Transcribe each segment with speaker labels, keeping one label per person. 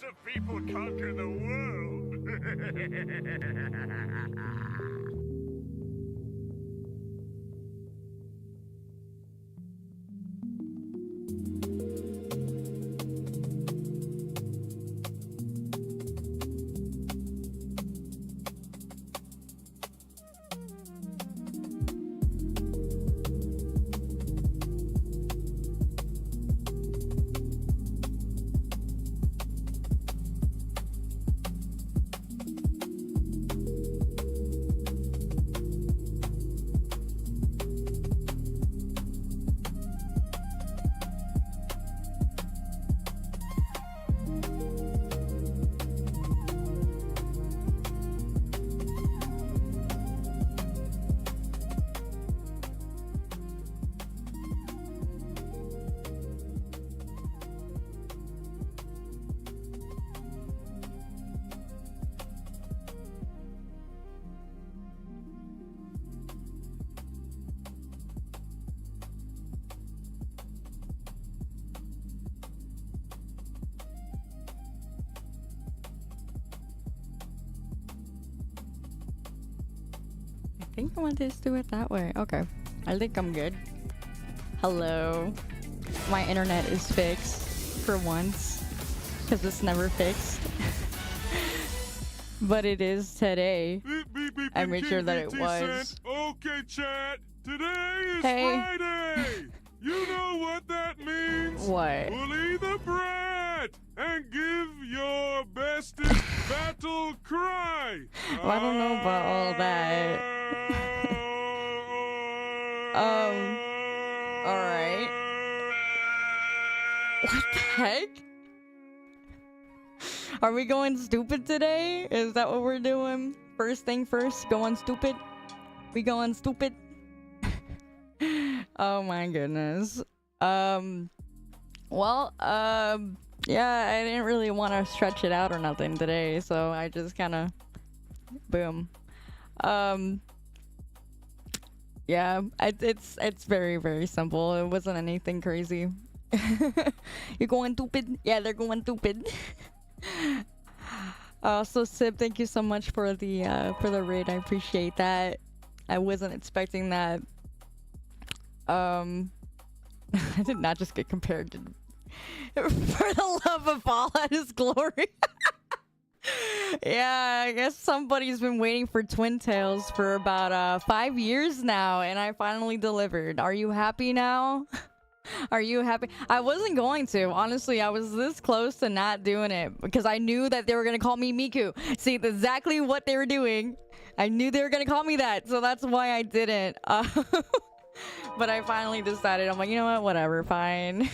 Speaker 1: Lots of people conquer the world.
Speaker 2: I think I want to just do it that way. Okay. I think I'm good. Hello. My internet is fixed for once. Because it's never fixed. But it is today.
Speaker 3: Beep, beep, beep,
Speaker 2: I made sure that it
Speaker 3: BT
Speaker 2: was.
Speaker 3: sent. Okay, chat. Today is
Speaker 2: Hey.
Speaker 3: Friday. You know what that means?
Speaker 2: What?
Speaker 3: Bully the brat and give your bestest battle cry.
Speaker 2: Well, I don't know about all that. Alright. What the heck? Are we going stupid today? Is that what we're doing? First thing first, going stupid? We going stupid? Oh my goodness. Well, yeah, I didn't really want to stretch it out or nothing today, so I just kind of, boom. Yeah, it's very, very simple. It wasn't anything crazy. You're going stupid? Yeah, they're going stupid. So Sib, thank you so much for the raid. I appreciate that. I wasn't expecting that. I did not just get compared to for the love of all that is glory. Yeah, I guess somebody's been waiting for Twin Tails for about 5 years now, and I finally delivered. Are you happy now? Are you happy? I wasn't going to. Honestly, I was this close to not doing it because I knew that they were going to call me Miku. See, that's exactly what they were doing. I knew they were going to call me that, so that's why I didn't. But I finally decided, I'm like, you know what? Whatever, fine.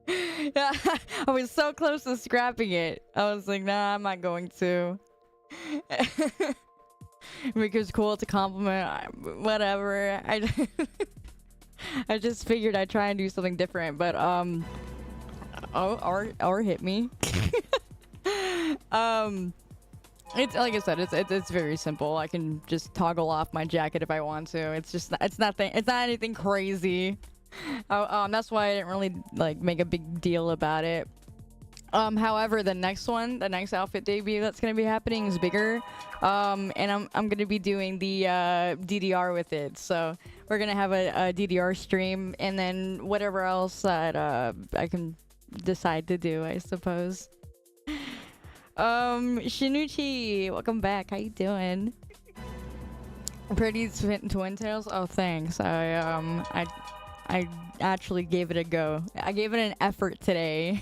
Speaker 2: I was so close to scrapping it. I was like, nah, I'm not going to. Because cool to compliment, whatever. I just figured I'd try and do something different, but or hit me. It's like I said, it's very simple. I can just toggle off my jacket if I want to. It's not anything crazy. That's why I didn't really like make a big deal about it. However, the next outfit debut that's gonna be happening is bigger. And I'm gonna be doing the DDR with it. So we're gonna have a DDR stream, and then whatever else that I can decide to do, I suppose. Shinuchi, welcome back. How you doing? Pretty Twin Tails. Oh, thanks. I actually gave it a go. I gave it an effort today.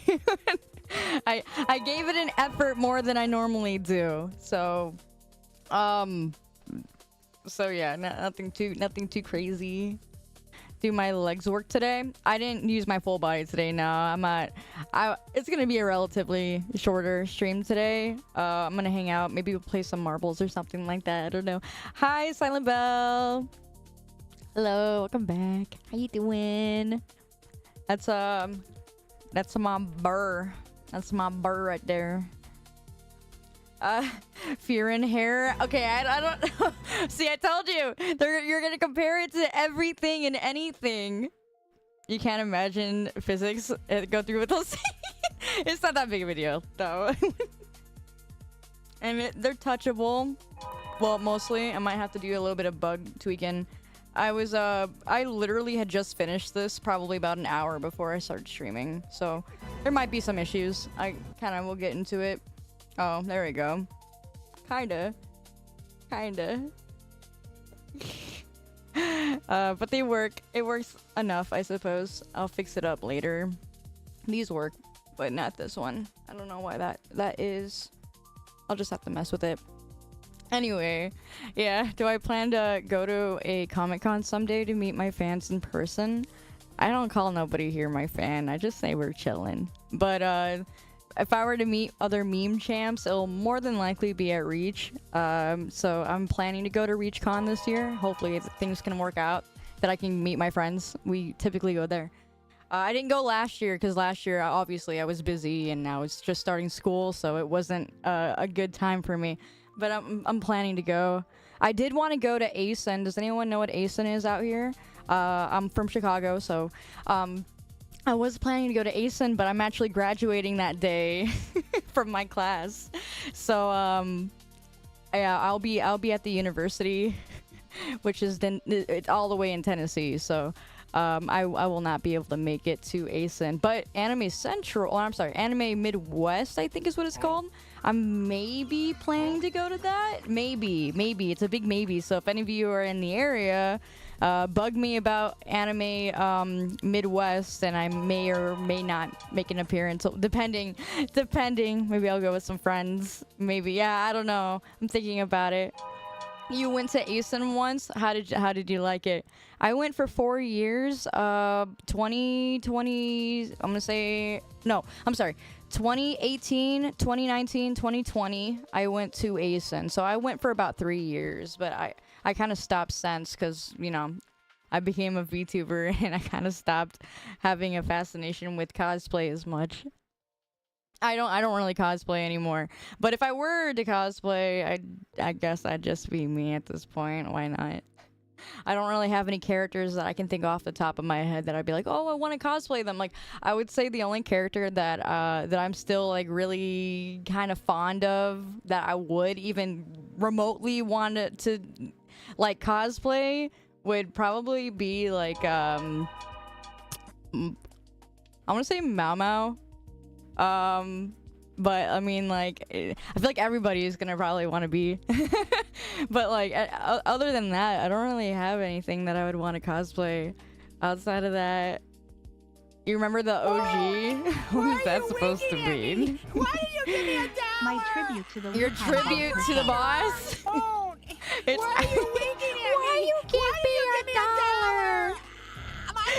Speaker 2: I gave it an effort more than I normally do. So yeah, nothing too crazy. Do my legs work today? I didn't use my full body today. No, it's gonna be a relatively shorter stream today. I'm gonna hang out. Maybe we'll play some marbles or something like that. I don't know. Hi, Silent Bell. Hello, welcome back. How you doing? That's my burr. That's my burr right there. Fear in hair. Okay, I don't know. See, I told you. You're gonna compare it to everything and anything. You can't imagine physics go through with those. It's not that big of a deal, though. And they're touchable. Well, mostly. I might have to do a little bit of bug tweaking. I literally had just finished this probably about an hour before I started streaming. So, there might be some issues. I kind of will get into it. Oh, there we go. Kinda. But they work. It works enough, I suppose. I'll fix it up later. These work, but not this one. I don't know why that is. I'll just have to mess with it. Anyway, yeah, do I plan to go to a Comic-Con someday to meet my fans in person? I don't call nobody here my fan. I just say we're chilling. But if I were to meet other meme champs, it'll more than likely be at Reach. So I'm planning to go to ReachCon this year. Hopefully things can work out that I can meet my friends. We typically go there. I didn't go last year because last year obviously I was busy and I was just starting school, so it wasn't a good time for me. But I'm planning to go. I did want to go to ASIN. Does anyone know what ASIN is out here? I'm from Chicago, so I was planning to go to ASIN, but I'm actually graduating that day from my class. So yeah, I'll be at the university, which is it's all the way in Tennessee. So I will not be able to make it to ASIN. But Anime Central, I'm sorry, Anime Midwest, I think is what it's called. I'm maybe planning to go to that. Maybe. It's a big maybe. So if any of you are in the area, bug me about Anime Midwest, and I may or may not make an appearance. So depending. Maybe I'll go with some friends. Maybe. Yeah, I don't know. I'm thinking about it. You went to ASIN once. How did you like it? I went for 4 years. 2020. I'm gonna say no. I'm sorry. 2018, 2019, 2020. I went to ASIN. So I went for about 3 years, but I kind of stopped since because I became a VTuber and I kind of stopped having a fascination with cosplay as much. I don't really cosplay anymore. But if I were to cosplay, I guess I'd just be me at this point. Why not? I don't really have any characters that I can think off the top of my head that I'd be like, oh, I want to cosplay them. Like, I would say the only character that I'm still like really kind of fond of, that I would even remotely want to like cosplay, would probably be like I want to say Mau Mau. But I mean, like, I feel like everybody is gonna probably want to be. But like, other than that, I don't really have anything that I would want to cosplay. Outside of that, you remember the OG? Who's that supposed to be?
Speaker 4: Why did you give me a dollar?
Speaker 5: My tribute to the
Speaker 2: Your tribute to the boss?
Speaker 4: Phone.
Speaker 2: It's
Speaker 4: Why are you winking at
Speaker 2: Why
Speaker 4: me?
Speaker 2: you give me a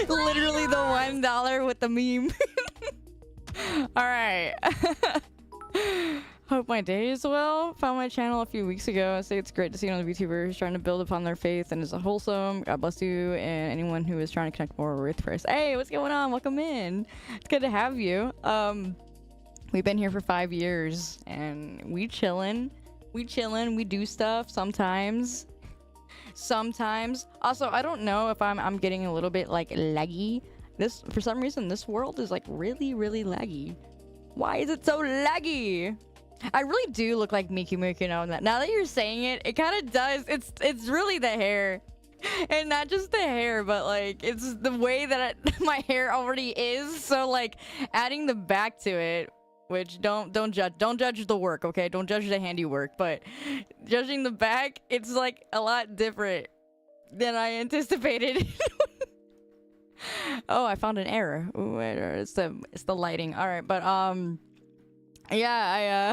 Speaker 2: dollar? Literally the $1 with the meme. All right. Hope my day is well. Found my channel a few weeks ago. I say it's great to see another VTuber who's trying to build upon their faith and is a wholesome. God bless you and anyone who is trying to connect more with Christ. Hey, what's going on? Welcome in. It's good to have you. We've been here for 5 years and we chillin'. We do stuff sometimes. Also, I don't know if I'm getting a little bit like laggy. For some reason, this world is like really, really laggy. Why is it so laggy? I really do look like Mickey Mickey now that you're saying it. It kind of does. It's really the hair, and not just the hair, but like it's the way that my hair already is. So like adding the back to it, which don't judge the work, okay? Don't judge the handiwork, but judging the back, it's like a lot different than I anticipated. Oh, I found an error. Ooh, it's the lighting. All right, but yeah,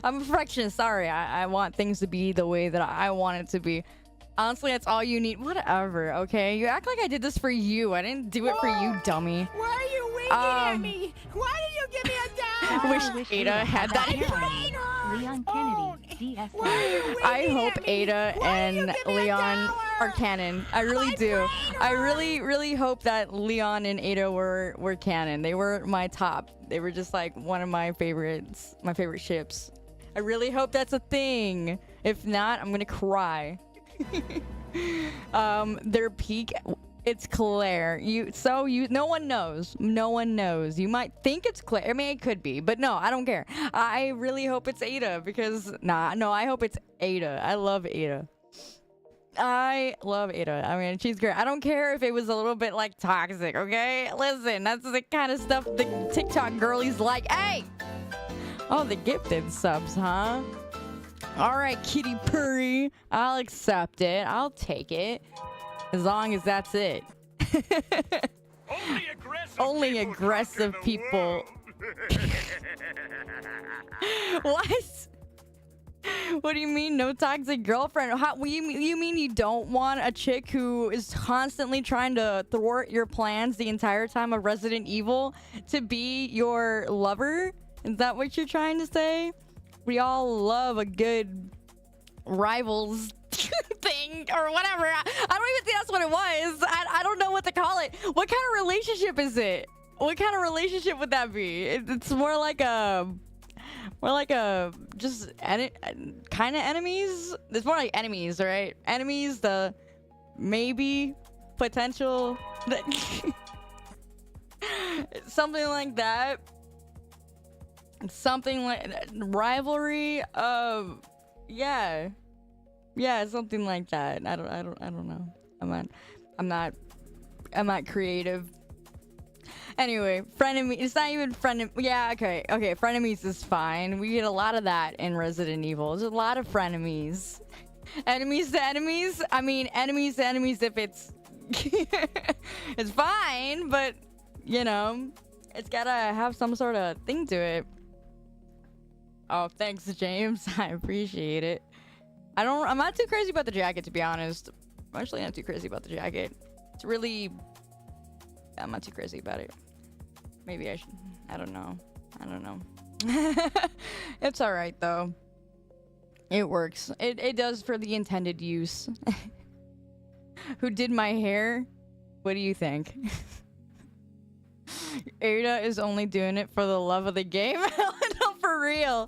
Speaker 2: I'm a perfectionist. Sorry, I want things to be the way that I want it to be. Honestly, that's all you need. Whatever, okay? You act like I did this for you. I didn't do it for you, dummy.
Speaker 4: Why are you winking at me? Why did you give me a dollar?
Speaker 2: Wish Ada had that.
Speaker 5: Leon Kennedy, DS.
Speaker 2: I hope Ada and Leon are canon. I really do. I really hope that Leon and Ada were canon. They were my top. They were just like one of my favorites, my favorite ships. I really hope that's a thing. If not, I'm gonna cry. Their peak It's Claire. No one knows. No one knows. You might think it's Claire. I mean, it could be, but no, I don't care. I really hope it's Ada because I hope it's Ada. I love Ada. I love Ada. I mean, she's great. I don't care if it was a little bit like toxic, okay? Listen, that's the kind of stuff the TikTok girlies like. Hey! Oh, the gifted subs, huh? All right, Kitty Purry. I'll accept it. I'll take it. As long as that's it.
Speaker 1: Only aggressive
Speaker 2: people. What? What do you mean, no toxic girlfriend? You mean you don't want a chick who is constantly trying to thwart your plans the entire time of Resident Evil to be your lover? Is that what you're trying to say? We all love a good rivals thing or whatever. I don't even think that's what it was. I don't know what to call it. What kind of relationship is it? What kind of relationship would that be? It's more like a just kind of enemies. It's more like enemies, right? Enemies, the maybe potential something like that. Something like rivalry. Yeah, something like that. I don't know. I'm not creative. Anyway, frenemy. It's not even frenem. Yeah, okay. Frenemies is fine. We get a lot of that in Resident Evil. There's a lot of frenemies. Enemies to enemies. I mean, enemies to enemies. If it's it's fine, but you know, it's gotta have some sort of thing to it. Oh, thanks, James. I appreciate it. I'm not too crazy about the jacket, to be honest. I'm actually not too crazy about the jacket. It's really... I'm not too crazy about it. Maybe I should... I don't know. It's alright, though. It works. It does for the intended use. Who did my hair? What do you think? Ada is only doing it for the love of the game. No, for real.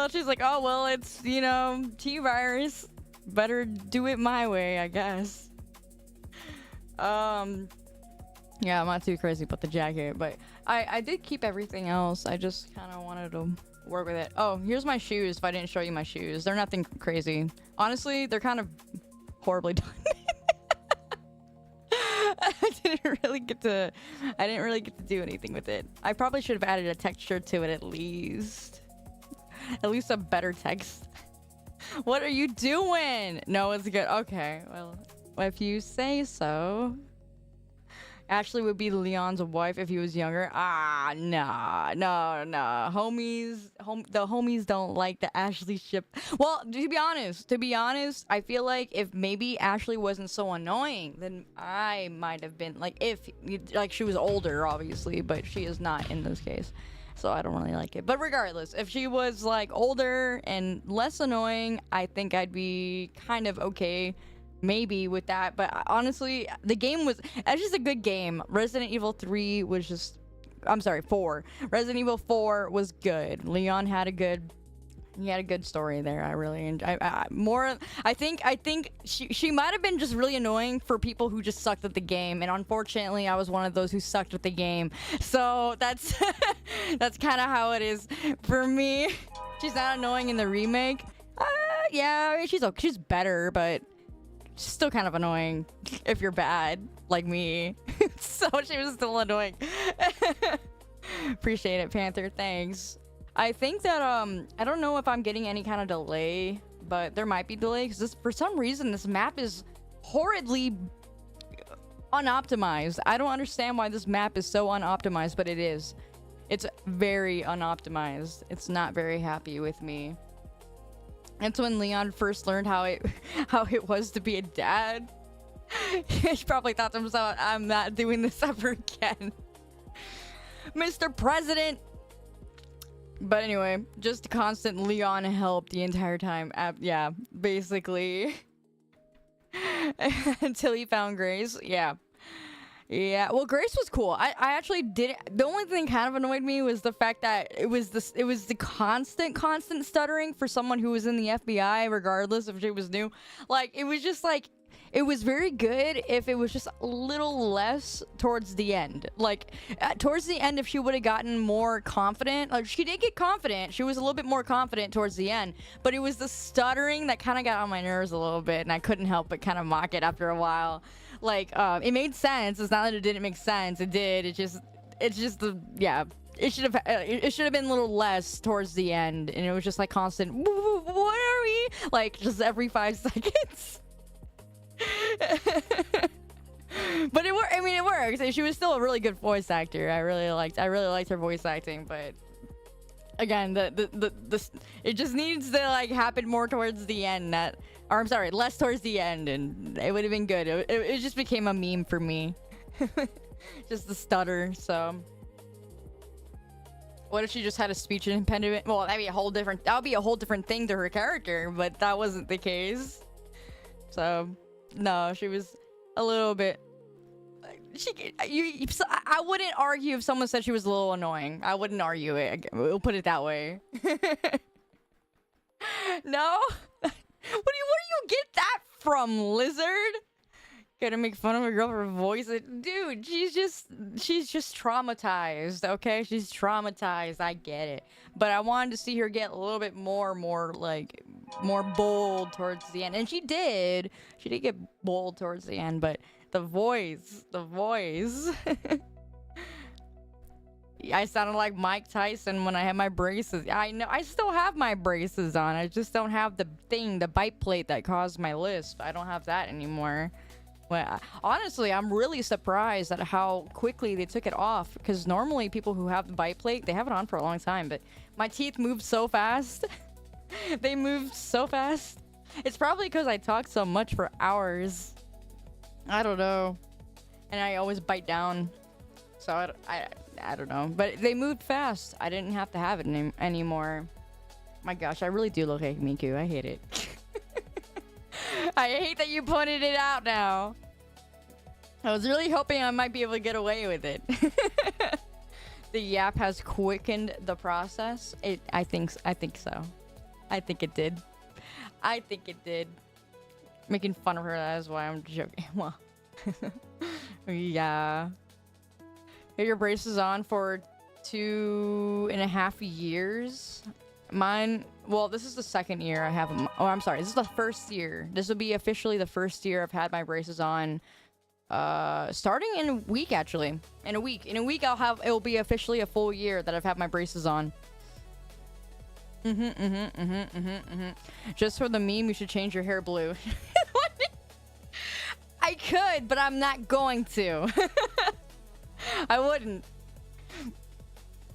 Speaker 2: She's like, oh well, it's, you know, T-virus. Better do it my way, I guess. Yeah, I'm not too crazy about the jacket, but I did keep everything else. I just kind of wanted to work with it. Oh, here's my shoes. If I didn't show you my shoes, they're nothing crazy. Honestly, they're kind of horribly done. I didn't really get to do anything with it. I probably should have added a texture to it at least a better text. What are you doing? No, it's good. Okay, well, if you say so. Ashley would be Leon's wife if he was younger. No. The homies don't like the Ashley ship. Well, to be honest, I feel like if maybe Ashley wasn't so annoying, then I might have been like, like she was older, obviously, but she is not in this case. So I don't really like it. But regardless, if she was like older and less annoying, I think I'd be kind of okay maybe with that. But honestly, the game was just a good game. Resident Evil 3 was just, I'm sorry, 4. Resident Evil 4 was good. Leon had a good story there. I really enjoy. I think she might have been just really annoying for people who just sucked at the game, and unfortunately, I was one of those who sucked at the game. So that's that's kind of how it is for me. She's not annoying in the remake. Yeah, I mean, she's better, but she's still kind of annoying if you're bad like me. So she was still annoying. Appreciate it, Panther. Thanks. I think that I don't know if I'm getting any kind of delay, but there might be delay because for some reason this map is horridly unoptimized. I don't understand why this map is so unoptimized, but it is. It's very unoptimized. It's not very happy with me. That's when Leon first learned how it was to be a dad. He probably thought to himself, I'm not doing this ever again. Mr. President. But anyway, just constant Leon help the entire time. Yeah, basically. Until he found Grace. Yeah. Yeah, well, Grace was cool. I actually didn't. The only thing kind of annoyed me was the fact that it was the constant stuttering for someone who was in the FBI, regardless if she was new. Like, it was just like, it was very good if it was just a little less towards the end. Like, towards the end, if she would have gotten more confident, like, she did get confident. She was a little bit more confident towards the end, but it was the stuttering that kind of got on my nerves a little bit, and I couldn't help but kind of mock it after a while. Like, it made sense. It's not that it didn't make sense. It did. It's just the, yeah. It should have been a little less towards the end, and it was just like constant, what are we? Like, just every 5 seconds. But it worked. I mean, it works. She was still a really good voice actor. I really liked her voice acting, but again, it just needs to like happen more towards the end. Less towards the end, and it would have been good. It just became a meme for me. Just the stutter. So what if she just had a speech impediment? Well, that would be a whole different thing to her character, but that wasn't the case. So no, she was a little bit. I wouldn't argue if someone said she was a little annoying. I wouldn't argue it. We'll put it that way. No? Where do you get that from, Lizard? Gonna make fun of a girl for her voice? Dude, she's just traumatized, okay? She's traumatized. I get it. But I wanted to see her get a little bit more bold towards the end. And she did. She did get bold towards the end, but the voice. I sounded like Mike Tyson when I had my braces. I know, I still have my braces on. I just don't have the bite plate that caused my lisp. I don't have that anymore. Well, honestly, I'm really surprised at how quickly they took it off, because normally people who have the bite plate, they have it on for a long time, but my teeth moved so fast. They moved so fast. It's probably because I talk so much for hours. I don't know. And I always bite down. So I don't know. But they moved fast. I didn't have to have it anymore. My gosh, I really do look like Miku. I hate it. I hate that you pointed it out now. I was really hoping I might be able to get away with it. The yap has quickened the process. I think so. I think it did. Making fun of her, that is why I'm joking. Well, yeah. Had your braces on for 2.5 years. Mine, well, this is the second year I have them. Oh, I'm sorry. This is the first year. This will be officially the first year I've had my braces on. Starting in a week, actually. In a week, it will be officially a full year that I've had my braces on. Just for the meme, you should change your hair blue. I could, but I'm not going to. I wouldn't.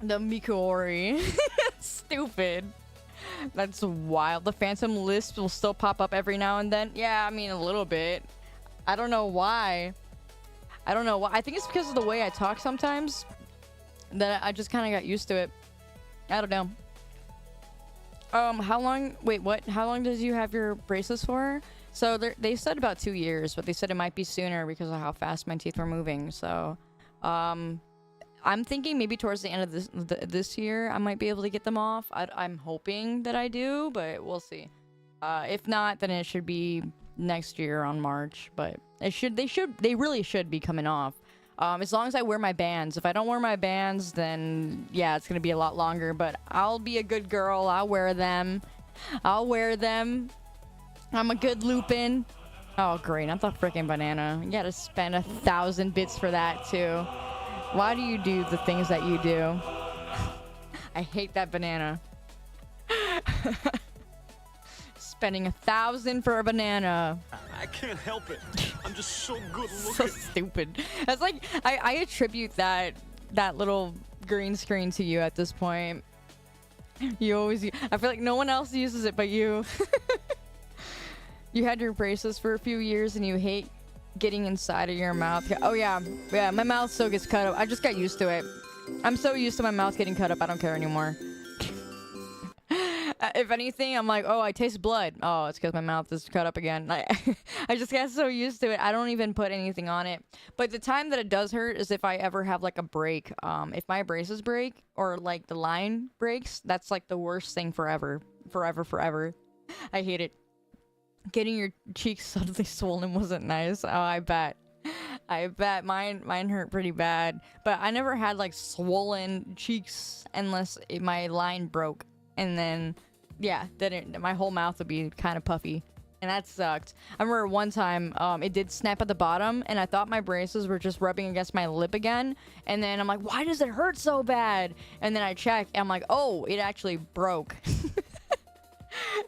Speaker 2: The Mikuori. Stupid. That's wild. The phantom lisp will still pop up every now and then. Yeah, I mean, a little bit. I don't know why. I think it's because of the way I talk sometimes. That I just kind of got used to it. I don't know. How long? Wait, what? How long did you have your braces for? So they said about 2 years, but they said it might be sooner because of how fast my teeth were moving. So, I'm thinking maybe towards the end of this year I might be able to get them off. I'm hoping that I do, but we'll see. If not, then it should be next year on March. But they really should be coming off. As long as I wear my bands. If I don't wear my bands, then yeah, it's gonna be a lot longer. But I'll be a good girl. I'll wear them. I'm a good Lupin. Oh, great. Not the freaking banana. You gotta spend 1,000 bits for that, too. Why do you do the things that you do? I hate that banana. Spending 1,000 for a banana.
Speaker 6: I can't help it. I'm just so good looking.
Speaker 2: So stupid. That's like, I attribute that little green screen to you at this point. You always, I feel like no one else uses it but you. You had your braces for a few years and you hate getting inside of your mouth. Oh yeah, my mouth still gets cut up. I just got used to it. I'm so used to my mouth getting cut up, I don't care anymore. If anything, I'm like, oh, I taste blood. Oh, it's because my mouth is cut up again. I just got so used to it. I don't even put anything on it. But the time that it does hurt is if I ever have like a break. If my braces break or like the line breaks, that's like the worst thing forever. Forever. I hate it. Getting your cheeks suddenly swollen wasn't nice. Oh, I bet. I bet mine hurt pretty bad. But I never had like swollen cheeks unless my line broke. And then, yeah, then my whole mouth would be kind of puffy. And that sucked. I remember one time, it did snap at the bottom, and I thought my braces were just rubbing against my lip again. And then I'm like, why does it hurt so bad? And then I check, and I'm like, oh, it actually broke.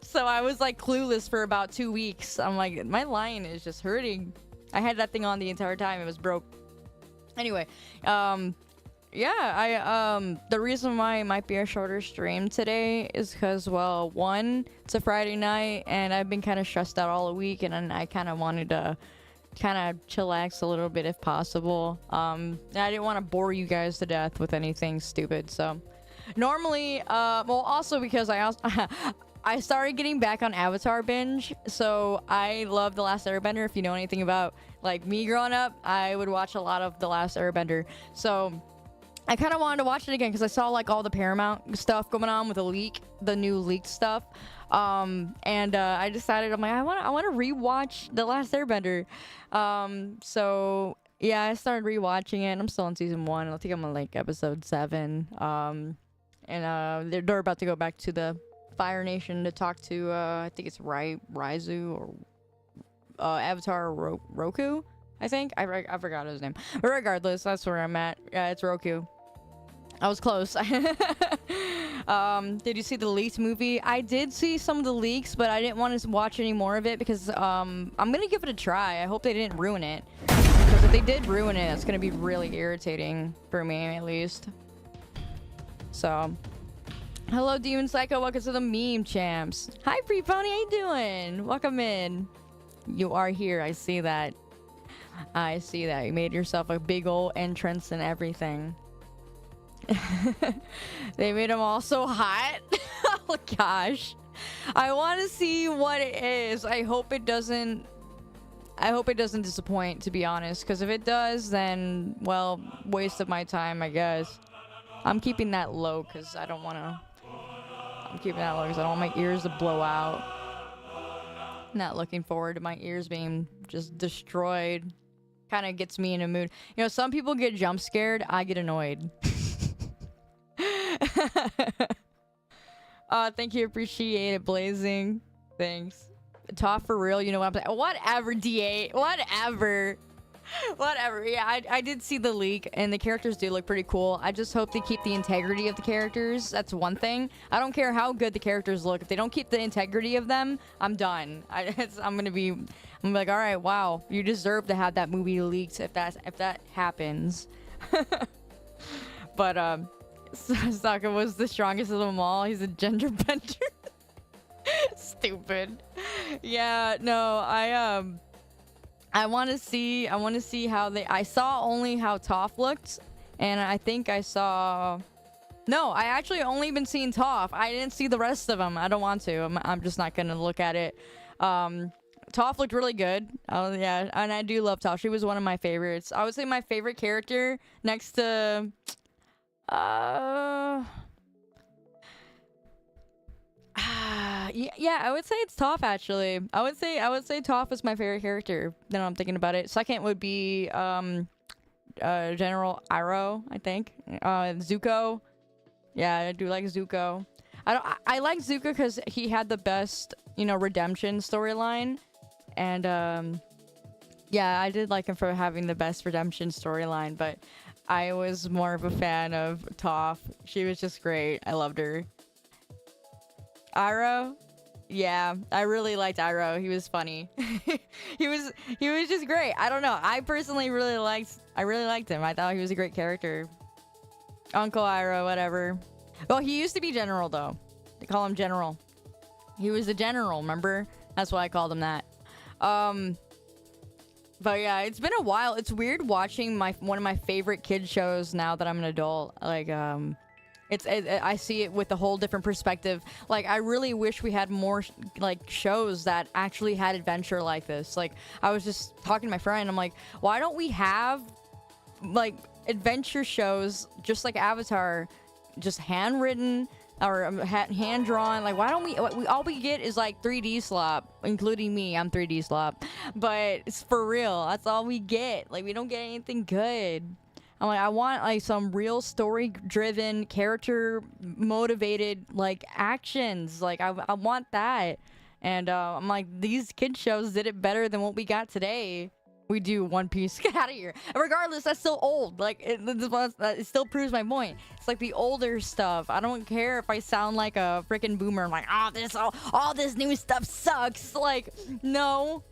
Speaker 2: So I was like clueless for about 2 weeks. I'm like, my line is just hurting. I had that thing on the entire time. It was broke. Anyway, yeah, the reason why it might be a shorter stream today is because, well, one, it's a Friday night, and I've been kind of stressed out all week, and I kind of wanted to kind of chillax a little bit if possible. I didn't want to bore you guys to death with anything stupid, so normally, well, also because I started getting back on Avatar binge, so I love The Last Airbender. If you know anything about, like, me growing up, I would watch a lot of The Last Airbender, so I kind of wanted to watch it again because I saw like all the Paramount stuff going on with the new leaked stuff, and I decided, I'm like, I want to rewatch The Last Airbender, so yeah, I started rewatching it. And I'm still on season 1. I think I'm on like episode 7, and they're about to go back to the Fire Nation to talk to I think it's Raizu or Avatar Roku. I think I forgot his name, but regardless, that's where I'm at. Yeah, it's Roku. I was close. Did you see the leaked movie? I did see some of the leaks, but I didn't want to watch any more of it because I'm gonna give it a try. I hope they didn't ruin it, because if they did ruin it, it's gonna be really irritating for me, at least. So, hello, Demon Psycho. Welcome to the meme champs. Hi, Pre-Pony. How you doing? Welcome in. You are here. I see that. I see that. You made yourself a big old entrance and everything. They made him all so hot. Oh gosh. I want to see what it is. I hope it doesn't disappoint, to be honest, because if it does, then, well, waste of my time, I guess. I'm keeping that low because I don't want to. I'm keeping that low because I don't want my ears to blow out. Not looking forward to my ears being just destroyed. Kind of gets me in a mood. You know, some people get jump scared. I get annoyed. Thank you. Appreciate it, Blazing. Thanks. Talk for real. You know what I'm saying? Whatever, D8. Whatever. Whatever. Yeah, I did see the leak, and the characters do look pretty cool. I just hope they keep the integrity of the characters. That's one thing. I don't care how good the characters look. If they don't keep the integrity of them, I'm done. I'm like, all right, wow, you deserve to have that movie leaked if that happens. But Sokka was the strongest of them all. He's a gender bender. Stupid. Yeah, no, I want to see how I saw only how Toph looked, and I think I saw, no, I actually only been seeing Toph. I didn't see the rest of them. I don't want to. I'm just not gonna look at it. Toph looked really good. Oh yeah, and I do love Toph. She was one of my favorites. I would say my favorite character next to yeah, I would say it's Toph, actually. I would say Toph is my favorite character. Then I'm thinking about it. Second would be General Iroh, I think. Zuko. Yeah, I do like Zuko. I like Zuko because he had the best, you know, redemption storyline. And yeah, I did like him for having the best redemption storyline, but I was more of a fan of Toph. She was just great. I loved her. Iroh? Yeah, I really liked Iroh. He was funny. he was just great. I don't know. I personally really liked him. I thought he was a great character. Uncle Iroh, whatever. Well, he used to be General, though. They call him General. He was a general, remember? That's why I called him that. But yeah, it's been a while. It's weird watching one of my favorite kid shows now that I'm an adult. Like, I see it with a whole different perspective. Like, I really wish we had more like shows that actually had adventure like this. Like, I was just talking to my friend. I'm like, why don't we have like adventure shows just like Avatar, just handwritten, or hand drawn. Like, why don't we all we get is like 3D slop, including me. I'm 3D slop, but it's for real. That's all we get. Like, we don't get anything good. I'm like, I want like some real story-driven, character-motivated like actions. Like, I want that. And I'm like, these kid shows did it better than what we got today. We do One Piece. Get out of here. Regardless, that's still old. Like, it still proves my point. It's like the older stuff. I don't care if I sound like a freaking boomer. I'm like, oh, all this new stuff sucks. Like, no.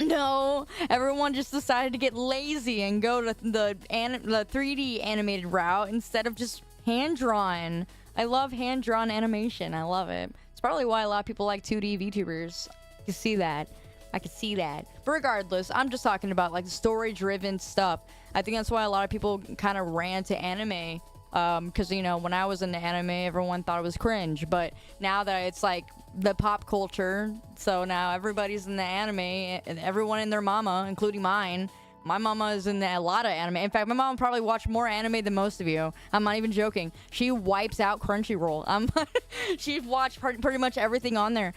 Speaker 2: No. Everyone just decided to get lazy and go to the 3D animated route instead of just hand-drawn. I love hand-drawn animation. I love it. It's probably why a lot of people like 2D VTubers. You see that. I could see that. But regardless, I'm just talking about like story-driven stuff. I think that's why a lot of people kind of ran to anime. Because, you know, when I was into anime, everyone thought it was cringe. But now that it's like the pop culture, so now everybody's in the anime, and everyone and their mama, including mine. My mama is in a lot of anime. In fact, my mom probably watched more anime than most of you. I'm not even joking. She wipes out Crunchyroll. She's watched pretty much everything on there.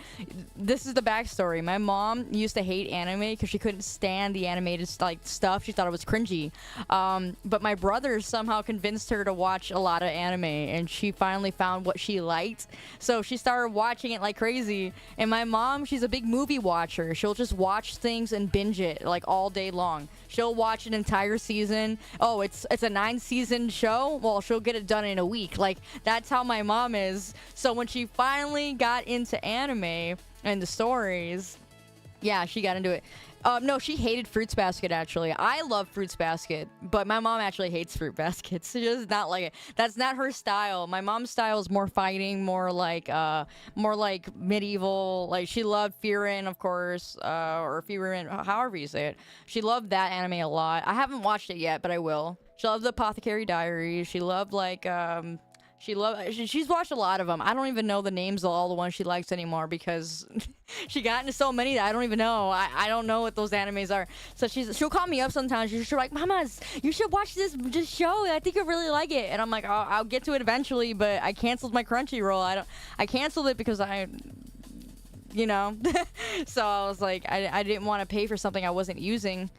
Speaker 2: This is the backstory. My mom used to hate anime because she couldn't stand the animated like stuff. She thought it was cringy. But my brother somehow convinced her to watch a lot of anime, and she finally found what she liked. So she started watching it like crazy. And my mom, she's a big movie watcher. She'll just watch things and binge it like all day long. She'll watch an entire season. Oh, it's a 9-season show? Well, she'll get it done in a week. Like, that's how my mom is. So when she finally got into anime and the stories, yeah, she got into it. No, she hated Fruits Basket, actually. I love Fruits Basket, but my mom actually hates Fruit Baskets. She does not like it. That's not her style. My mom's style is more fighting, more like medieval. Like, she loved Firen, of course, or Firen, however you say it. She loved that anime a lot. I haven't watched it yet, but I will. She loved the Apothecary Diaries. She loved, like, she's watched a lot of them. I don't even know the names of all the ones she likes anymore because she got into so many that I don't even know. I don't know what those animes are. So she'll call me up sometimes. She's like, "Mamas, you should watch this show. I think you'll really like it." And I'm like, I'll get to it eventually, but I canceled my Crunchyroll. I canceled it because you know. So I was like, I didn't want to pay for something I wasn't using.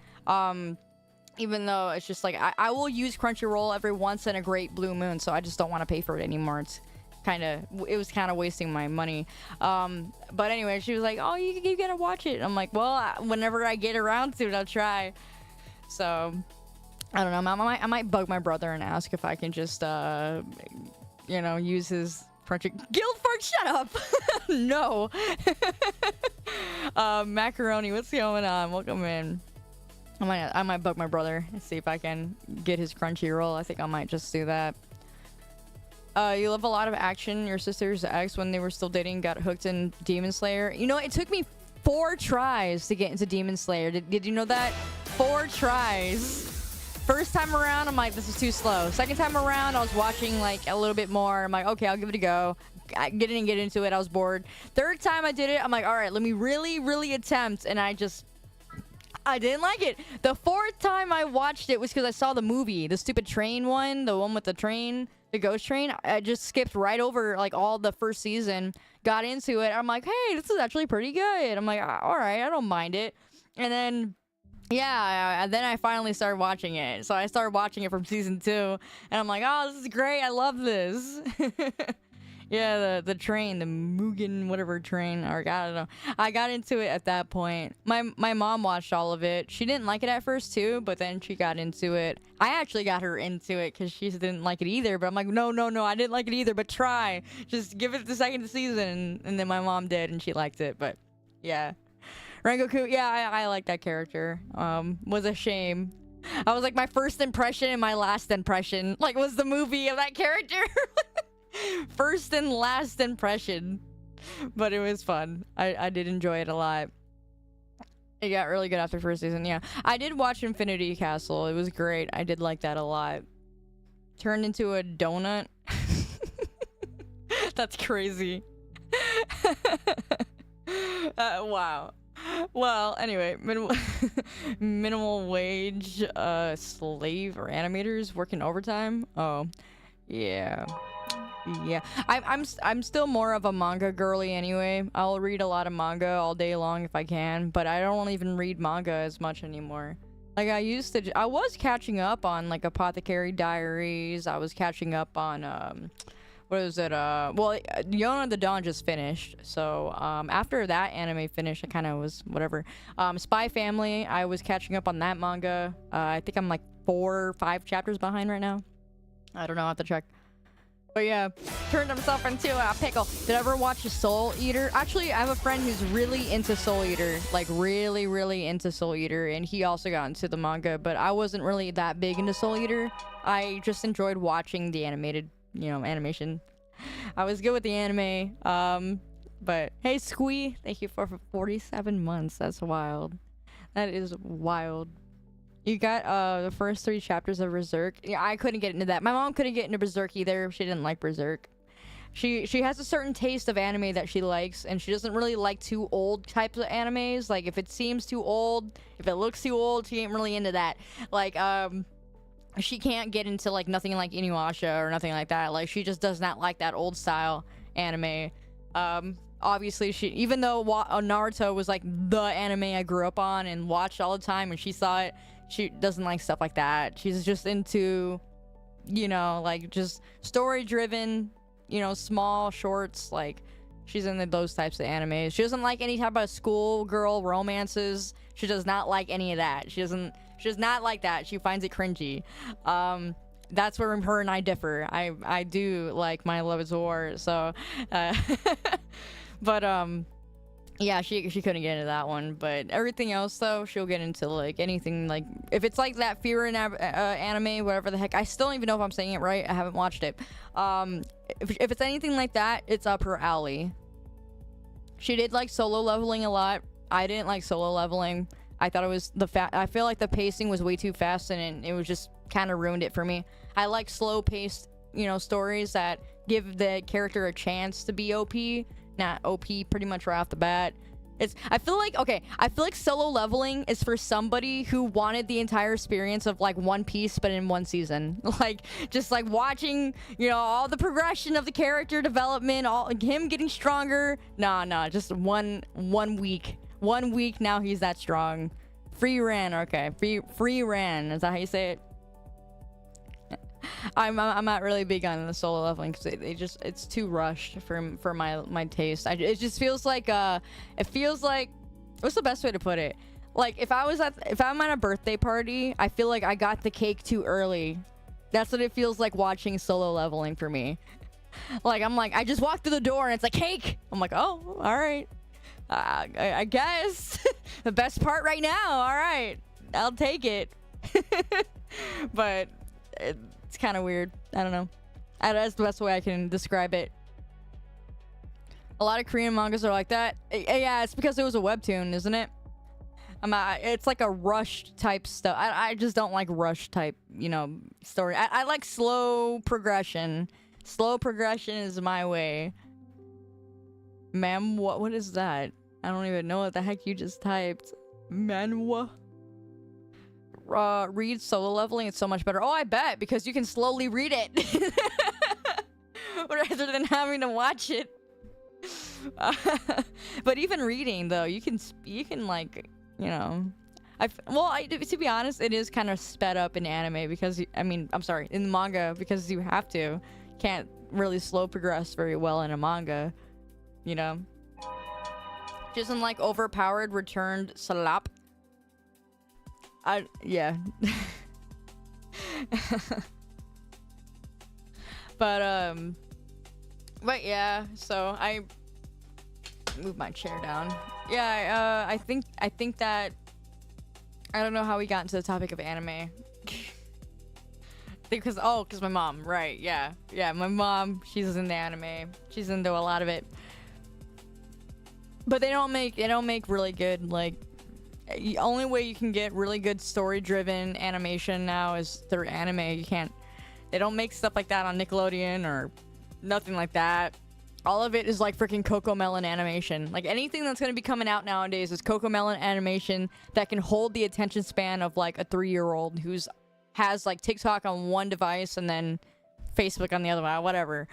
Speaker 2: Even though it's just like, I will use Crunchyroll every once in a great blue moon, so I just don't want to pay for it anymore. It was kind of wasting my money. But anyway, she was like, "Oh, you gotta watch it." I'm like, well, whenever I get around to it, I'll try. So, I don't know. I might bug my brother and ask if I can just, you know, use his Guildford, shut up! No! Macaroni, what's going on? Welcome in. I might bug my brother and see if I can get his Crunchyroll. I think I might just do that. You love a lot of action. Your sister's ex, when they were still dating, got hooked in Demon Slayer. You know, it took me 4 tries to get into Demon Slayer. Did you know that? 4 tries. First time around, I'm like, this is too slow. Second time around, I was watching like a little bit more. I'm like, okay, I'll give it a go. I didn't get into it. I was bored. Third time I did it, I'm like, all right, let me really, really attempt. And I didn't like it. The 4th time I watched it was because I saw the movie, the stupid train one, the one with the train, the ghost train. I just skipped right over like all the first season, got into it. I'm like, hey, this is actually pretty good. I'm like, all right, I don't mind it. And then, yeah, then I finally started watching it. So I started watching it from season 2, and I'm like, oh, this is great. I love this. Yeah, the train, the Mugen whatever train, or I don't know. I got into it at that point. My mom watched all of it. She didn't like it at first too, but then she got into it. I actually got her into it because she didn't like it either. But I'm like, no, I didn't like it either. But try, just give it the second season. And then my mom did, and she liked it. But yeah, Rengoku, yeah, I like that character. Was a shame. I was like, my first impression and my last impression like was the movie of that character. First and last impression, but it was fun. I did enjoy it a lot. It got really good after first season. Yeah, I did watch Infinity Castle. It was great. I did like that a lot. Turned into a donut. That's crazy. Wow. Well, anyway, minimal wage slave or animators working overtime. Oh, yeah. Yeah, I'm still more of a manga girly anyway. I'll read a lot of manga all day long if I can, but I don't even read manga as much anymore. Like I used to. I was catching up on like Apothecary Diaries. I was catching up on what is it? Well, Yona the Dawn just finished. So after that anime finished, I kind of was whatever. Spy Family. I was catching up on that manga. I think I'm like 4 or 5 chapters behind right now. I don't know. I have to check. But yeah, turned himself into a pickle. Did I ever watch a Soul Eater? Actually, I have a friend who's really into Soul Eater. Like, really into Soul Eater. And he also got into the manga. But I wasn't really that big into Soul Eater. I just enjoyed watching the animated, animation. I was good with the anime. But, hey, Squee. Thank you for 47 months. That's wild. That is wild. You got the first 3 chapters of Berserk. Yeah, I couldn't get into that. My mom couldn't get into Berserk either. She didn't like Berserk. She has a certain taste of anime that she likes, and she doesn't really like too old types of animes. Like, if it seems too old, if it looks too old, she ain't really into that. Like, she can't get into, like, nothing like Inuyasha or nothing like that. Like, she just does not like that old style anime. Obviously, even though Naruto was, like, the anime I grew up on and watched all the time, and she saw it, she doesn't like stuff like that. She's just into, like, just story-driven, small shorts. Like, she's into those types of animes. She doesn't like any type of schoolgirl romances. She does not like any of that. She does not like that. She finds it cringy. That's where her and I differ. I do like My Love is War, so... but, yeah, she couldn't get into that one, but everything else, though, she'll get into, like, anything, like, if it's like that Fear and anime, whatever the heck, I still don't even know if I'm saying it right, I haven't watched it. If it's anything like that, it's up her alley. She did like Solo Leveling a lot. I didn't like Solo Leveling. I thought it was I feel like the pacing was way too fast, and it was just kind of ruined it for me. I like slow-paced, stories that give the character a chance to be OP. Not OP pretty much right off the bat. I feel like Solo Leveling is for somebody who wanted the entire experience of like One Piece but in one season. Like just like watching, all the progression of the character development, all him getting stronger. Nah, just one week. 1 week now he's that strong. Free Ran, okay. Free Ran, is that how you say it? I'm not really big on the Solo Leveling because it's too rushed for my taste. It just feels like what's the best way to put it? Like if I'm at a birthday party, I feel like I got the cake too early. That's what it feels like watching Solo Leveling for me. Like I just walked through the door and it's like cake. I'm like, oh, all right. I guess the best part right now. All right, I'll take it. But it's kind of weird. I don't know. That's the best way I can describe it. A lot of Korean mangas are like that. Yeah, it's because it was a webtoon, isn't it? It's like a rushed type stuff. I just don't like rush type, story. I like slow progression. Slow progression is my way. Ma'am, what is that? I don't even know what the heck you just typed. Manhwa. Read Solo Leveling, it's so much better. Oh, I bet, because you can slowly read it rather than having to watch it. But even reading though, you can like, to be honest, it is kind of sped up in anime because in the manga, because you have to. Can't really slow progress very well in a manga, She doesn't like overpowered returned slap. Yeah. But yeah, so I move my chair down. Yeah, I think that I don't know how we got into the topic of anime. because my mom, right? Yeah, my mom, she's into anime. She's into a lot of it. But they don't make really good, like, the only way you can get really good story-driven animation now is through anime. They don't make stuff like that on Nickelodeon or nothing like that. All of it is like freaking Cocomelon animation. Like anything that's going to be coming out nowadays is Cocomelon animation that can hold the attention span of like a 3-year-old has like TikTok on one device and then Facebook on the other one, whatever.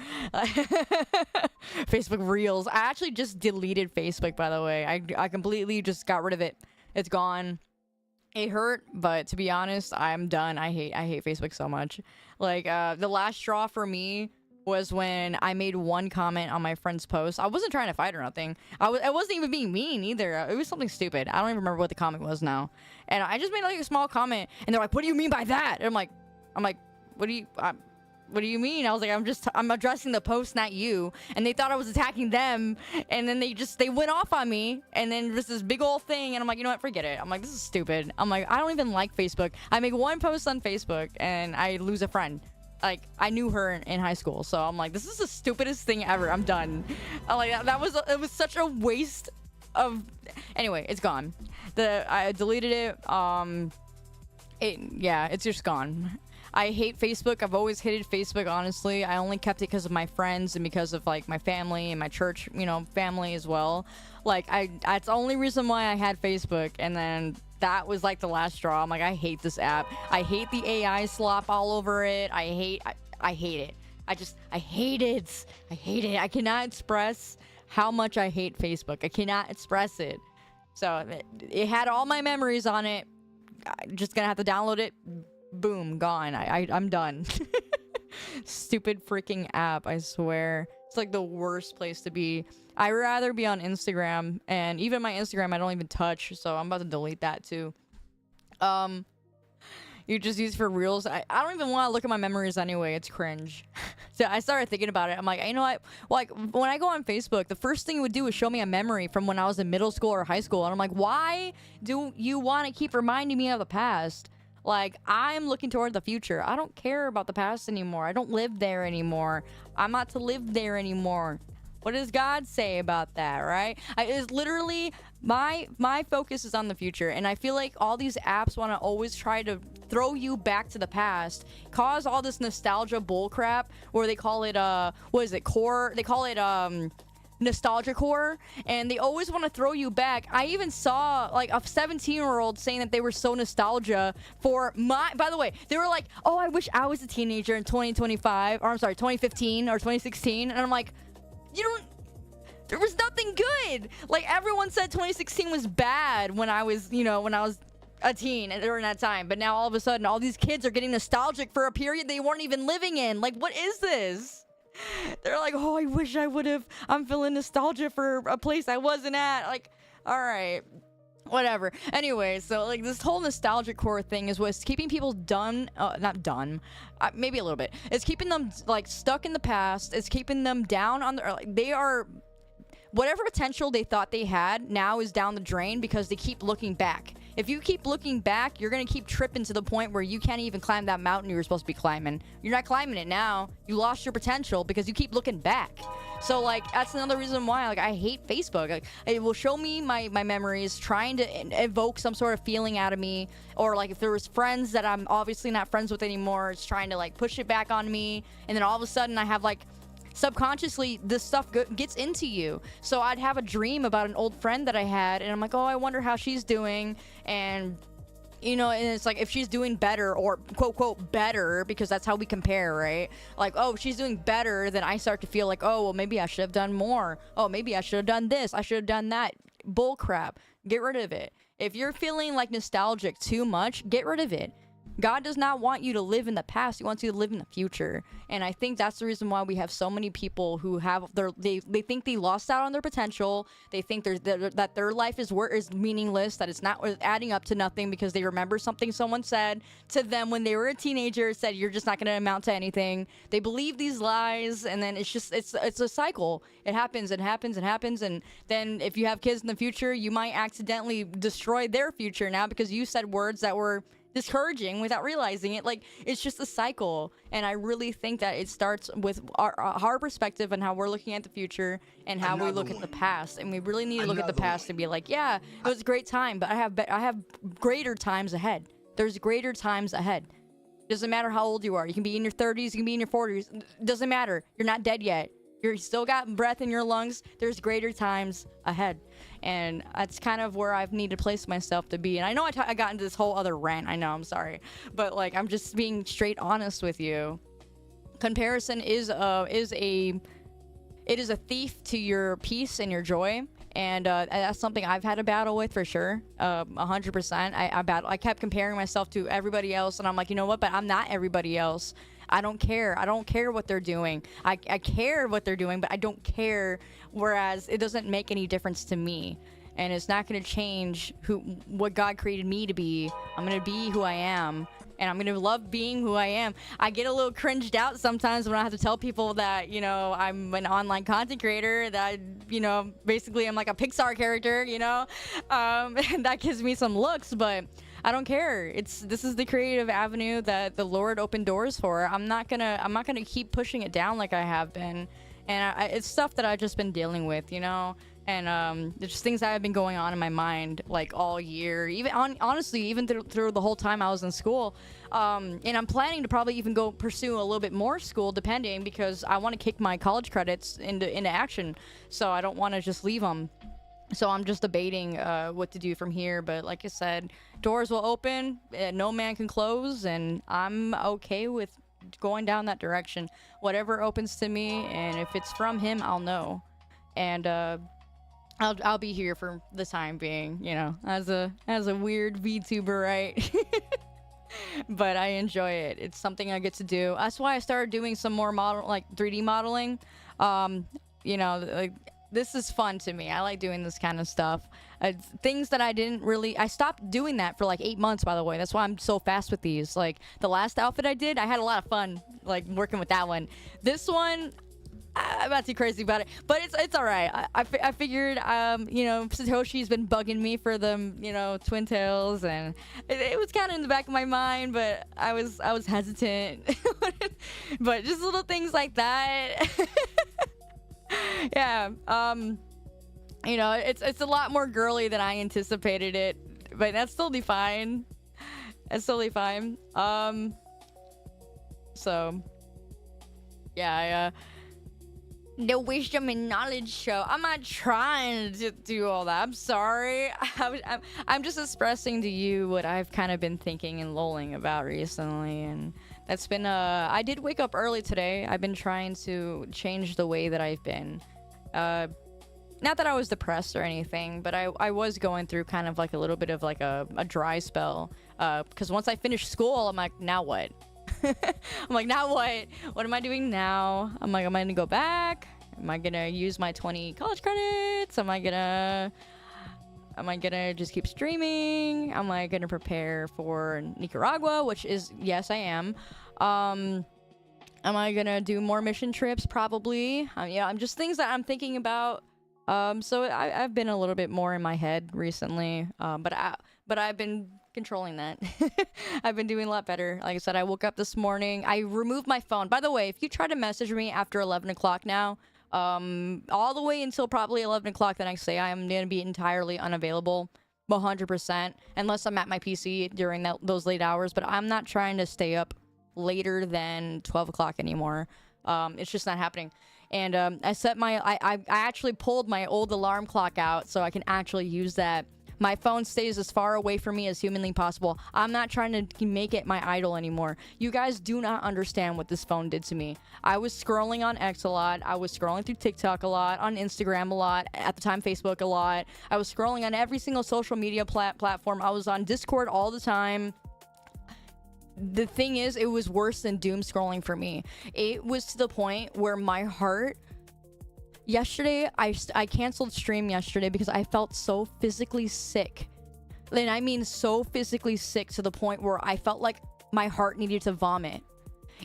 Speaker 2: Facebook Reels. I actually just deleted Facebook, by the way. I completely just got rid of it. It's gone. It hurt, but to be honest, I'm done. I hate Facebook so much. Like, the last straw for me was when I made one comment on my friend's post. I wasn't trying to fight or nothing. I wasn't even being mean either. It was something stupid. I don't even remember what the comment was now. And I just made like a small comment, and they're like, "What do you mean by that?" And I'm like, "What do you mean?" I was like, I'm addressing the post, not you. And they thought I was attacking them, and then they went off on me, and then there's this big old thing, and I'm like, you know what, forget it. I'm like, this is stupid. I'm like, I don't even like Facebook. I make one post on Facebook, and I lose a friend. Like, I knew her in high school, so I'm like, this is the stupidest thing ever. I'm done. I'm like, it was such a waste of. Anyway, it's gone. I deleted it. It's just gone. I hate Facebook. I've always hated Facebook, honestly. I only kept it because of my friends and because of, like, my family and my church, family as well. Like, that's the only reason why I had Facebook. And then that was, like, the last straw. I'm like, I hate this app. I hate the AI slop all over it. I hate it. I hate it. I hate it. I cannot express how much I hate Facebook. I cannot express it. So, it had all my memories on it. I'm just gonna have to download it. Boom, gone. I'm done. Stupid freaking app, I swear. It's like the worst place to be. I'd rather be on Instagram, and even my Instagram I don't even touch, so I'm about to delete that too. You just use for Reels. I don't even want to look at my memories anyway. It's cringe. So I started thinking about it. I'm like, you know what? Like, when I go on Facebook, the first thing it would do is show me a memory from when I was in middle school or high school. And I'm like, why do you want to keep reminding me of the past? Like, I'm looking toward the future. I don't care about the past anymore. I don't live there anymore. I'm not to live there anymore. What does God say about that, right? It's literally, my focus is on the future. And I feel like all these apps want to always try to throw you back to the past. Cause all this nostalgia bullcrap where they call it, what is it, core? They call it, nostalgia core, and they always want to throw you back. I even saw like a 17-year-old saying that they were so nostalgia for by the way, they were like, oh, I wish I was a teenager in 2025, or I'm sorry, 2015 or 2016. And I'm like, there was nothing good. Like, everyone said 2016 was bad when I was a teen during that time, but now all of a sudden all these kids are getting nostalgic for a period they weren't even living in. Like, what is this? They're like, oh, I wish I would have. I'm feeling nostalgia for a place I wasn't at. Like, all right, whatever. Anyway, so like this whole nostalgic core thing is what's keeping people done. Not done. Maybe a little bit. It's keeping them like stuck in the past. It's keeping them down on the. They are. Whatever potential they thought they had now is down the drain because they keep looking back. If you keep looking back, you're going to keep tripping to the point where you can't even climb that mountain you were supposed to be climbing. You're not climbing it now. You lost your potential because you keep looking back. So, like, that's another reason why, like, I hate Facebook. Like, it will show me my memories, trying to evoke some sort of feeling out of me. Or, like, if there was friends that I'm obviously not friends with anymore, it's trying to, like, push it back on me. And then all of a sudden I have, like, subconsciously this stuff gets into you. So I'd have a dream about an old friend that I had, and I'm like, oh, I wonder how she's doing. And and it's like, if she's doing better, or quote better, because that's how we compare, right? Like, oh, if she's doing better, then I start to feel like, oh, well, maybe I should have done more. Oh, maybe I should have done this, I should have done that. Bull crap. Get rid of it. If you're feeling like nostalgic too much, get rid of it. God does not want you to live in the past. He wants you to live in the future. And I think that's the reason why we have so many people who have they think they lost out on their potential. They think that their life is meaningless, that it's not adding up to nothing because they remember something someone said to them when they were a teenager, said you're just not going to amount to anything. They believe these lies, and then it's a cycle. It happens and happens and happens, and then if you have kids in the future, you might accidentally destroy their future now because you said words that were discouraging without realizing it. Like, it's just a cycle. And I really think that it starts with our perspective and how we're looking at the future and how we look at the past. And we really need to look at the past and be like, yeah, it was a great time, but I have greater times ahead. There's greater times ahead. Doesn't matter how old you are. You can be in your 30s, you can be in your 40s. Doesn't matter. You're not dead yet. You're still got breath in your lungs. There's greater times ahead. And that's kind of where I've needed to place myself to be. And I know I got into this whole other rant. I know, I'm sorry. But, like, I'm just being straight honest with you. comparison is a thief to your peace and your joy, and that's something I've had a battle with for sure. 100%. I kept comparing myself to everybody else, and I'm like, you know what? But I'm not everybody else. I don't care. I don't care what they're doing. I care what they're doing, but I don't care. Whereas it doesn't make any difference to me, and it's not going to change what God created me to be. I'm going to be who I am. And I'm gonna love being who I am. I get a little cringed out sometimes when I have to tell people that, you know, I'm an online content creator, that, you know, basically I'm like a Pixar character, you know, and that gives me some looks, but I don't care. This is the creative avenue that the Lord opened doors for. I'm not gonna keep pushing it down like I have been, and it's stuff that I've just been dealing with, you know. And there's just things that have been going on in my mind like all year, even honestly, even through the whole time I was in school. And I'm planning to probably even go pursue a little bit more school, depending, because I want to kick my college credits into action. So I don't want to just leave them. So I'm just debating what to do from here. But like I said, doors will open, no man can close, and I'm okay with going down that direction. Whatever opens to me, and if it's from him, I'll know. And I'll be here for the time being, you know, as a weird VTuber, right? But I enjoy it. It's something I get to do. That's why I started doing some more 3D modeling. You know, like, this is fun to me. I like doing this kind of stuff. Things that I stopped doing that for like 8 months, by the way. That's why I'm so fast with these. Like the last outfit I did, I had a lot of fun like working with that one. This one, I'm not too crazy about it, but it's all right. I figured, you know, Satoshi's been bugging me for them, you know, twin tails, and it was kind of in the back of my mind, but I was hesitant. But just little things like that. Yeah. You know, it's a lot more girly than I anticipated it, but that's totally fine. That's totally fine. So yeah, the wisdom and knowledge show. I'm not trying to do all that. I'm sorry. I'm just expressing to you what I've kind of been thinking and lolling about recently, and that's been I did wake up early today. I've been trying to change the way that I've been. Not that I was depressed or anything, but I was going through kind of like a little bit of like a dry spell. Because once I finished school, I'm like, now what? I'm like, now what? What am I doing now? I'm like, am I gonna go back? Am I gonna use my 20 college credits? Am I gonna just keep streaming? Am I gonna prepare for Nicaragua? Which is, yes, I am. Am I gonna do more mission trips? Probably. Yeah, I'm just things that I'm thinking about. So I've been a little bit more in my head recently. But I've been controlling that. I've been doing a lot better. Like I said, I woke up this morning. I removed my phone. By the way, if you try to message me after 11 o'clock now, all the way until probably 11 o'clock the next day, I am going to be entirely unavailable. 100%. Unless I'm at my PC during those late hours. But I'm not trying to stay up later than 12 o'clock anymore. It's just not happening. And I set I actually pulled my old alarm clock out so I can actually use that. My phone stays as far away from me as humanly possible. I'm not trying to make it my idol anymore. You guys do not understand what this phone did to me. I was scrolling on X a lot. I was scrolling through TikTok a lot, on Instagram a lot, at the time Facebook a lot. I was scrolling on every single social media platform. I was on Discord all the time. The thing is, it was worse than doom scrolling for me. It was to the point where my heart... Yesterday, I canceled stream yesterday because I felt so physically sick. And I mean so physically sick to the point where I felt like my heart needed to vomit.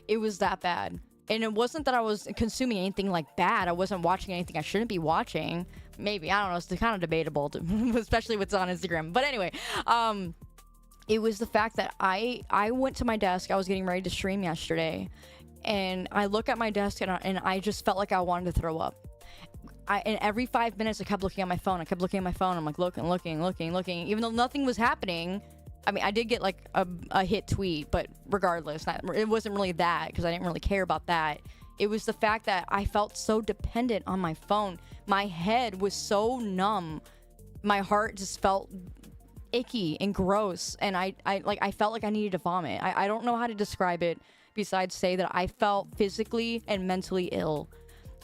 Speaker 2: It was that bad. And it wasn't that I was consuming anything like bad. I wasn't watching anything I shouldn't be watching. Maybe, I don't know, it's kind of debatable, especially what's on Instagram. But anyway, it was the fact that I went to my desk. I was getting ready to stream yesterday. And I look at my desk and I just felt like I wanted to throw up. And every 5 minutes I kept looking at my phone. I'm like looking. Even though nothing was happening. I mean, I did get like a hit tweet, but regardless, it wasn't really that because I didn't really care about that. It was the fact that I felt so dependent on my phone. My head was so numb. My heart just felt icky and gross. And I felt like I needed to vomit. I don't know how to describe it besides say that I felt physically and mentally ill.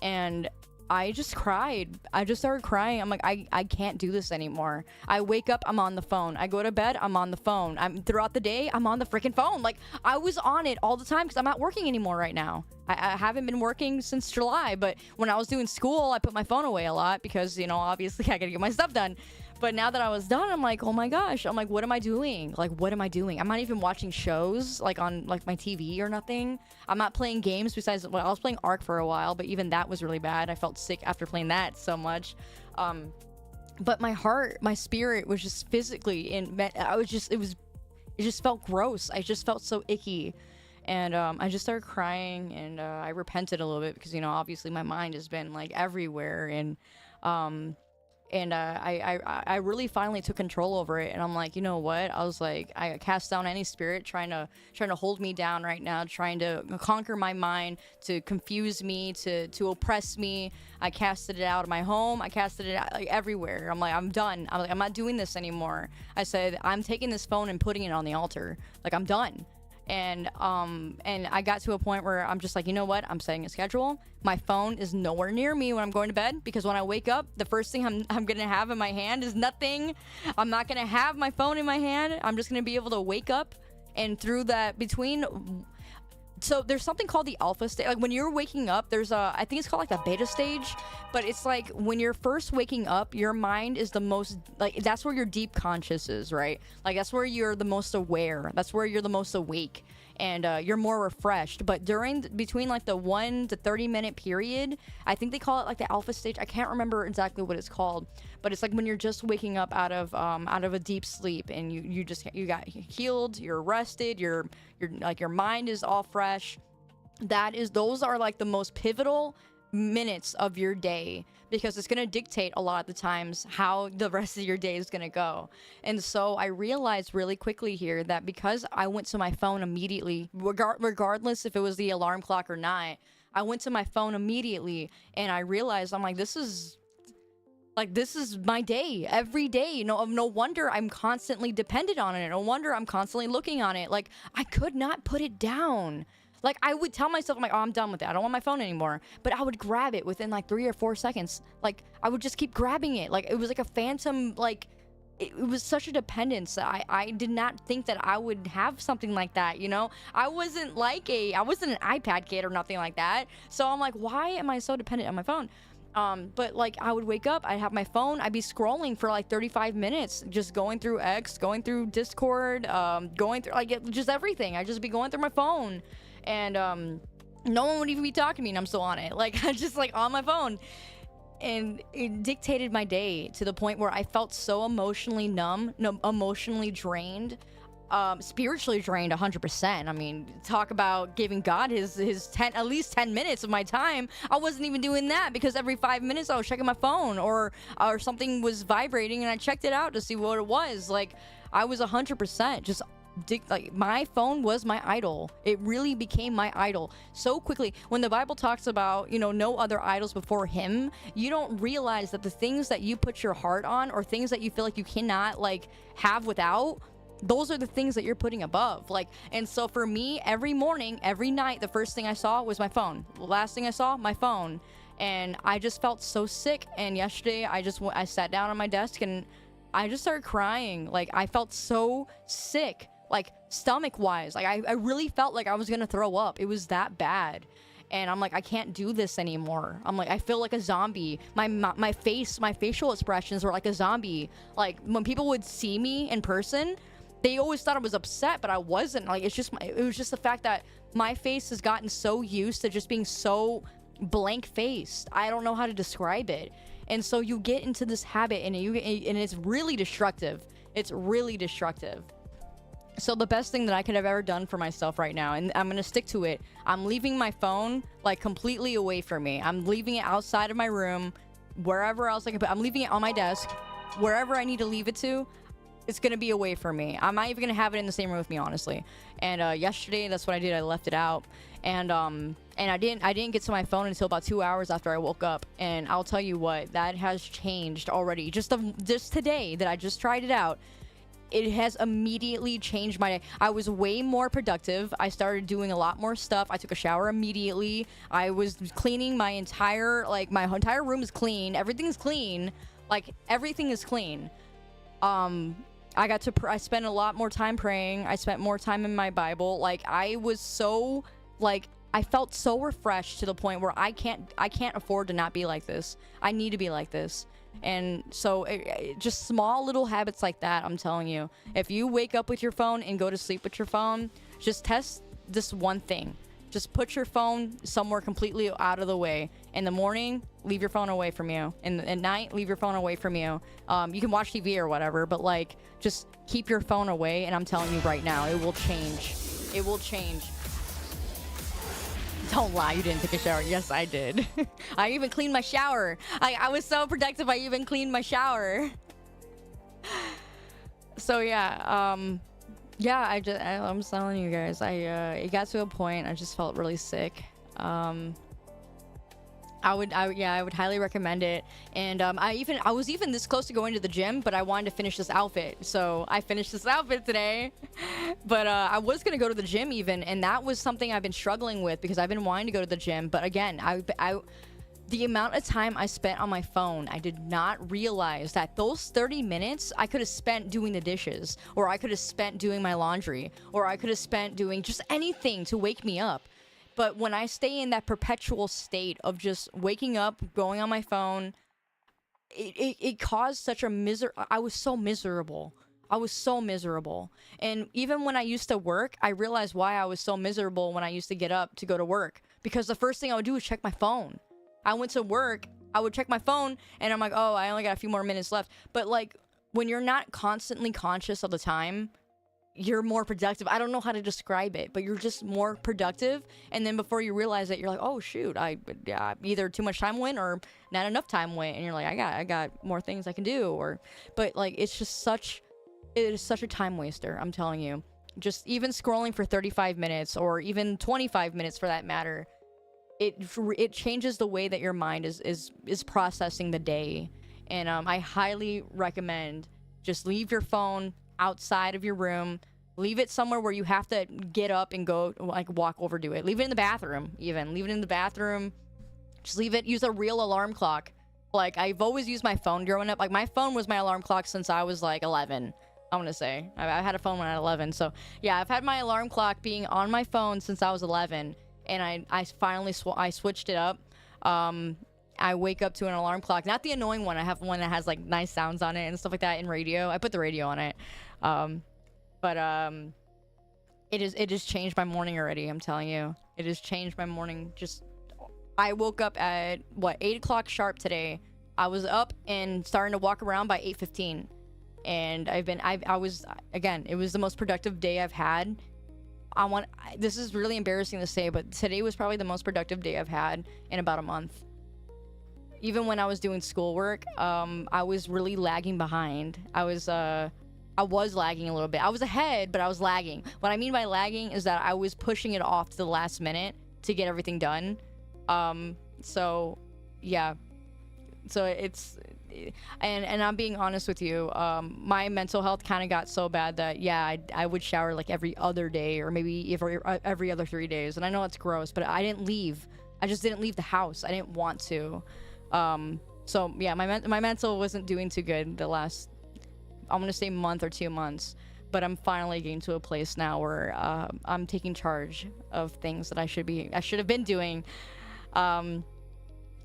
Speaker 2: And I just cried. I just started crying. I'm like, I can't do this anymore. I wake up, I'm on the phone. I go to bed, I'm on the phone. I'm throughout the day, I'm on the freaking phone. Like, I was on it all the time because I'm not working anymore right now. I haven't been working since July, but when I was doing school, I put my phone away a lot because, you know, obviously I gotta get my stuff done. But now that I was done, I'm like, oh my gosh. I'm like, what am I doing? Like, what am I doing? I'm not even watching shows, like, on, like, my TV or nothing. I'm not playing games besides, well, I was playing Ark for a while, but even that was really bad. I felt sick after playing that so much. But my heart, my spirit was just physically it just felt gross. I just felt so icky. And I just started crying, and I repented a little bit because, you know, obviously my mind has been, like, everywhere. And I really finally took control over it, and I'm like, you know what? I was like, I cast down any spirit trying to hold me down right now, trying to conquer my mind, to confuse me, to oppress me. I casted it out of my home. I casted it out, like, everywhere. I'm like, I'm done. I'm like, I'm not doing this anymore. I said, I'm taking this phone and putting it on the altar. Like, I'm done. And I got to a point where I'm just like, you know what? I'm setting a schedule. My phone is nowhere near me when I'm going to bed, because when I wake up, the first thing I'm gonna have in my hand is nothing. I'm not gonna have my phone in my hand. I'm just gonna be able to wake up, and through that so there's something called the alpha stage. Like, when you're waking up, there's I think it's called, like, the beta stage, but it's like when you're first waking up, your mind is the most, like, that's where your deep conscious is, right? Like, that's where you're the most aware. That's where you're the most awake, and you're more refreshed. But between like the 1 to 30 minute period, I think they call it like the alpha stage. I can't remember exactly what it's called, but it's like when you're just waking up out of a deep sleep, and you got healed, you're rested, you're like, your mind is all fresh. Those are like the most pivotal minutes of your day, because it's going to dictate a lot of the times how the rest of your day is going to go. And so I realized really quickly here that because I went to my phone immediately, regardless if it was the alarm clock or not, I went to my phone immediately, and I realized, I'm like, this is my day every day. No wonder I'm constantly dependent on it. No wonder I'm constantly looking on it. Like, I could not put it down. Like, I would tell myself, I'm like, oh, I'm done with it. I don't want my phone anymore. But I would grab it within like 3 or 4 seconds. Like, I would just keep grabbing it. Like, it was like a phantom, like, it was such a dependence. I did not think that I would have something like that, you know? I wasn't an iPad kid or nothing like that. So I'm like, why am I so dependent on my phone? But like, I would wake up, I'd have my phone, I'd be scrolling for like 35 minutes, just going through X, going through Discord, going through like just everything. I'd just be going through my phone, and no one would even be talking to me, and I'm still on it. Like, I'm just like on my phone, and it dictated my day to the point where I felt so emotionally numb, emotionally drained. Spiritually drained 100%. I mean, talk about giving God his at least 10 minutes of my time. I wasn't even doing that, because every 5 minutes I was checking my phone, or something was vibrating, and I checked it out to see what it was. Like, I was 100% just like, my phone was my idol. It really became my idol so quickly. When the Bible talks about, you know, no other idols before him, you don't realize that the things that you put your heart on, or things that you feel like you cannot like have without, those are the things that you're putting above. Like, and so for me, every morning, every night, the first thing I saw was my phone. The last thing I saw, my phone. And I just felt so sick. And yesterday, I sat down on my desk, and I just started crying. Like, I felt so sick, like, stomach wise. Like, I really felt like I was gonna throw up. It was that bad. And I'm like, I can't do this anymore. I'm like, I feel like a zombie. My facial expressions were like a zombie. Like, when people would see me in person, they always thought I was upset, but I wasn't. Like, it was just the fact that my face has gotten so used to just being so blank-faced. I don't know how to describe it. And so you get into this habit, and it's really destructive. It's really destructive. So the best thing that I could have ever done for myself right now, and I'm gonna stick to it, I'm leaving my phone like completely away from me. I'm leaving it outside of my room, wherever else I can put. I'm leaving it on my desk, wherever I need to leave it to. It's gonna be away from me. I'm not even gonna have it in the same room with me, honestly. And yesterday, that's what I did. I left it out, and I didn't get to my phone until about 2 hours after I woke up. And I'll tell you what, that has changed already. Just today that I just tried it out, it has immediately changed my day. I was way more productive. I started doing a lot more stuff. I took a shower immediately. I was cleaning my entire room is clean. Everything's clean. Like, everything is clean. I spent a lot more time praying. I spent more time in my Bible. Like, I was so, like, I felt so refreshed to the point where I can't afford to not be like this. I need to be like this. And so just small little habits like that, I'm telling you. If you wake up with your phone and go to sleep with your phone, just test this one thing. Just put your phone somewhere completely out of the way. In the morning, leave your phone away from you. At night, leave your phone away from you. You can watch TV or whatever, but like, just keep your phone away. And I'm telling you right now, it will change. It will change. Don't lie, you didn't take a shower. Yes, I did. I even cleaned my shower. I was so productive, I even cleaned my shower. So yeah, I'm telling you guys, it got to a point I just felt really sick. I would highly recommend it. And I was even this close to going to the gym, but I wanted to finish this outfit. So I finished this outfit today. But I was gonna go to the gym even, and that was something I've been struggling with because I've been wanting to go to the gym. But again, the amount of time I spent on my phone, I did not realize that those 30 minutes I could have spent doing the dishes, or I could have spent doing my laundry, or I could have spent doing just anything to wake me up. But when I stay in that perpetual state of just waking up, going on my phone, it caused such a I was so miserable. I was so miserable. And even when I used to work, I realized why I was so miserable when I used to get up to go to work. Because the first thing I would do is check my phone. I went to work, I would check my phone, and I'm like, oh, I only got a few more minutes left. But like, when you're not constantly conscious of the time, you're more productive. I don't know how to describe it, but you're just more productive. And then before you realize it, you're like, oh shoot, either too much time went or not enough time went. And you're like, I got more things I can do. But like, it is such a time waster. I'm telling you, just even scrolling for 35 minutes or even 25 minutes for that matter, it changes the way that your mind is processing the day. And I highly recommend just leave your phone outside of your room. Leave it somewhere where you have to get up and go, like, walk over to it. Leave it in the bathroom, even. Leave it in the bathroom. Just leave it. Use a real alarm clock. Like, I've always used my phone growing up. Like, my phone was my alarm clock since I was, like, 11. I want to say. I had a phone when I was 11. So, yeah, I've had my alarm clock being on my phone since I was 11. And I finally switched it up. I wake up to an alarm clock. Not the annoying one. I have one that has, like, nice sounds on it and stuff like that in radio. I put the radio on it. It has changed my morning already. I'm telling you, it has changed my morning. I woke up at 8 o'clock sharp today. I was up and starting to walk around by 8:15, and it was the most productive day I've had. This is really embarrassing to say, but today was probably the most productive day I've had in about a month. Even when I was doing schoolwork, I was really lagging behind. I was lagging a little bit. I was ahead, but I was lagging. What I mean by lagging is that I was pushing it off to the last minute to get everything done. So yeah. So and I'm being honest with you, my mental health kind of got so bad that, yeah, I would shower like every other day or maybe every other 3 days. And I know that's gross, but I didn't leave. I just didn't leave the house. I didn't want to. So yeah, my mental wasn't doing too good the last, I'm gonna say month or 2 months, but I'm finally getting to a place now where I'm taking charge of things that I should have been doing.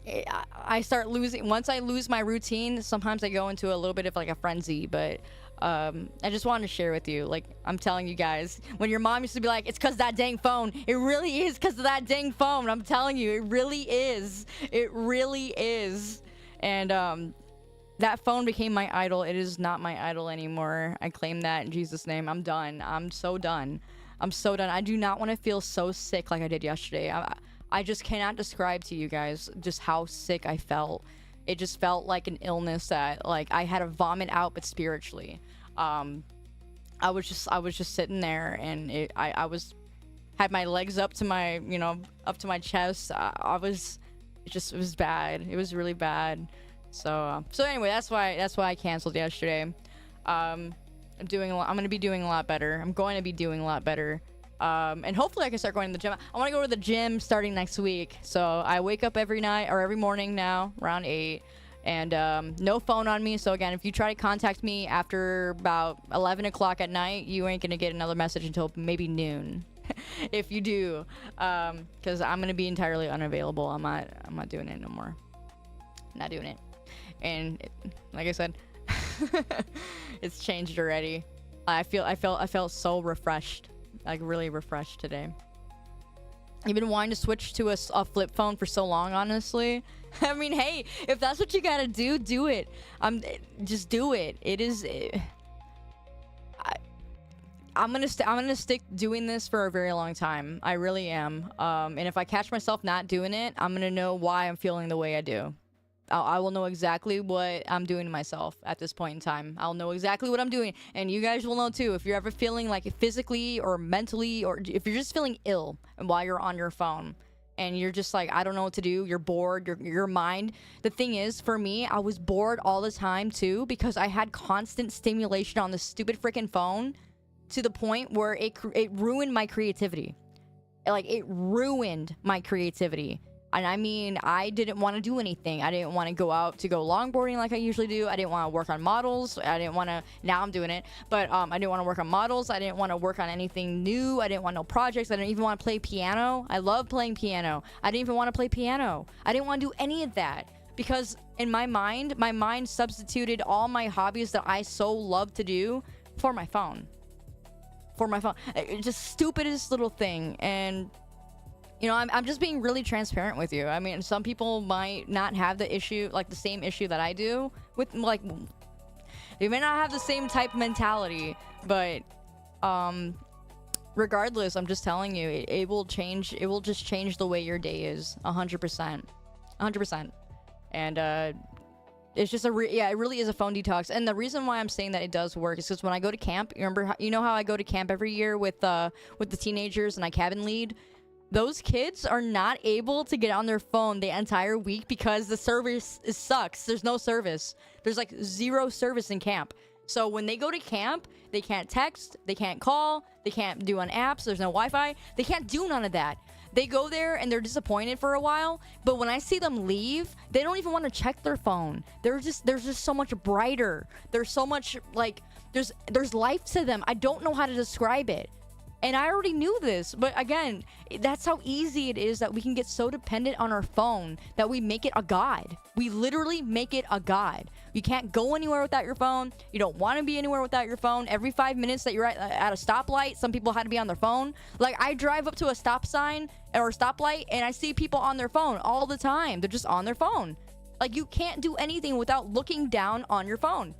Speaker 2: I start losing, once I lose my routine, sometimes I go into a little bit of like a frenzy. But I just wanted to share with you, like, I'm telling you guys, when your mom used to be like, it's because of that dang phone, it really is because of that dang phone. I'm telling you, it really is. And that phone became my idol. It is not my idol anymore. I claim that in Jesus' name. I'm done. I'm so done. I do not want to feel so sick like I did yesterday. I just cannot describe to you guys just how sick I felt. It just felt like an illness that, like, I had to vomit out, but spiritually. I was just sitting there, and I had my legs up to my, up to my chest. It was bad. It was really bad. So anyway, that's why I canceled yesterday. I'm going to be doing a lot better. I'm going to be doing a lot better. And hopefully I can start going to the gym. I want to go to the gym starting next week. So I wake up every night or every morning now around 8. And no phone on me. So again, if you try to contact me after about 11 o'clock at night, you ain't going to get another message until maybe noon. If you do. Because I'm going to be entirely unavailable. I'm not doing it no more. Not doing it. And like I said, it's changed already. I felt so refreshed. Like really refreshed today. I've been wanting to switch to a flip phone for so long, honestly. I mean, hey, if that's what you gotta do, do it. Just do it. I'm gonna stick doing this for a very long time. I really am. And if I catch myself not doing it, I'm gonna know why I'm feeling the way I do. I will know exactly what I'm doing to myself at this point in time. I'll know exactly what I'm doing. And you guys will know too. If you're ever feeling like physically or mentally, or if you're just feeling ill while you're on your phone and you're just like, I don't know what to do. You're bored. Your mind. The thing is, for me, I was bored all the time too because I had constant stimulation on this stupid freaking phone to the point where it ruined my creativity. Like, it ruined my creativity. And I mean, I didn't want to do anything. I didn't want to go out to go longboarding like I usually do. I didn't want to work on models. I didn't want to, now I'm doing it, but I didn't want to work on models. I didn't want to work on anything new. I didn't want no projects. I didn't even want to play piano. I love playing piano. I didn't even want to play piano. I didn't want to do any of that because in my mind substituted all my hobbies that I so love to do for my phone. For my phone. It's just stupidest little thing. And you know, I'm just being really transparent with you. I mean, some people might not have the issue, like the same issue that I do with, like, they may not have the same type of mentality, but regardless, I'm just telling you, it will change. It will just change the way your day is 100%. 100%. And it's just it really is a phone detox. And the reason why I'm saying that it does work is because when I go to camp, you know how I go to camp every year with the teenagers and I cabin lead? Those kids are not able to get on their phone the entire week because the service sucks. There's no service. There's like zero service in camp. So when they go to camp, they can't text, they can't call, they can't do on apps, there's no Wi-Fi. They can't do none of that. They go there and they're disappointed for a while, but when I see them leave, they don't even want to check their phone. They're just so much brighter. There's so much, like, there's life to them. I don't know how to describe it. And I already knew this, but again, that's how easy it is that we can get so dependent on our phone that we make it a god. We literally make it a god. You can't go anywhere without your phone. You don't want to be anywhere without your phone. Every 5 minutes that you're at a stoplight, some people had to be on their phone. Like, I drive up to a stop sign or a stoplight and I see people on their phone all the time. They're just on their phone. Like, you can't do anything without looking down on your phone.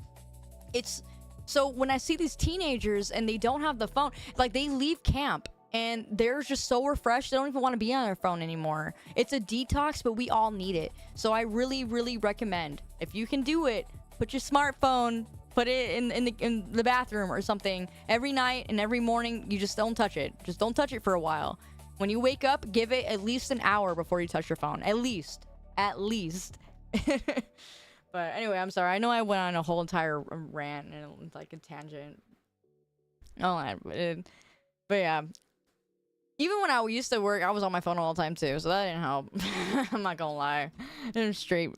Speaker 2: So when I see these teenagers and they don't have the phone, like, they leave camp and they're just so refreshed, they don't even want to be on their phone anymore. It's a detox, but we all need it. So I really, really recommend, if you can do it, put your smartphone, put it in the bathroom or something every night and every morning. You just don't touch it. Just don't touch it for a while. When you wake up, give it at least an hour before you touch your phone. At least. But anyway, I'm sorry. I know I went on a whole entire rant and like a tangent. But yeah. Even when I used to work, I was on my phone all the time too, so that didn't help. I'm not gonna lie. I'm straight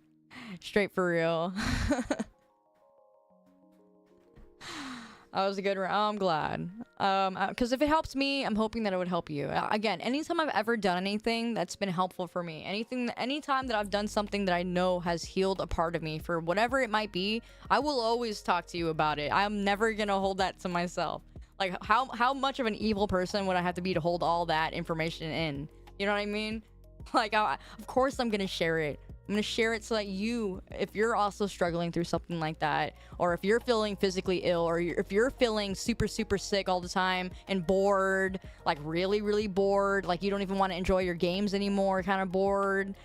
Speaker 2: for real. That was a good round. Oh, I'm glad. Because if it helps me, I'm hoping that it would help you. Again, anytime I've ever done anything that's been helpful for me, anytime that I've done something that I know has healed a part of me for whatever it might be, I will always talk to you about it. I'm never gonna hold that to myself. Like, how much of an evil person would I have to be to hold all that information in? You know what I mean? Like, of course I'm gonna share it. I'm gonna share it so that you, if you're also struggling through something like that, or if you're feeling physically ill, or if you're feeling super, super sick all the time and bored, like really, really bored, like you don't even want to enjoy your games anymore, kind of bored.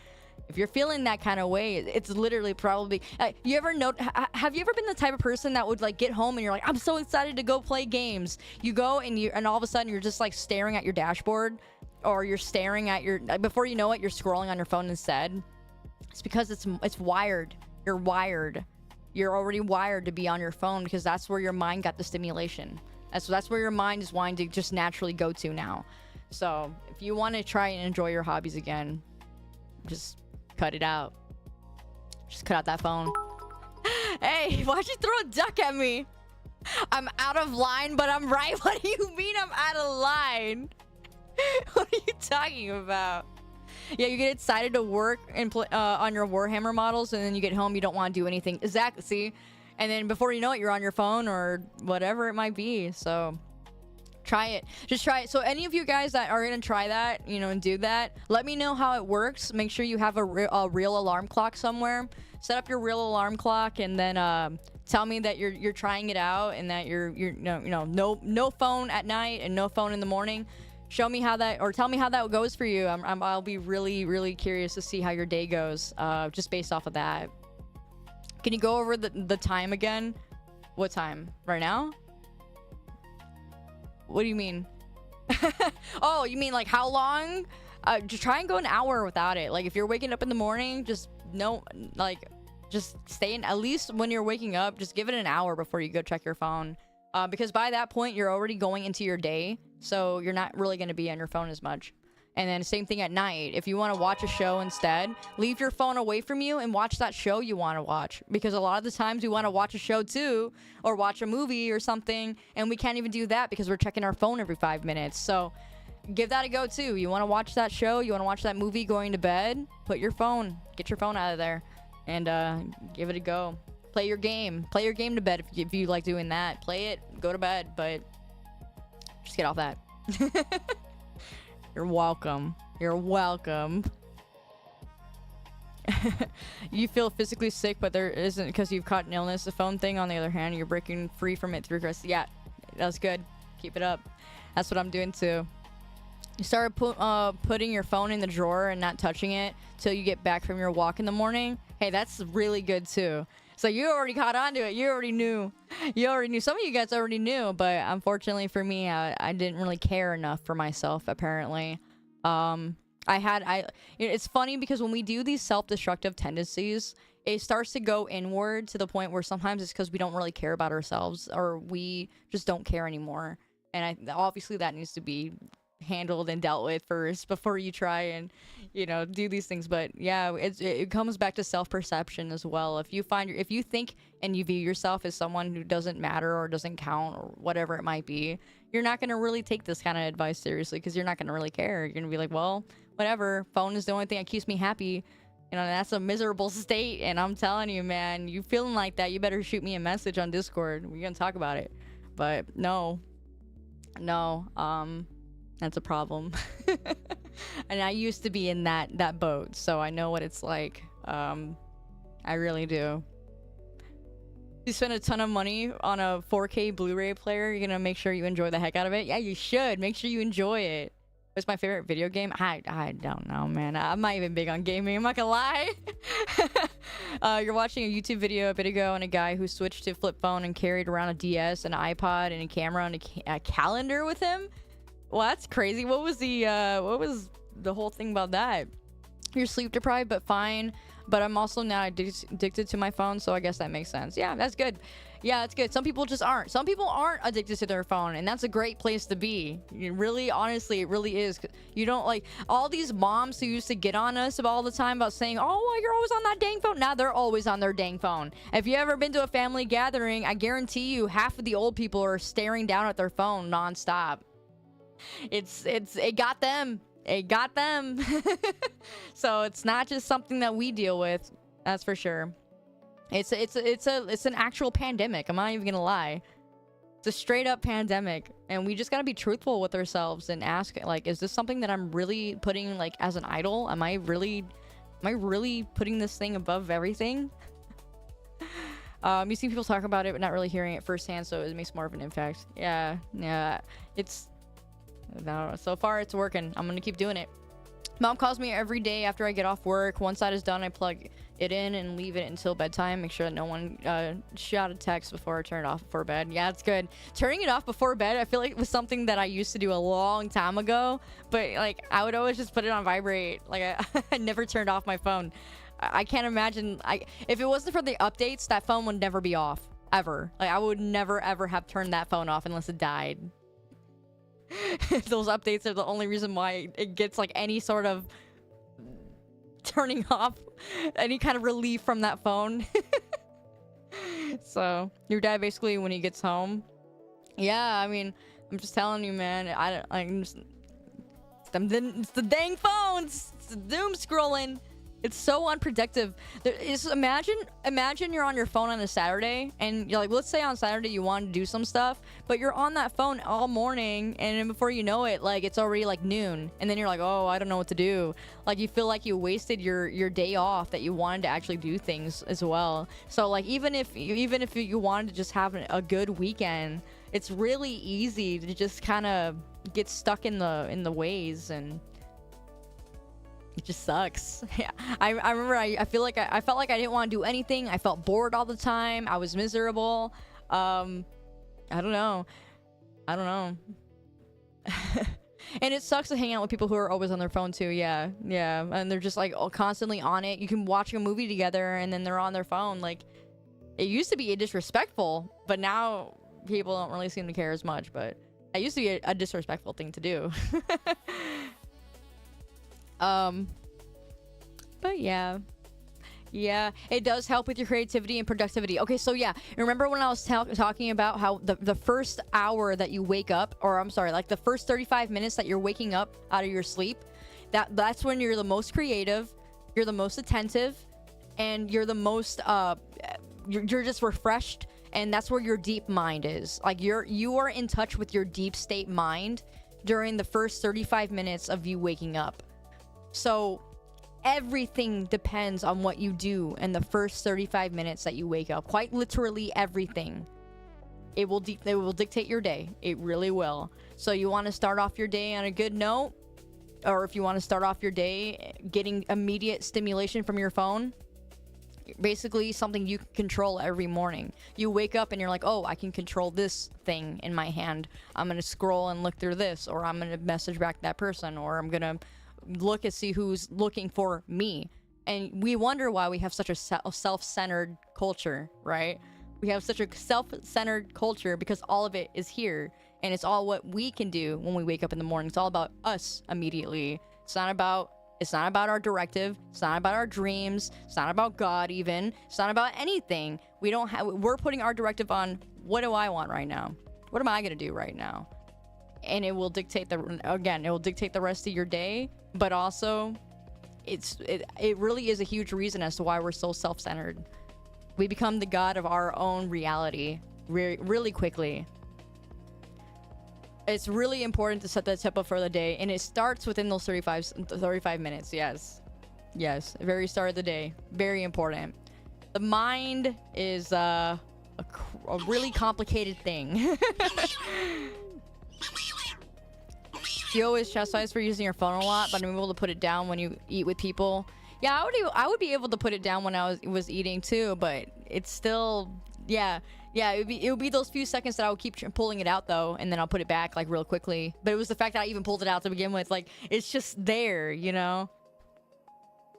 Speaker 2: If you're feeling that kind of way, it's literally probably, have you ever been the type of person that would like get home and you're like, I'm so excited to go play games. You go and all of a sudden you're just like staring at your dashboard, or you're staring at before you know it, you're scrolling on your phone instead. It's because it's wired. You're wired. you're already wired to be on your phone because that's where your mind got the stimulation. That's where your mind is wanting to just naturally go to now. So if you want to try and enjoy your hobbies again, just cut it out. Just cut out that phone. Hey, why'd you throw a duck at me? I'm out of line, but I'm right. What do you mean I'm out of line? What are you talking about? Yeah, you get excited to work and on your Warhammer models, and then you get home, you don't want to do anything. Exactly, see? And then before you know it, you're on your phone or whatever it might be. So try it. Just try it. So any of you guys that are going to try that, you know, and do that, let me know how it works. Make sure you have a real alarm clock somewhere. Set up your real alarm clock, and then tell me that you're trying it out, and that you're no phone at night and no phone in the morning. Show me how that, or tell me how that goes for you. I'll be really curious to see how your day goes, just based off of that. Can you go over the time again? What time? Right now? What do you mean? Oh, you mean like how long? Just try and go an hour without it. Like if you're waking up in the morning, just stay in, at least when you're waking up, just give it an hour before you go check your phone. Because by that point, you're already going into your day, so you're not really going to be on your phone as much. And then same thing at night. If you want to watch a show instead, leave your phone away from you and watch that show you want to watch. Because a lot of the times we want to watch a show too, or watch a movie or something, and we can't even do that because we're checking our phone every 5 minutes. So give that a go too. You want to watch that show, you want to watch that movie going to bed, get your phone out of there, and give it a go. Play your game to bed if you like doing that. Play it, go to bed, but just get off that. You're welcome. You feel physically sick, but there isn't because you've caught an illness. The phone thing, on the other hand, you're breaking free from it through Christ. Yeah, that's good. Keep it up. That's what I'm doing too. You started putting your phone in the drawer and not touching it till you get back from your walk in the morning. Hey, that's really good too. So you already caught on to it. You already knew. Some of you guys already knew, but unfortunately for me, I didn't really care enough for myself, apparently. It's funny because when we do these self-destructive tendencies, it starts to go inward to the point where sometimes it's because we don't really care about ourselves, or we just don't care anymore. And obviously that needs to be handled and dealt with first before you try and, you know, do these things. But yeah, it comes back to self-perception as well. If you think and you view yourself as someone who doesn't matter or doesn't count or whatever it might be, you're not going to really take this kind of advice seriously, because you're not going to really care. You're going to be like, well, whatever, phone is the only thing that keeps me happy. You know, that's a miserable state. And I'm telling you, man, you feeling like that, you better shoot me a message on Discord. We're going to talk about it. But no, that's a problem. And I used to be in that boat, so I know what it's like. I really do. You spend a ton of money on a 4K Blu-ray player, you're gonna make sure you enjoy the heck out of it. Yeah, you should. Make sure you enjoy it. What's my favorite video game? I don't know, man. I'm not even big on gaming, I'm not gonna lie. You're watching a YouTube video a bit ago on a guy who switched to flip phone and carried around a DS, an iPod, and a camera, and a calendar with him. Well, that's crazy. What was the whole thing about that? You're sleep deprived, but fine. But I'm also now addicted to my phone, so I guess that makes sense. Yeah, that's good. Yeah, that's good. Some people just aren't. Some people aren't addicted to their phone, and that's a great place to be. Really, honestly, it really is. You don't, like, all these moms who used to get on us all the time about saying, oh, you're always on that dang phone. Now they're always on their dang phone. If you ever been to a family gathering, I guarantee you half of the old people are staring down at their phone nonstop. It got them. So it's not just something that we deal with, that's for sure. It's an actual pandemic. I'm not even gonna lie. It's a straight up pandemic, and we just gotta be truthful with ourselves and ask, like, is this something that I'm really putting, like, as an idol? Am I really putting this thing above everything? You see people talk about it but not really hearing it firsthand, so it makes more of an impact. Yeah, it's no, so far it's working. I'm gonna keep doing it. Mom calls me every day after I get off work. Once that is done, I plug it in and leave it until bedtime. Make sure that no one shot a text before I turn it off before bed. Yeah, it's good. Turning it off before bed, I feel like it was something that I used to do a long time ago, but like I would always just put it on vibrate. Like I never turned off my phone. I can't imagine. If it wasn't for the updates, that phone would never be off ever. Like I would never ever have turned that phone off unless it died. Those updates are the only reason why it gets like any sort of turning off, any kind of relief from that phone. So your dad basically when he gets home, yeah. I mean, I'm just telling you, man. It's the dang phones. It's the doom scrolling. It's so unproductive. Imagine you're on your phone on a Saturday, and you're like, let's say on Saturday you want to do some stuff, but you're on that phone all morning, and then before you know it, like it's already like noon, and then you're like, oh, I don't know what to do. Like you feel like you wasted your day off that you wanted to actually do things as well. So like even if you wanted to just have a good weekend, it's really easy to just kind of get stuck in the ways, and it just sucks. Yeah, I remember I felt like I didn't want to do anything. I felt bored all the time. I was miserable. I don't know. And it sucks to hang out with people who are always on their phone too. Yeah, and they're just like constantly on it. You can watch a movie together and then they're on their phone. Like it used to be disrespectful, but now people don't really seem to care as much. But it used to be a disrespectful thing to do. But yeah, it does help with your creativity and productivity. Okay, so yeah, remember when I was talking about how the first hour that you wake up, or I'm sorry, like the first 35 minutes that you're waking up out of your sleep, that's when you're the most creative, you're the most attentive, and you're the most you're just refreshed, and that's where your deep mind is. Like you are in touch with your deep state mind during the first 35 minutes of you waking up. So everything depends on what you do in the first 35 minutes that you wake up. Quite literally everything. It will dictate your day. It really will. So you want to start off your day on a good note, or if you want to start off your day getting immediate stimulation from your phone, basically something you can control every morning. You wake up and you're like, oh, I can control this thing in my hand. I'm going to scroll and look through this, or I'm going to message back that person, or I'm going to look and see who's looking for me. And we wonder why we have such a self-centered culture, right? We have such a self-centered culture because all of it is here, and it's all what we can do when we wake up in the morning. It's all about us immediately. It's not about our directive. It's not about our dreams. It's not about God even. It's not about anything. We're putting our directive on, what do I want right now? What am I going to do right now? And it will dictate the rest of your day. But also, it really is a huge reason as to why we're so self-centered. We become the god of our own reality really quickly. It's really important to set the tempo for the day, and it starts within those 35 minutes. Yes, very start of the day, very important. The mind is a really complicated thing. You always chastised for using your phone a lot, but I'm able to put it down when you eat with people. Yeah, I would be able to put it down when I was eating too, but it's still, yeah. It would be those few seconds that I would keep pulling it out though, and then I'll put it back like real quickly. But it was the fact that I even pulled it out to begin with. Like it's just there, you know.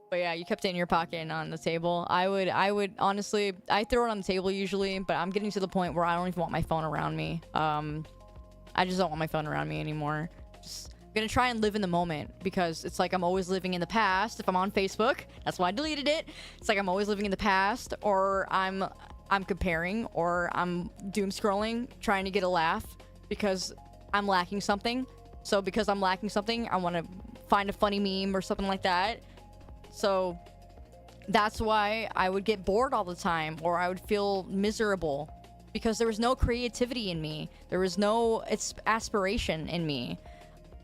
Speaker 2: But yeah, you kept it in your pocket and on the table. I would honestly, I throw it on the table usually, but I'm getting to the point where I don't even want my phone around me. I just don't want my phone around me anymore. Just gonna try and live in the moment, because it's like I'm always living in the past. If I'm on Facebook, that's why I deleted it. It's like I'm always living in the past, or I'm comparing, or I'm doom scrolling trying to get a laugh because I'm lacking something. So because I'm lacking something, I want to find a funny meme or something like that. So that's why I would get bored all the time, or I would feel miserable, because there was no creativity in me. There was no aspiration in me.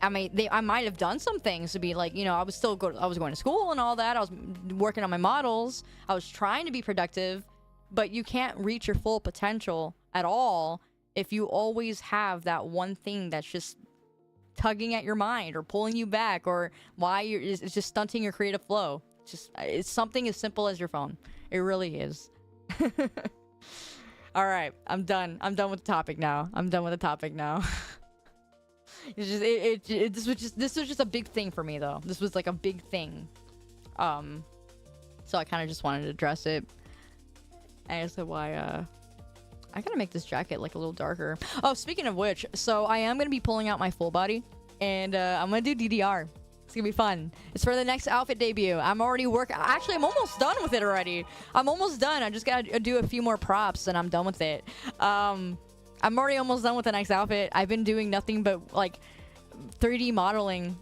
Speaker 2: I mean, I might have done some things to be like, you know, I was going to school and all that. I was working on my models. I was trying to be productive, but you can't reach your full potential at all if you always have that one thing that's just tugging at your mind or pulling you back, or it's just stunting your creative flow. It's something as simple as your phone. It really is. All right, I'm done with the topic now. This was just a big thing for me though. This was like a big thing. So I kind of just wanted to dress it. And I said why I gotta make this jacket like a little darker. Oh, speaking of which, so I am gonna be pulling out my full body, and I'm gonna do DDR. It's gonna be fun. It's for the next outfit debut. I'm already actually, I'm almost done with it already. I'm almost done. I just gotta do a few more props and I'm done with it. I'm already almost done with the next outfit. I've been doing nothing but like 3D modeling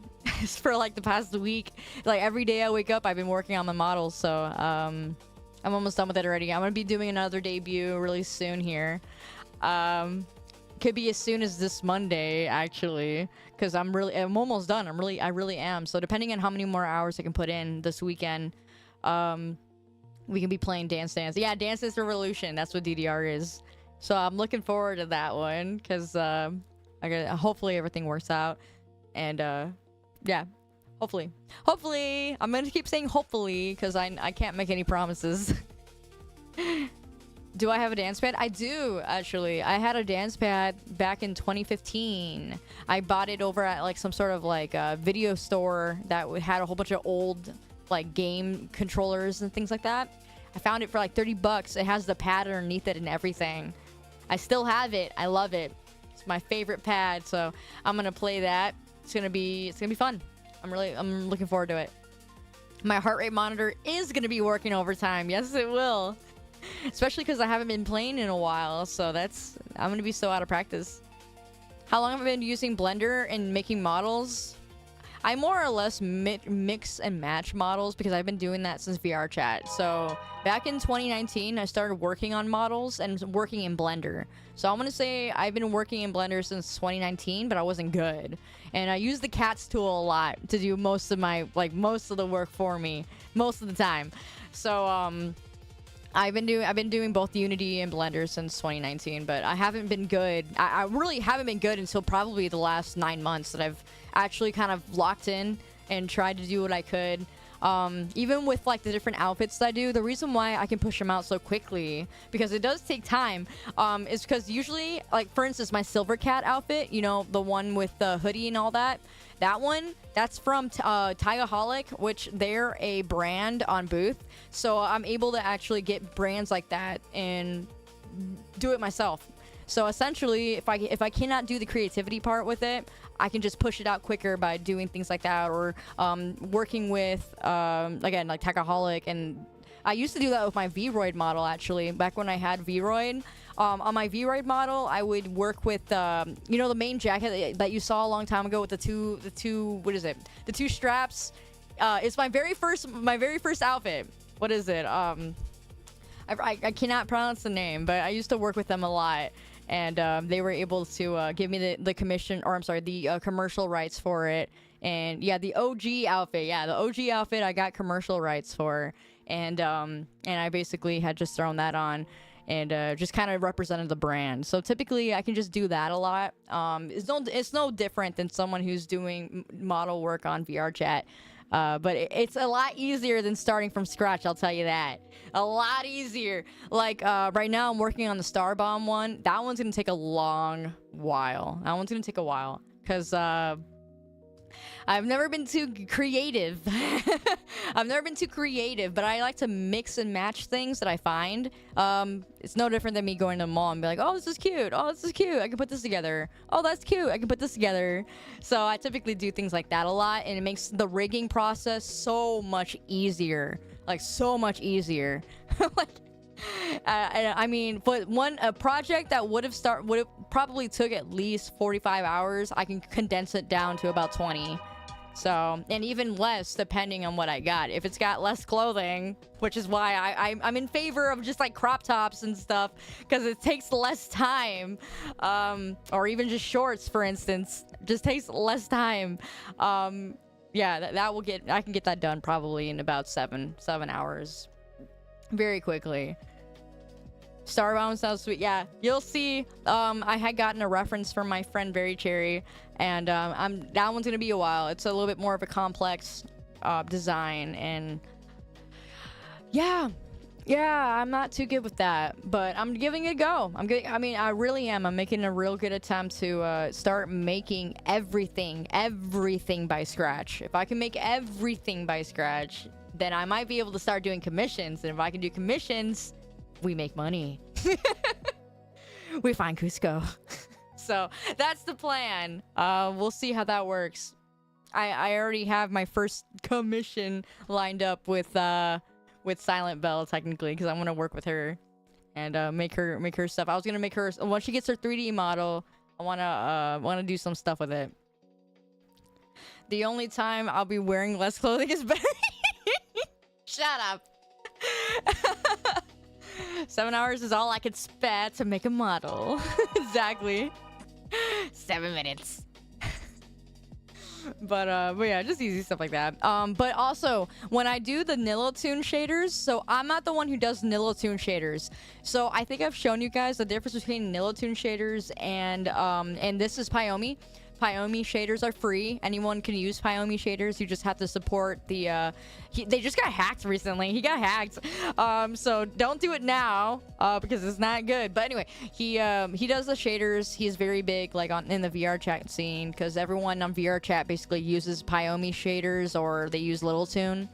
Speaker 2: for like the past week. Like every day I wake up, I've been working on the models. So I'm almost done with it already. I'm gonna be doing another debut really soon here. Could be as soon as this Monday actually, because I'm almost done. I really am. So depending on how many more hours I can put in this weekend, we can be playing Dance Dance. Yeah, Dance Dance Revolution. That's what DDR is. So I'm looking forward to that one because hopefully everything works out, and yeah, hopefully I'm gonna keep saying hopefully because I can't make any promises. Do I have a dance pad? I do, actually. I had a dance pad back in 2015. I bought it over at like some sort of like video store that had a whole bunch of old like game controllers and things like that. I found it for like 30 bucks. It has the pad underneath it and everything. I still have it. I love it. It's my favorite pad, so I'm gonna play that. It's gonna be fun. I'm looking forward to it. My heart rate monitor is gonna be working overtime. Yes, it will. Especially because I haven't been playing in a while, so I'm gonna be so out of practice. How long have I been using Blender and making models? I more or less mix and match models because I've been doing that since VR chat. So back in 2019, I started working on models and working in Blender. So I'm gonna say I've been working in Blender since 2019, but I wasn't good. And I use the cats tool a lot to do most of the work for me most of the time. So I've been doing both Unity and Blender since 2019, but I haven't been good. I really haven't been good until probably the last 9 months that I've actually kind of locked in and tried to do what I could. Even with like the different outfits that I do, the reason why I can push them out so quickly, because it does take time, is because usually, like for instance, my Silver Cat outfit, you know, the one with the hoodie and all that, that's from Tigaholic, which they're a brand on Booth. So I'm able to actually get brands like that and do it myself. So essentially, if I cannot do the creativity part with it, I can just push it out quicker by doing things like that, or working with again like Tigaholic. And I used to do that with my V-Roid model actually. Back when I had V-Roid, on my V-Roid model, I would work with you know, the main jacket that you saw a long time ago with the two what is it? The two straps. It's my very first outfit. What is it? I cannot pronounce the name, but I used to work with them a lot, and they were able to give me the commission, or I'm sorry, the commercial rights for it. And yeah, the OG outfit, I got commercial rights for, and I basically had just thrown that on and just kind of represented the brand. So typically I can just do that a lot. It's no different than someone who's doing model work on VR chat. But it's a lot easier than starting from scratch, I'll tell you that. A lot easier. Like, right now I'm working on the Star Bomb one. That one's gonna take a long while. Because, I've never been too creative. I've never been too creative, but I like to mix and match things that I find. It's no different than me going to the mall and be like, oh, this is cute. Oh, this is cute. I can put this together. Oh, that's cute. I can put this together. So I typically do things like that a lot, and it makes the rigging process so much easier. Like, so much easier. Like, I mean, but a project that would have probably took at least 45 hours, I can condense it down to about 20. So, and even less depending on what I got. If it's got less clothing, which is why I'm in favor of just like crop tops and stuff, because it takes less time, or even just shorts, for instance, just takes less time. Yeah, I can get that done probably in about 7 hours, very quickly. Starbound sounds sweet. Yeah, you'll see. I had gotten a reference from my friend Very Cherry, and that one's gonna be a while. It's a little bit more of a complex design, and yeah, I'm not too good with that, but I'm giving it a go. I mean, I really am. I'm making a real good attempt to start making everything by scratch. If I can make everything by scratch, then I might be able to start doing commissions. And if I can do commissions, we make money. We find Cusco. So that's the plan. We'll see how that works. I already have my first commission lined up with Silent Bell, technically, because I want to work with her and make her stuff. I was gonna make her, once she gets her 3D model, I wanna do some stuff with it. The only time I'll be wearing less clothing is Barry. Shut up. 7 hours is all I could spare to make a model. Exactly. 7 minutes. But yeah, just easy stuff like that. But also, when I do the Nilotune shaders, so I'm not the one who does Nilotune shaders. So I think I've shown you guys the difference between Nilotune shaders and this is Pyomi. Pyomi shaders are free. Anyone can use Pyomi shaders. You just have to support the they just got hacked recently. He got hacked. So don't do it now because it's not good. But anyway, he does the shaders. He's very big like in the VR chat scene because everyone on VR chat basically uses Pyomi shaders or they use Littletoon.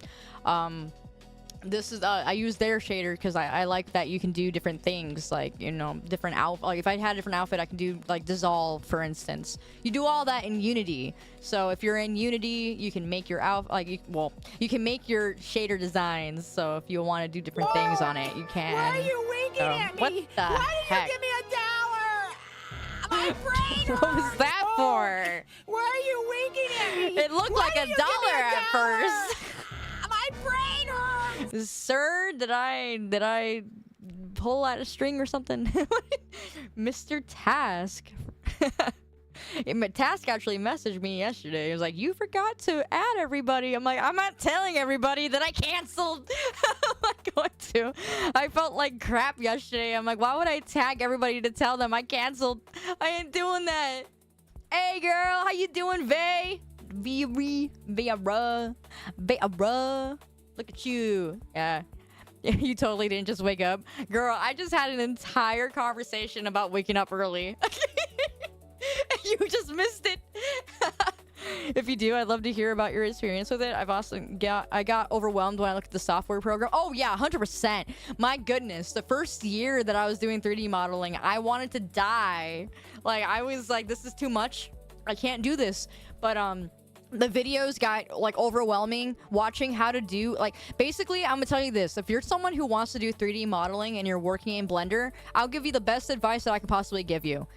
Speaker 2: This is I use their shader because I like that you can do different things, like, you know, different outfit. Like if I had a different outfit, I can do like dissolve, for instance. You do all that in Unity. So if you're in Unity, you can make your outfit, like you can make your shader designs. So if you want to do different things on it, you can.
Speaker 4: Why are you winking at me?
Speaker 2: What the heck?
Speaker 4: Why did you give me $1? My brain
Speaker 2: What was
Speaker 4: hurts.
Speaker 2: that for?
Speaker 4: Why are you winking at me?
Speaker 2: It looked
Speaker 4: Why
Speaker 2: like
Speaker 4: did
Speaker 2: $1
Speaker 4: you give me
Speaker 2: at first.
Speaker 4: My brain hurts.
Speaker 2: Sir, did I pull out a string or something? Mr. Task. Task actually messaged me yesterday. He was like, you forgot to add everybody. I'm like, I'm not telling everybody that I canceled. I'm not going to. I felt like crap yesterday. I'm like, why would I tag everybody to tell them I canceled? I ain't doing that. Hey girl, how you doing, Vay? Vera. Look at you. Yeah. You totally didn't just wake up. Girl, I just had an entire conversation about waking up early. You just missed it. If you do, I'd love to hear about your experience with it. I got overwhelmed when I looked at the software program. Oh yeah, 100%. My goodness, the first year that I was doing 3D modeling, I wanted to die. Like, I was like, this is too much. I can't do this. But the videos got like overwhelming. Watching how to do, like, basically, I'm gonna tell you this: if you're someone who wants to do 3D modeling and you're working in Blender, I'll give you the best advice that I can possibly give you.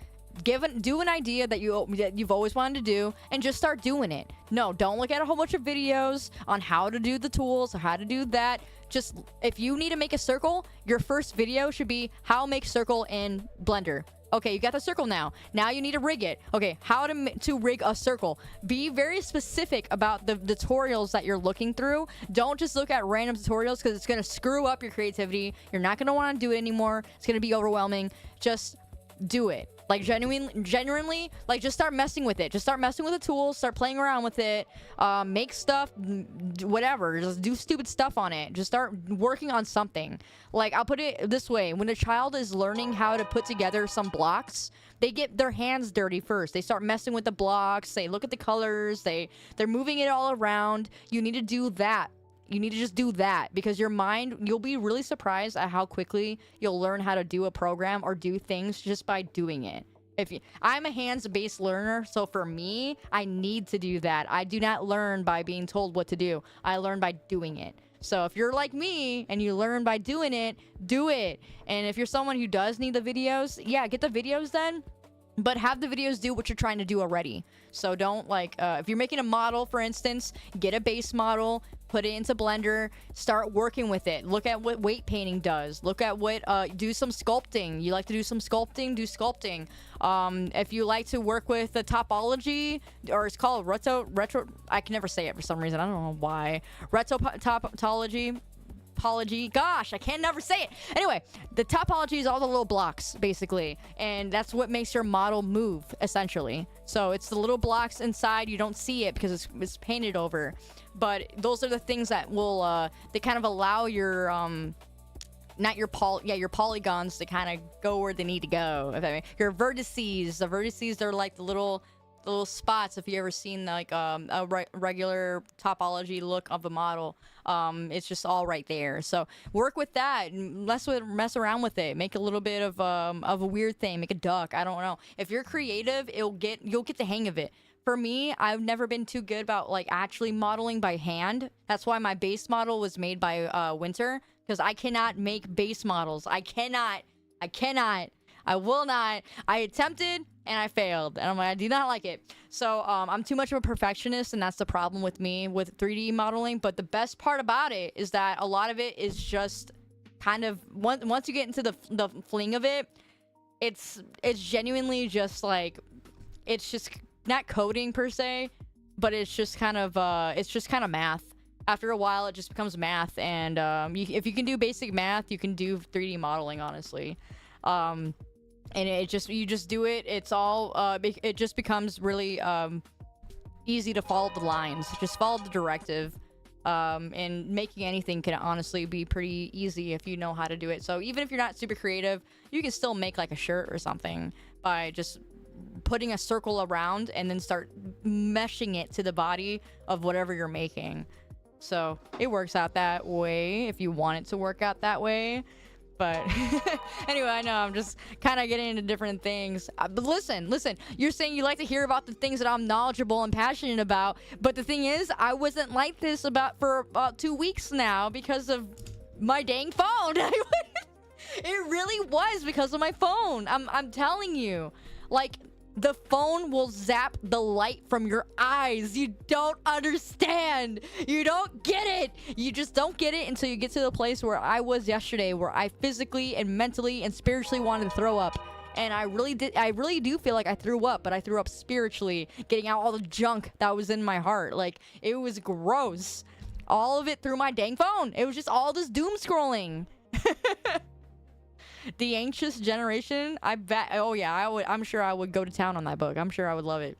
Speaker 2: Do an idea that you've always wanted to do and just start doing it. No, don't look at a whole bunch of videos on how to do the tools or how to do that. Just, if you need to make a circle, your first video should be how to make circle in Blender. Okay, you got the circle now. Now you need to rig it. Okay, how to rig a circle. Be very specific about the tutorials that you're looking through. Don't just look at random tutorials because it's going to screw up your creativity. You're not going to want to do it anymore. It's going to be overwhelming. Just do it. Like, genuinely, like, just start messing with it. Just start messing with the tools. Start playing around with it. Make stuff, whatever. Just do stupid stuff on it. Just start working on something. Like, I'll put it this way. When a child is learning how to put together some blocks, they get their hands dirty first. They start messing with the blocks. They look at the colors. They're moving it all around. You need to do that. You need to just do that, because your mind, you'll be really surprised at how quickly you'll learn how to do a program or do things just by doing it. I'm a hands-based learner, so for me, I need to do that. I do not learn by being told what to do. I learn by doing it. So if you're like me and you learn by doing it, do it. And if you're someone who does need the videos, yeah, get the videos then. But have the videos do what you're trying to do already. So don't, like, if you're making a model, for instance, get a base model, put it into Blender, start working with it. Look at what weight painting does. Look at what, do some sculpting. You like to do some sculpting? Do sculpting. If you like to work with the topology, or it's called retro, I can never say it for some reason. I don't know why. Topology. Gosh, I can never say it. Anyway, the topology is all the little blocks, basically, and that's what makes your model move, essentially. So it's the little blocks inside. You don't see it because it's painted over, but those are the things that will they kind of allow your your polygons to kind of go where they need to go. Your vertices, the vertices are like the little little spots. If you ever seen like a regular topology look of a model, it's just all right there. So work with that and mess around with it. Make a little bit of a weird thing. Make a duck. I don't know. If you're creative, you'll get the hang of it. For me, I've never been too good about like actually modeling by hand. That's why my base model was made by Winter, because I cannot make base models. I will not. I attempted and I failed, and I do not like it. So I'm too much of a perfectionist, and that's the problem with me with 3D modeling. But the best part about it is that a lot of it is just kind of once you get into the fling of it, it's genuinely just like, it's just not coding per se, but it's just kind of math. After a while, it just becomes math, and if you can do basic math, you can do 3D modeling, honestly. And you just do it. It's all it just becomes really easy to follow the lines. Just follow the directive. And making anything can honestly be pretty easy if you know how to do it. So even if you're not super creative, you can still make like a shirt or something by just putting a circle around and then start meshing it to the body of whatever you're making. So it works out that way if you want it to work out that way. But anyway, I know I'm just kind of getting into different things. But listen, you're saying you like to hear about the things that I'm knowledgeable and passionate about. But the thing is, I wasn't like this for about 2 weeks now because of my dang phone. It really was because of my phone. I'm telling you. Like, the phone will zap the light from your eyes. You don't understand. You don't get it. You just don't get it until you get to the place where I was yesterday, where I physically and mentally and spiritually wanted to throw up. And I really did. I really do feel like I threw up, but I threw up spiritually, getting out all the junk that was in my heart. Like, it was gross. All of it through my dang phone. It was just all this doom scrolling. The Anxious Generation, I bet. Oh yeah, I'm sure I would go to town on that book. I'm sure I would love it.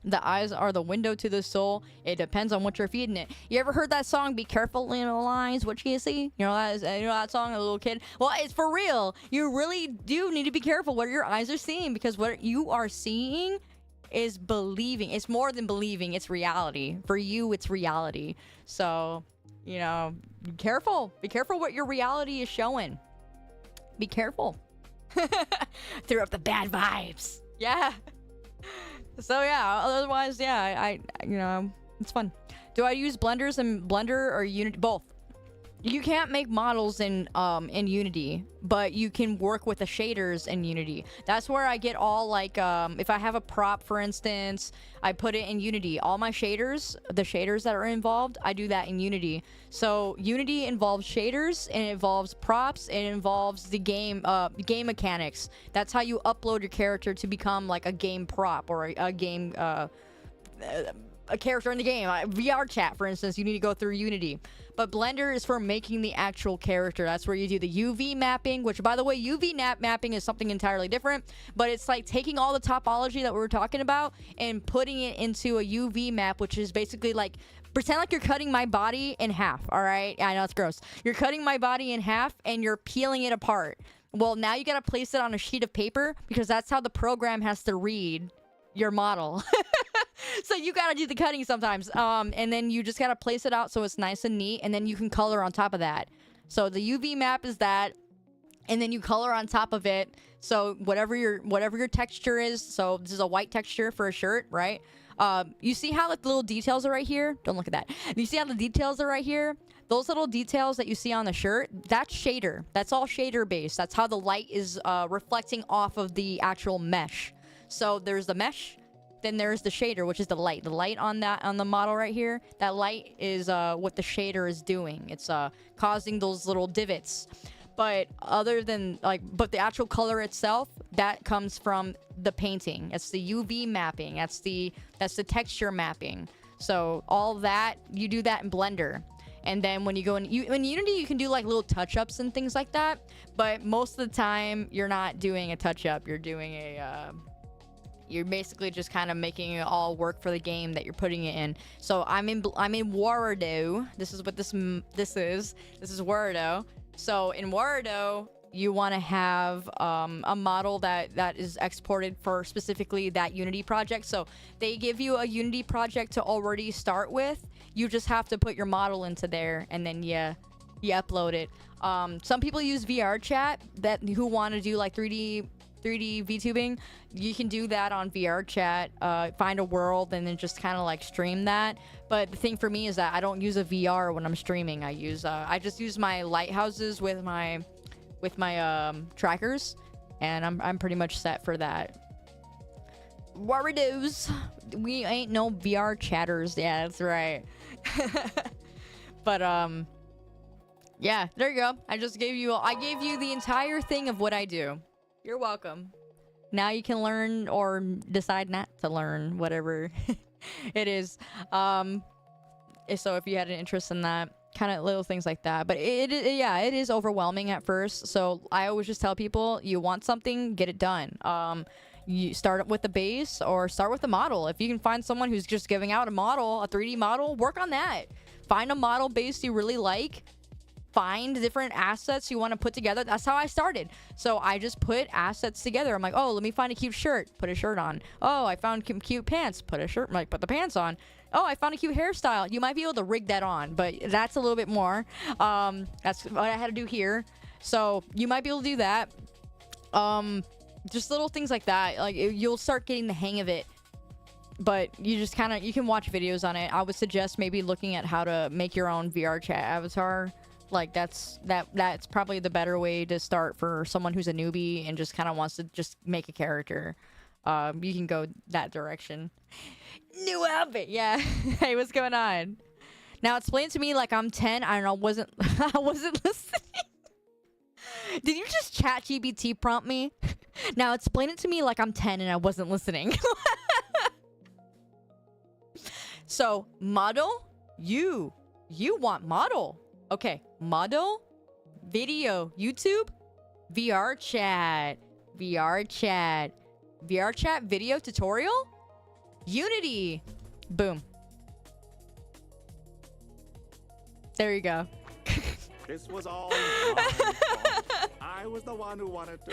Speaker 2: The eyes are the window to the soul. It depends on what you're feeding it. You ever heard that song? Be careful, little eyes, what you see. You know that song, a little kid. Well, it's for real. You really do need to be careful what your eyes are seeing, because what you are seeing is believing. It's more than believing. It's reality. For you, it's reality. So, be careful. Be careful what your reality is showing. Be careful. Threw up the bad vibes. Yeah. So yeah, otherwise, yeah, I it's fun. Do I use Blender or Unity? Both. You can't make models in Unity, but you can work with the shaders in Unity. That's where I get all, like, if I have a prop, for instance, I put it in Unity. All my shaders, the shaders that are involved, I do that in Unity. So Unity involves shaders, and it involves props, and it involves the game mechanics. That's how you upload your character to become like a game prop or a game a character in the game. VR chat, for instance, you need to go through Unity. But Blender is for making the actual character. That's where you do the UV mapping, which, by the way, UV mapping is something entirely different. But it's like taking all the topology that we were talking about and putting it into a UV map, which is basically like, pretend like you're cutting my body in half, all right? I know it's gross. You're cutting my body in half and you're peeling it apart. Well, now you got to place it on a sheet of paper, because that's how the program has to read your model. So you gotta do the cutting sometimes, and then you just gotta place it out so it's nice and neat, and then you can color on top of that. So the UV map is that, and then you color on top of it. So whatever your texture is. So this is a white texture for a shirt, right? You see how, like, the little details are right here? Don't look at that. You see how the details are right here? Those little details that you see on the shirt, that's shader. That's all shader based. That's how the light is reflecting off of the actual mesh. So there's the mesh. Then there's the shader, which is the light. The light on the model right here, that light is what the shader is doing. It's causing those little divots. But but the actual color itself, that comes from the painting. It's the UV mapping. That's the texture mapping. So all that, you do that in Blender. And then when you go in Unity, you can do like little touch-ups and things like that. But most of the time, you're not doing a touch-up. You're doing you're basically just kind of making it all work for the game that you're putting it in. So I'm in Warudo. This is what this is. This is Warudo. So in Warudo, you want to have a model that is exported for specifically that Unity project. So they give you a Unity project to already start with. You just have to put your model into there, and then you upload it. Some people use VR chat who want to do like 3D VTubing. You can do that on VR chat, find a world and then just kind of like stream that. But the thing for me is that I don't use a VR when I'm streaming. I just use my lighthouses with my trackers, and I'm pretty much set for that. Warridos, we ain't no VR chatters. Yeah, that's right. But yeah, there you go. I gave you the entire thing of what I do. You're welcome. Now you can learn or decide not to learn, whatever it is. So if you had an interest in that, kind of little things like that. But it is overwhelming at first. So I always just tell people, you want something, get it done. You start with the base or start with the model. If you can find someone who's just giving out a model, a 3D model, work on that. Find a model base you really like. Find different assets you want to put together. That's how I started. So I just put assets together. I'm like, oh, let me find a cute shirt. Put a shirt on. Oh, I found cute pants. Put a shirt. Like, put the pants on. Oh, I found a cute hairstyle. You might be able to rig that on, but that's a little bit more. That's what I had to do here. So you might be able to do that. Just little things like that. Like, you'll start getting the hang of it. But you just kind of, you can watch videos on it. I would suggest maybe looking at how to make your own VR chat avatar. Like, that's probably the better way to start for someone who's a newbie and just kind of wants to just make a character. You can go that direction. New outfit, yeah. Hey, what's going on? Now explain to me like I'm 10. I don't know. I wasn't listening. Did you just chat GPT prompt me? Now explain it to me like I'm 10 and I wasn't listening. So model, you want model. Okay, model, video, YouTube, VR chat, video tutorial, Unity, boom. There you go.
Speaker 7: This was all my fault. I was the one who wanted to.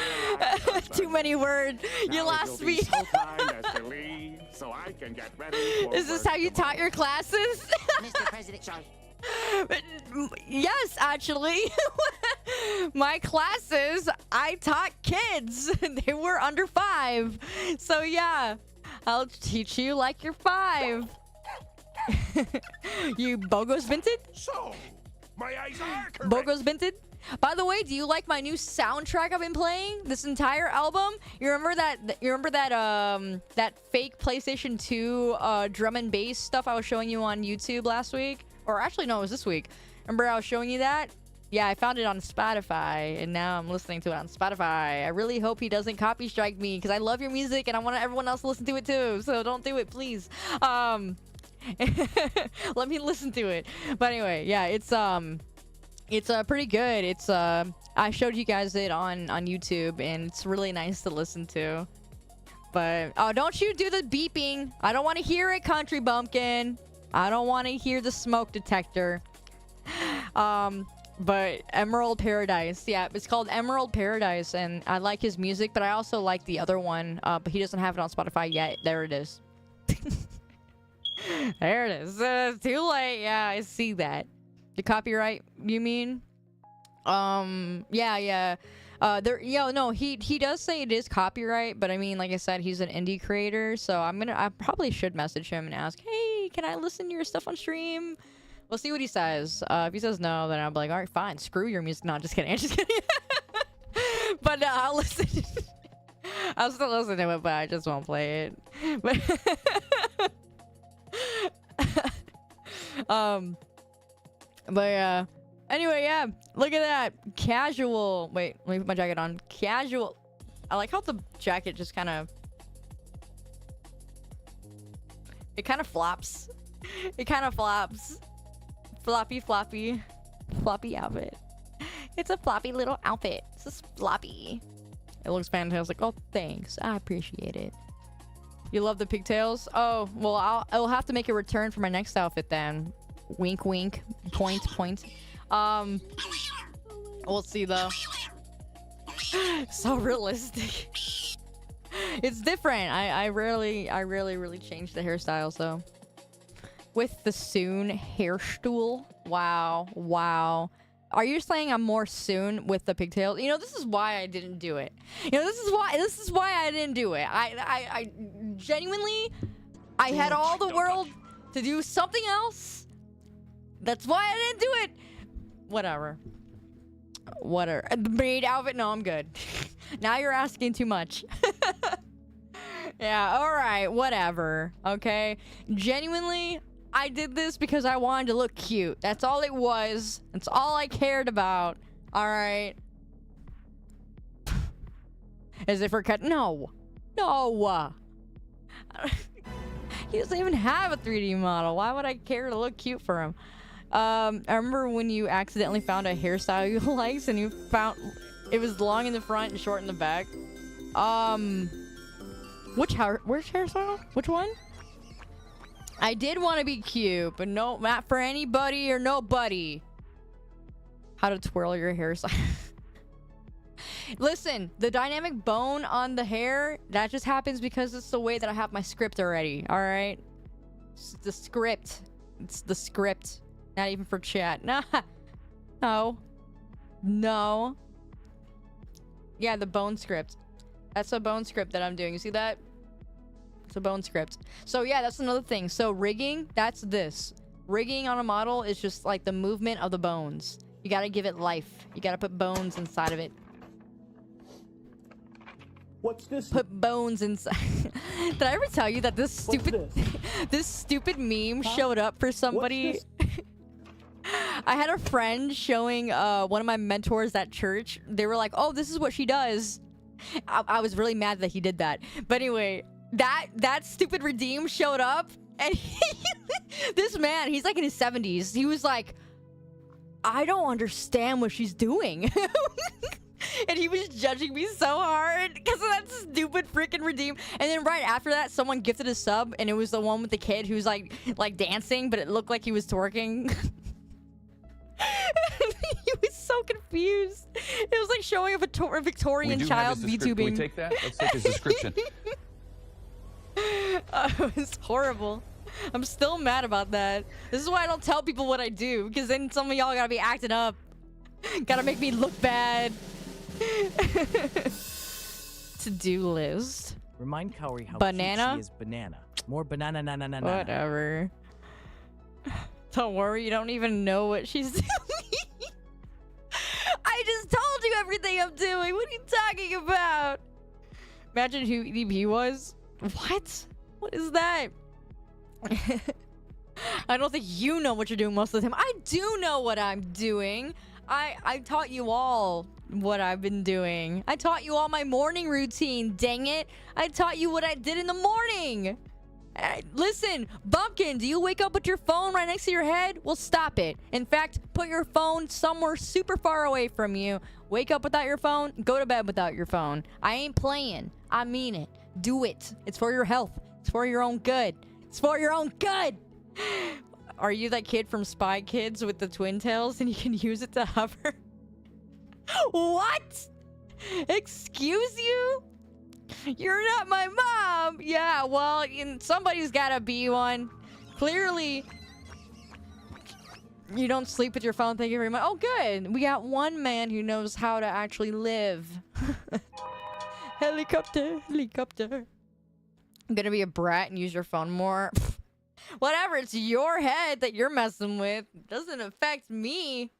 Speaker 2: Too many words. You lost me.
Speaker 7: So kind as to leave, so I can get ready for
Speaker 2: Is this how you taught your classes?
Speaker 4: Mr. President, sorry.
Speaker 2: Yes, actually. My classes, I taught kids. They were under 5. So yeah, I'll teach you like you're 5. You Bogos Vinted?
Speaker 3: So, my eyes are correct.
Speaker 2: Bogos Vinted? By the way, do you like my new soundtrack I've been playing? This entire album? You remember that fake PlayStation 2 drum and bass stuff I was showing you on YouTube last week? Or actually, no, it was this week. Remember I was showing you that? Yeah, I found it on Spotify, and now I'm listening to it on Spotify. I really hope he doesn't copy strike me, because I love your music, and I want everyone else to listen to it too. So don't do it, please. Let me listen to it. But anyway, yeah, it's pretty good. It's I showed you guys it on YouTube, and it's really nice to listen to. But oh, don't you do the beeping. I don't want to hear it, country bumpkin. I don't want to hear the smoke detector. But Emerald Paradise, yeah, it's called Emerald Paradise, and I like his music, but I also like the other one, but he doesn't have it on Spotify yet. There it is. There it is. Too late. Yeah, I see that. The copyright, you mean? Yeah. He does say it is copyright, but I mean, like I said, he's an indie creator, so I probably should message him and ask, hey, can I listen to your stuff on stream? We'll see what he says. If he says no, then I'll be like, all right, fine, screw your music. No, just kidding. I'm just kidding. But I'll listen. I'll still listen to it, but I just won't play it. But yeah. Anyway, yeah, look at that. Casual. Wait, let me put my jacket on. Casual. I like how the jacket just kind of... It kind of flops. It kind of flops. Floppy outfit. It's a floppy little outfit. It's just floppy. It looks fantastic. Oh, thanks. I appreciate it. You love the pigtails? Oh, well, I'll have to make a return for my next outfit then. Wink, wink. Point. We'll see though. So realistic. It's different. I rarely really change the hairstyle, so. With the soon hairstool. Wow. Are you saying I'm more soon with the pigtails? You know, this is why I didn't do it. You know, this is why I didn't do it. I genuinely, I had all the world to do something else. That's why I didn't do it. Whatever. The maid outfit? No, I'm good. Now you're asking too much. Yeah, alright, whatever. Okay? Genuinely, I did this because I wanted to look cute. That's all it was. That's all I cared about. Alright? As if we're cut. No. He doesn't even have a 3D model. Why would I care to look cute for him? I remember when you accidentally found a hairstyle you liked and you found it was long in the front and short in the back. Which hairstyle? Which one? I did want to be cute, but no, not for anybody or nobody. How to twirl your hairstyle. Listen, the dynamic bone on the hair, that just happens because it's the way that I have my script already, alright? It's the script. It's the script. Not even for chat. Nah. No. Yeah, the bone script. That's a bone script that I'm doing. You see that? It's a bone script. So yeah, that's another thing. So rigging, that's this. Rigging on a model is just like the movement of the bones. You gotta give it life. You gotta put bones inside of it.
Speaker 6: What's this?
Speaker 2: Put bones inside. Did I ever tell you that this stupid this stupid meme showed up for somebody? I had a friend showing one of my mentors at church. They were like, "Oh, this is what she does." I was really mad that he did that. But anyway, that stupid redeem showed up, and this man, he's like in his 70s. He was like, "I don't understand what she's doing." And he was judging me so hard because of that stupid freaking redeem. And then right after that, someone gifted a sub, and it was the one with the kid who's like dancing, but it looked like he was twerking. He was so confused. It was like showing a Victorian child VTubing.
Speaker 8: Can we take that? Let's take his description.
Speaker 2: It was horrible. I'm still mad about that. This is why I don't tell people what I do, because then some of y'all gotta be acting up. Gotta make me look bad. To-do list.
Speaker 9: Remind Kaori how
Speaker 2: Banana?
Speaker 9: cute she is. Banana. More banana, na na na na.
Speaker 2: Whatever. Don't worry, you don't even know what she's doing. I just told you everything I'm doing. What are you talking about? Imagine who he was. What? What is that? I don't think you know what you're doing most of the time. I do know what I'm doing. I taught you all what I've been doing. I taught you all my morning routine, dang it. I taught you what I did in the morning. Listen, Bumpkin, do you wake up with your phone right next to your head? Well, stop it. In fact, put your phone somewhere super far away from you. Wake up without your phone, go to bed without your phone. I ain't playing. I mean it. Do it. It's for your health. It's for your own good. It's for your own good. Are you that kid from Spy Kids with the twin tails and you can use it to hover? What? Excuse you? You're not my mom. Yeah, well, somebody's gotta be one. Clearly, you don't sleep with your phone. Thank you very much. Oh, good. We got one man who knows how to actually live. Helicopter. I'm gonna be a brat and use your phone more. Whatever, it's your head that you're messing with. It doesn't affect me.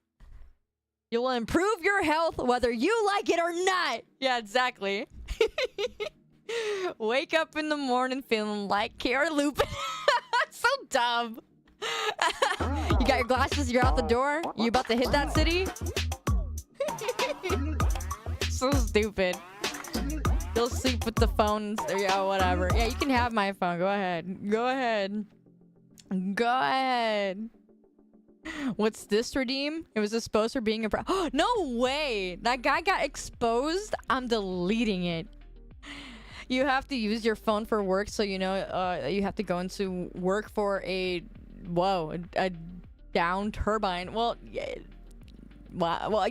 Speaker 2: You will improve your health whether you like it or not. Yeah, exactly. Wake up in the morning feeling like Kara Lupin. So dumb. You got your glasses, you're out the door. You about to hit that city? So stupid. You'll sleep with the phone. Yeah, whatever. Yeah, you can have my phone. Go ahead. Go ahead. Go ahead. What's this redeem? It was exposed for being a oh, no way! That guy got exposed? I'm deleting it. You have to use your phone for work, so you know you have to go into work for a down turbine. Well, yeah. Wow. Well,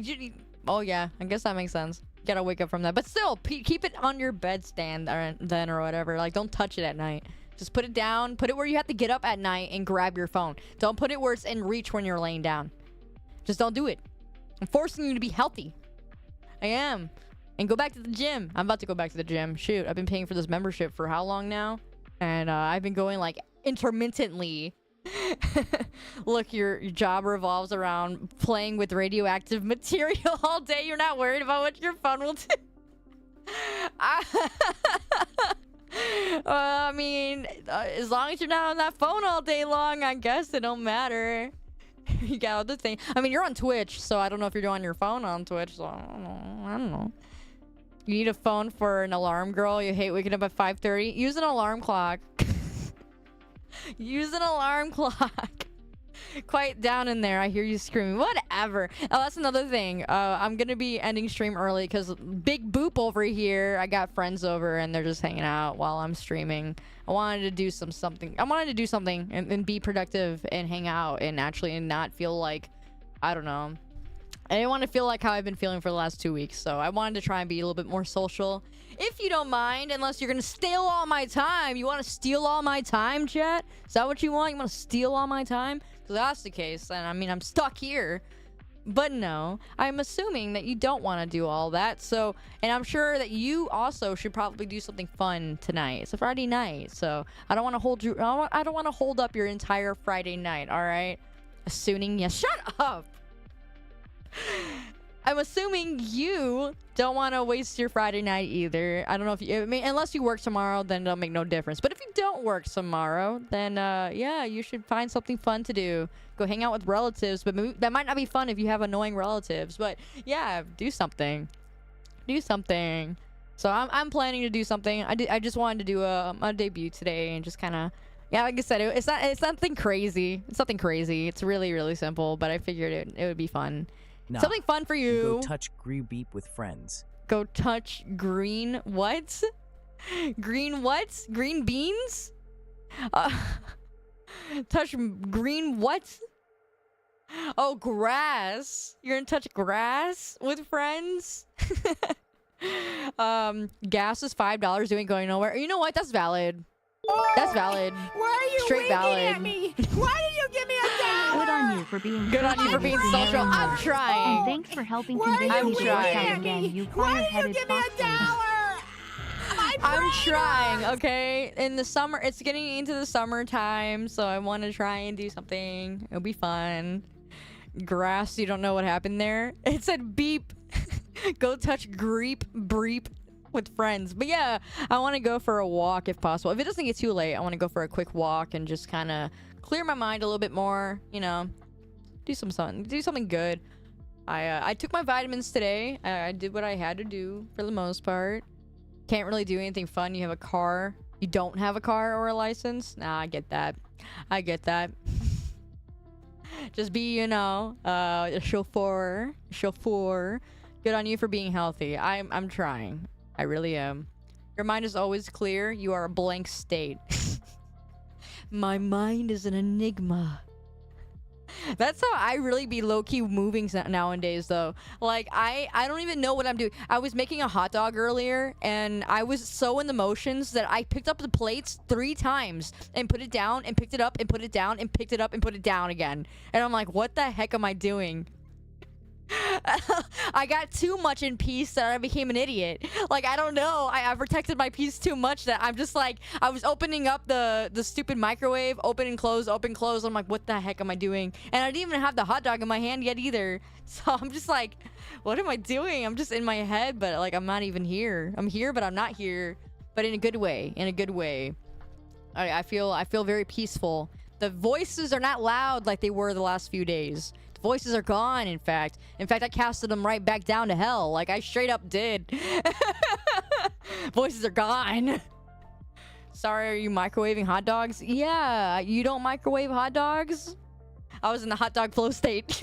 Speaker 2: oh yeah, I guess that makes sense. gotta wake up from that. But still, keep it on your bedstand or whatever. Like, don't touch it at night. Just put it down. Put it where you have to get up at night and grab your phone. Don't put it where it's in reach when you're laying down. Just don't do it. I'm forcing you to be healthy. I am. And go back to the gym. I'm about to go back to the gym. Shoot, I've been paying for this membership for how long now? And I've been going like intermittently. Look, your job revolves around playing with radioactive material all day. You're not worried about what your phone will do. I mean, as long as you're not on that phone all day long, I guess it don't matter. You got other things. I mean, you're on Twitch, so I don't know if you're doing your phone on Twitch. So I don't know. You need a phone for an alarm, girl. You hate waking up at 5:30. Use an alarm clock. Use an alarm clock. Quiet down in there. I hear you screaming. Whatever. Oh, that's another thing. I'm gonna be ending stream early because Big Boop over here. I got friends over and they're just hanging out while I'm streaming. I wanted to do something. I wanted to do something and be productive and hang out and actually not feel like, I don't know. I didn't want to feel like how I've been feeling for the last 2 weeks, so I wanted to try and be a little bit more social. If you don't mind, unless you're gonna steal all my time. You want to steal all my time, chat? Is that what you want? You want to steal all my time? Because that's the case, then I mean, I'm stuck here. But no, I'm assuming that you don't want to do all that. So, and I'm sure that you also should probably do something fun tonight. It's a Friday night, so I don't want to hold you. I don't want to hold up your entire Friday night. All right? Assuming you shut up. I'm assuming you don't want to waste your Friday night either. I don't know if you, I mean, unless you work tomorrow, then it'll make no difference. But if you don't work tomorrow, then yeah, you should find something fun to do. Go hang out with relatives, but maybe, that might not be fun if you have annoying relatives. But yeah, do something. Do something. So I'm planning to do something. I just wanted to do a debut today and just kind of, yeah, like I said, it's nothing crazy. It's nothing crazy. It's really, really simple. But I figured it would be fun.
Speaker 9: Nah,
Speaker 2: something fun for you.
Speaker 9: Go touch Green Beep with friends.
Speaker 2: Go touch green what? Green what? Green beans? Touch green what? Oh, grass. You're gonna touch grass with friends? Gas is $5. You ain't going nowhere. You know what? That's valid. That's valid.
Speaker 4: Why are you
Speaker 2: Straight
Speaker 4: winking
Speaker 2: valid.
Speaker 4: at me? Why did you give me a dollar?
Speaker 5: Good on you for being
Speaker 2: Good on you for being social. I'm
Speaker 5: And
Speaker 2: trying.
Speaker 5: thanks for helping
Speaker 4: Why
Speaker 5: convince
Speaker 4: are you
Speaker 5: me to
Speaker 4: winking
Speaker 5: work
Speaker 2: trying.
Speaker 5: out
Speaker 4: at
Speaker 5: again,
Speaker 4: me?
Speaker 5: you
Speaker 4: Why did you
Speaker 5: fire-headed
Speaker 4: give me a
Speaker 5: fox.
Speaker 4: dollar?
Speaker 2: I'm trying, okay? In the summer, it's getting into the summertime, so I want to try and do something. It'll be fun. Grass, you don't know what happened there? It said beep. Go touch greep, breep with friends. But yeah, I want to go for a walk if possible. If it doesn't get too late, I want to go for a quick walk and just kind of clear my mind a little bit more, you know. Do something good. I took my vitamins today. I did what I had to do for the most part. Can't really do anything fun. You have a car. You don't have a car or a license. Nah, I get that. I get that. Just be, you know, a chauffeur. Good on you for being healthy. I'm trying. I really am. Your mind is always clear. You are a blank state. My mind is an enigma. That's how I really be low-key moving nowadays, though. Like, I don't even know what I'm doing. I was making a hot dog earlier, and I was so in the motions that I picked up the plates 3 times and put it down and picked it up and put it down and picked it up and put it down again. And I'm like, what the heck am I doing? I got too much in peace that I became an idiot. Like, I don't know. I protected my peace too much that I'm just like, I was opening up the stupid microwave, open and close, open, close. I'm like, what the heck am I doing? And I didn't even have the hot dog in my hand yet either. So I'm just like, what am I doing? I'm just in my head, but like, I'm not even here. I'm here, but I'm not here. But in a good way. In a good way. I feel very peaceful. The voices are not loud like they were the last few days. Voices are gone, in fact. I casted them right back down to hell. Like, I straight up did. Voices are gone. Sorry, are you microwaving hot dogs? Yeah, you don't microwave hot dogs? I was in the hot dog flow state.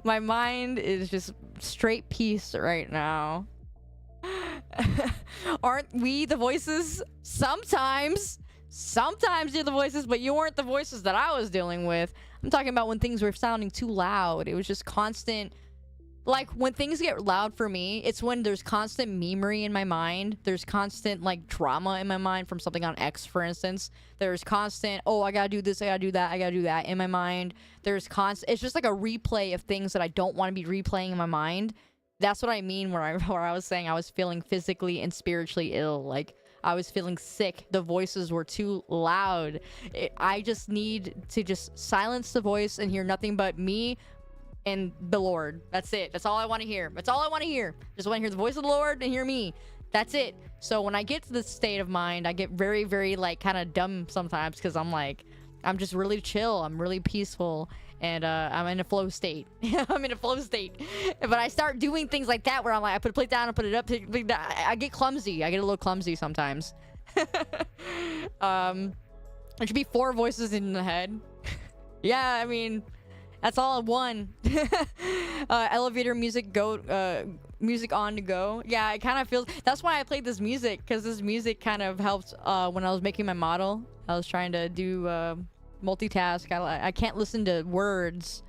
Speaker 2: My mind is just straight peace right now. Aren't we the voices? Sometimes you're the voices, but you weren't the voices that I was dealing with. I'm talking about when things were sounding too loud. It was just constant, like when things get loud for me, it's when there's constant memery in my mind. There's constant like drama in my mind from something on X, for instance. There's constant, oh, I gotta do this, I gotta do that, I gotta do that in my mind. There's constant, it's just like a replay of things that I don't want to be replaying in my mind. That's what I mean where I was saying I was feeling physically and spiritually ill. Like I was feeling sick. The voices were too loud. I just need to just silence the voice and hear nothing but me and the Lord. That's it. That's all I want to hear. That's all I want to hear. Just want to hear the voice of the Lord and hear me. That's it. So when I get to this state of mind, I get very, very like kind of dumb sometimes because I'm like, I'm just really chill. I'm really peaceful. And I'm in a flow state. I'm in a flow state. But I start doing things like that where I'm like, I put a plate down, I put it up. I get clumsy. I get a little clumsy sometimes. There should be 4 voices in the head. Yeah, I mean, that's all in one. Elevator music music on to go. Yeah, it kind of feels, that's why I played this music, because this music kind of helped when I was making my model. I was trying to do multitask. I can't listen to words.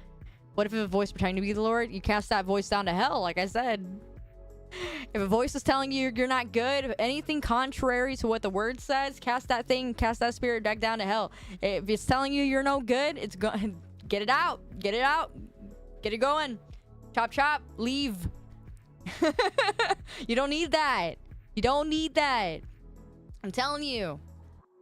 Speaker 2: What if a voice pretending to be the Lord? You cast that voice down to hell, like I said. If a voice is telling you you're not good, if anything contrary to what the word says, cast that spirit back down to hell. If it's telling you you're no good, it's going. Get it out. Get it out. Get it going. Chop chop. Leave. You don't need that. You don't need that. I'm telling you.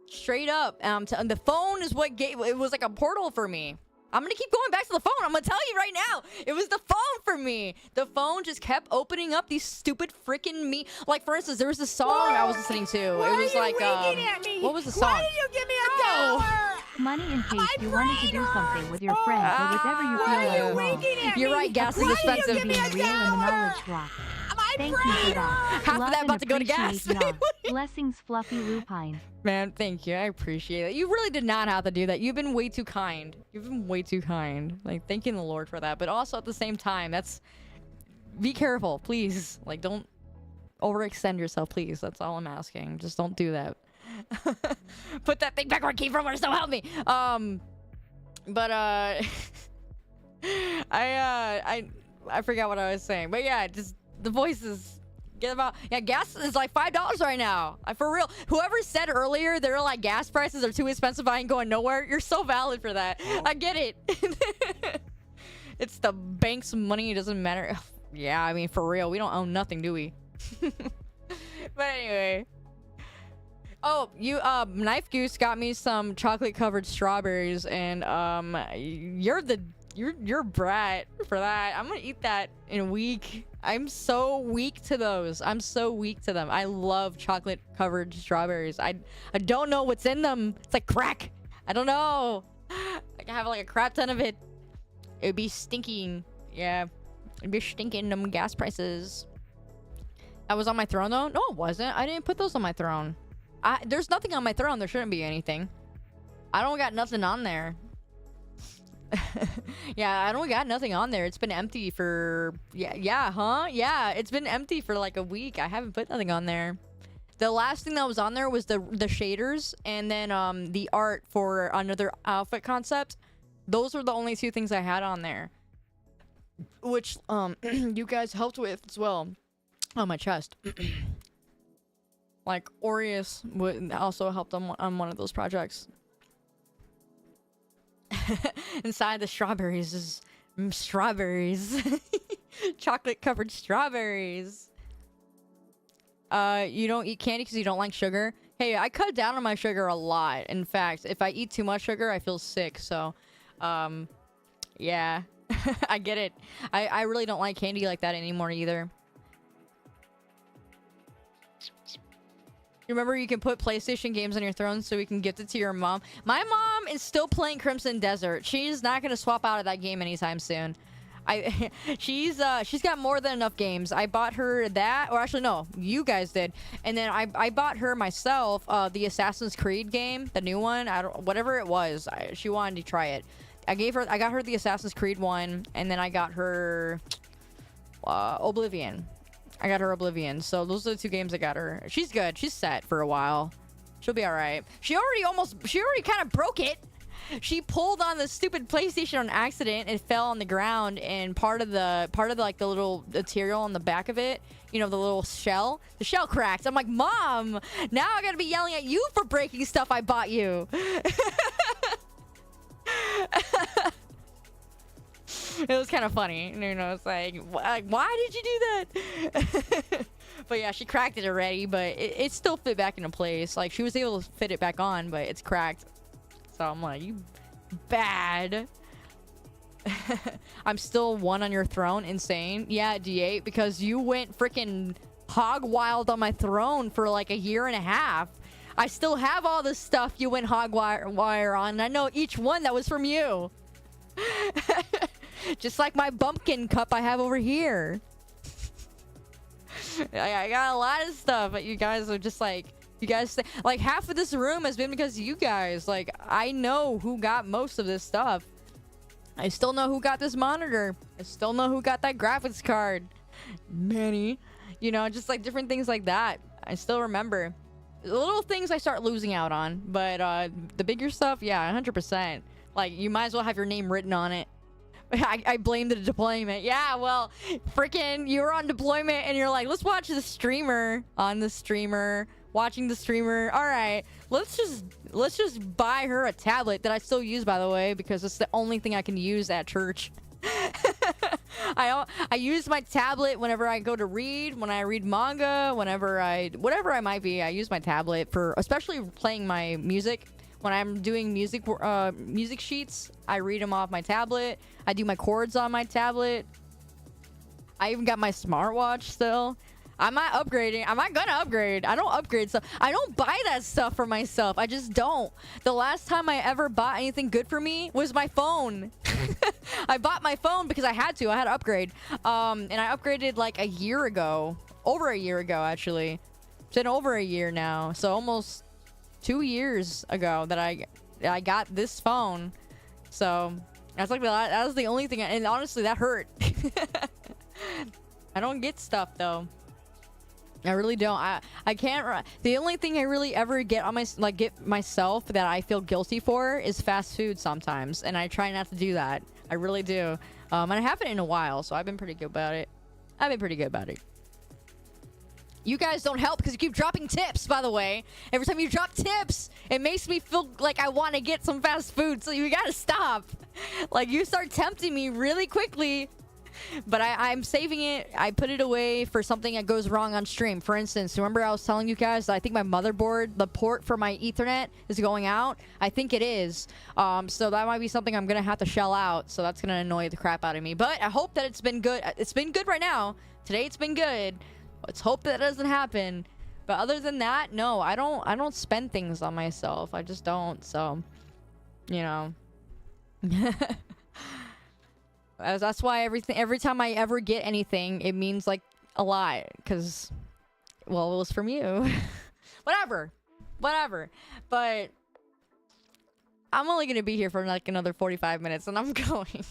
Speaker 2: Straight up. The phone is what gave. It was like a portal for me. I'm gonna keep going back to the phone. I'm gonna tell you right now. It was the phone for me. The phone just kept opening up these stupid freaking me. Like, for instance, there was this song I was listening to. It was like, what was the song?
Speaker 4: Why did you give me a dollar?
Speaker 5: Money in case you wanted to do something with your friends or with whatever you feel
Speaker 4: Why are you
Speaker 5: like alone.
Speaker 4: winking at
Speaker 2: You're
Speaker 4: me?
Speaker 2: right, gas is
Speaker 4: Why did you
Speaker 2: expensive.
Speaker 4: give me
Speaker 5: Being
Speaker 4: a
Speaker 5: real in the
Speaker 4: dollar?
Speaker 5: knowledge block.
Speaker 4: My
Speaker 5: Thank you for that.
Speaker 2: Half of
Speaker 5: Love
Speaker 2: that
Speaker 5: and
Speaker 2: about to go to gas.
Speaker 5: appreciate ya. Blessings, Fluffy Lupine.
Speaker 2: Man, thank you. I appreciate it. You really did not have to do that. You've been way too kind. You've been way too kind. Like, thanking the Lord for that. But also at the same time, be careful, please. Like, don't overextend yourself, please. That's all I'm asking. Just don't do that. Put that thing back where it came from, or so help me. But I forgot what I was saying. But yeah, just the voices. Get about, yeah, gas is like $5 right now. For real. Whoever said earlier they're like gas prices are too expensive, I ain't going nowhere. You're so valid for that. I get it. It's the bank's money. It doesn't matter. Yeah, I mean, for real, we don't own nothing, do we? But anyway. Oh, you Knife Goose got me some chocolate covered strawberries, and you're a brat for that. I'm gonna eat that in a week. I'm so weak to those. I'm so weak to them. I love chocolate covered strawberries. I don't know what's in them. It's like crack. I don't know. I can have like a crap ton of it. It would be stinking. Yeah. It'd be stinking them gas prices. That was on my throne though? No, it wasn't. I didn't put those on my throne. There's nothing on my throne. There shouldn't be anything. I don't got nothing on there. Yeah, I don't got nothing on there. It's been empty for yeah, it's been empty for like a week. I haven't put nothing on there. The last thing that was on there was the shaders, and then the art for another outfit concept. Those were the only 2 things I had on there, which you guys helped with as well on my chest. Like Aureus would also helped on one of those projects. Inside the strawberries is strawberries. Chocolate covered strawberries. You don't eat candy because you don't like sugar? Hey, I cut down on my sugar a lot. In fact, if I eat too much sugar, I feel sick. So, yeah. I get it. I really don't like candy like that anymore either. Remember, you can put PlayStation games on your throne so we can gift it to your mom. My mom is still playing Crimson Desert. She's not gonna swap out of that game anytime soon. She's got more than enough games. I bought her that, or actually no, you guys did. And then I bought her myself the Assassin's Creed game, the new one. Whatever it was. She wanted to try it. I got her the Assassin's Creed one, and then I got her Oblivion. I got her Oblivion. So those are the 2 games I got her. She's good. She's set for a while. She'll be all right. She already kind of broke it. she pulled on the stupid PlayStation on accident. It fell on the ground, and part of the like the little material on the back of it, you know, the little shell, the shell cracked. I'm like, Mom, now I gotta be yelling at you for breaking stuff I bought you. It was kind of funny, you know. It's like, why did you do that? But yeah, she cracked it already, but it still fit back into place. Like, she was able to fit it back on, but it's cracked. So I'm like, you bad. I'm still one on your throne. Insane. Yeah, D8, because you went freaking hog wild on my throne for like a year and a half. I still have all this stuff you went hog wire on, and I know each one that was from you. Just like my bumpkin cup I have over here. I got a lot of stuff, but you guys are just like, like half of this room has been because of you guys. Like, I know who got most of this stuff. I still know who got this monitor. I still know who got that graphics card. Manny. You know, just like different things like that. I still remember. The little things I start losing out on, but the bigger stuff, yeah, 100%. Like, you might as well have your name written on it. I blame the deployment. Yeah, well, freaking, you were on deployment and you're like, let's watch the streamer on the streamer, watching the streamer. All right, let's just buy her a tablet that I still use, by the way, because it's the only thing I can use at church. I use my tablet whenever I go to read, when I read manga, whatever I might be. I use my tablet for, especially playing my music. When I'm doing music sheets, I read them off my tablet. I do my chords on my tablet. I even got my smartwatch still. I'm not upgrading. I'm not gonna upgrade. I don't upgrade stuff. I don't buy that stuff for myself. I just don't. The last time I ever bought anything good for me was my phone. I bought my phone because I had to. I had to upgrade. And I upgraded like a year ago. Over a year ago, actually. It's been over a year now. So almost 2 years ago that I got this phone. So that's like that was the only thing, and honestly that hurt. I don't get stuff though. I really don't. I can't. The only thing I really ever get on get myself that I feel guilty for is fast food sometimes, and I try not to do that. I really do. And I haven't in a while, so I've been pretty good about it. You guys don't help because you keep dropping tips, by the way. Every time you drop tips, it makes me feel like I want to get some fast food. So you gotta stop. Like, you start tempting me really quickly. But I'm saving it. I put it away for something that goes wrong on stream. For instance, remember I was telling you guys that I think my motherboard, the port for my Ethernet is going out? I think it is. So that might be something I'm going to have to shell out. So that's going to annoy the crap out of me. But I hope that it's been good. It's been good right now. Today it's been good. Let's hope that doesn't happen. But other than that, no, I don't spend things on myself. I just don't. So, you know. That's why every time I ever get anything, it means like a lot, because, well, it was from you. whatever, but I'm only gonna be here for like another 45 minutes, and I'm going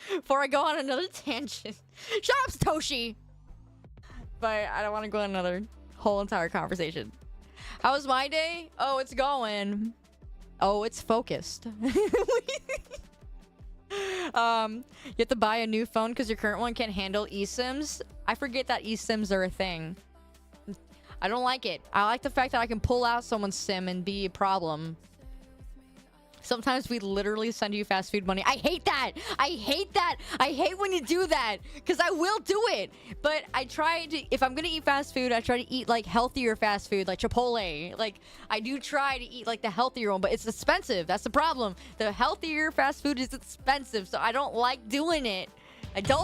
Speaker 2: before I go on another tangent. Shut up, Satoshi. But I don't want to go on another whole entire conversation. How was my day? Oh, it's going. Oh, it's focused. You have to buy a new phone because your current one can't handle eSIMs. I forget that eSIMs are a thing. I don't like it. I like the fact that I can pull out someone's SIM and be a problem. Sometimes we literally send you fast food money. I hate that. I hate when you do that, because I will do it. But I try to, if I'm gonna eat fast food, I try to eat like healthier fast food, like Chipotle. Like, I do try to eat like the healthier one, but it's expensive. That's the problem. The healthier fast food is expensive, so I don't like doing it. I do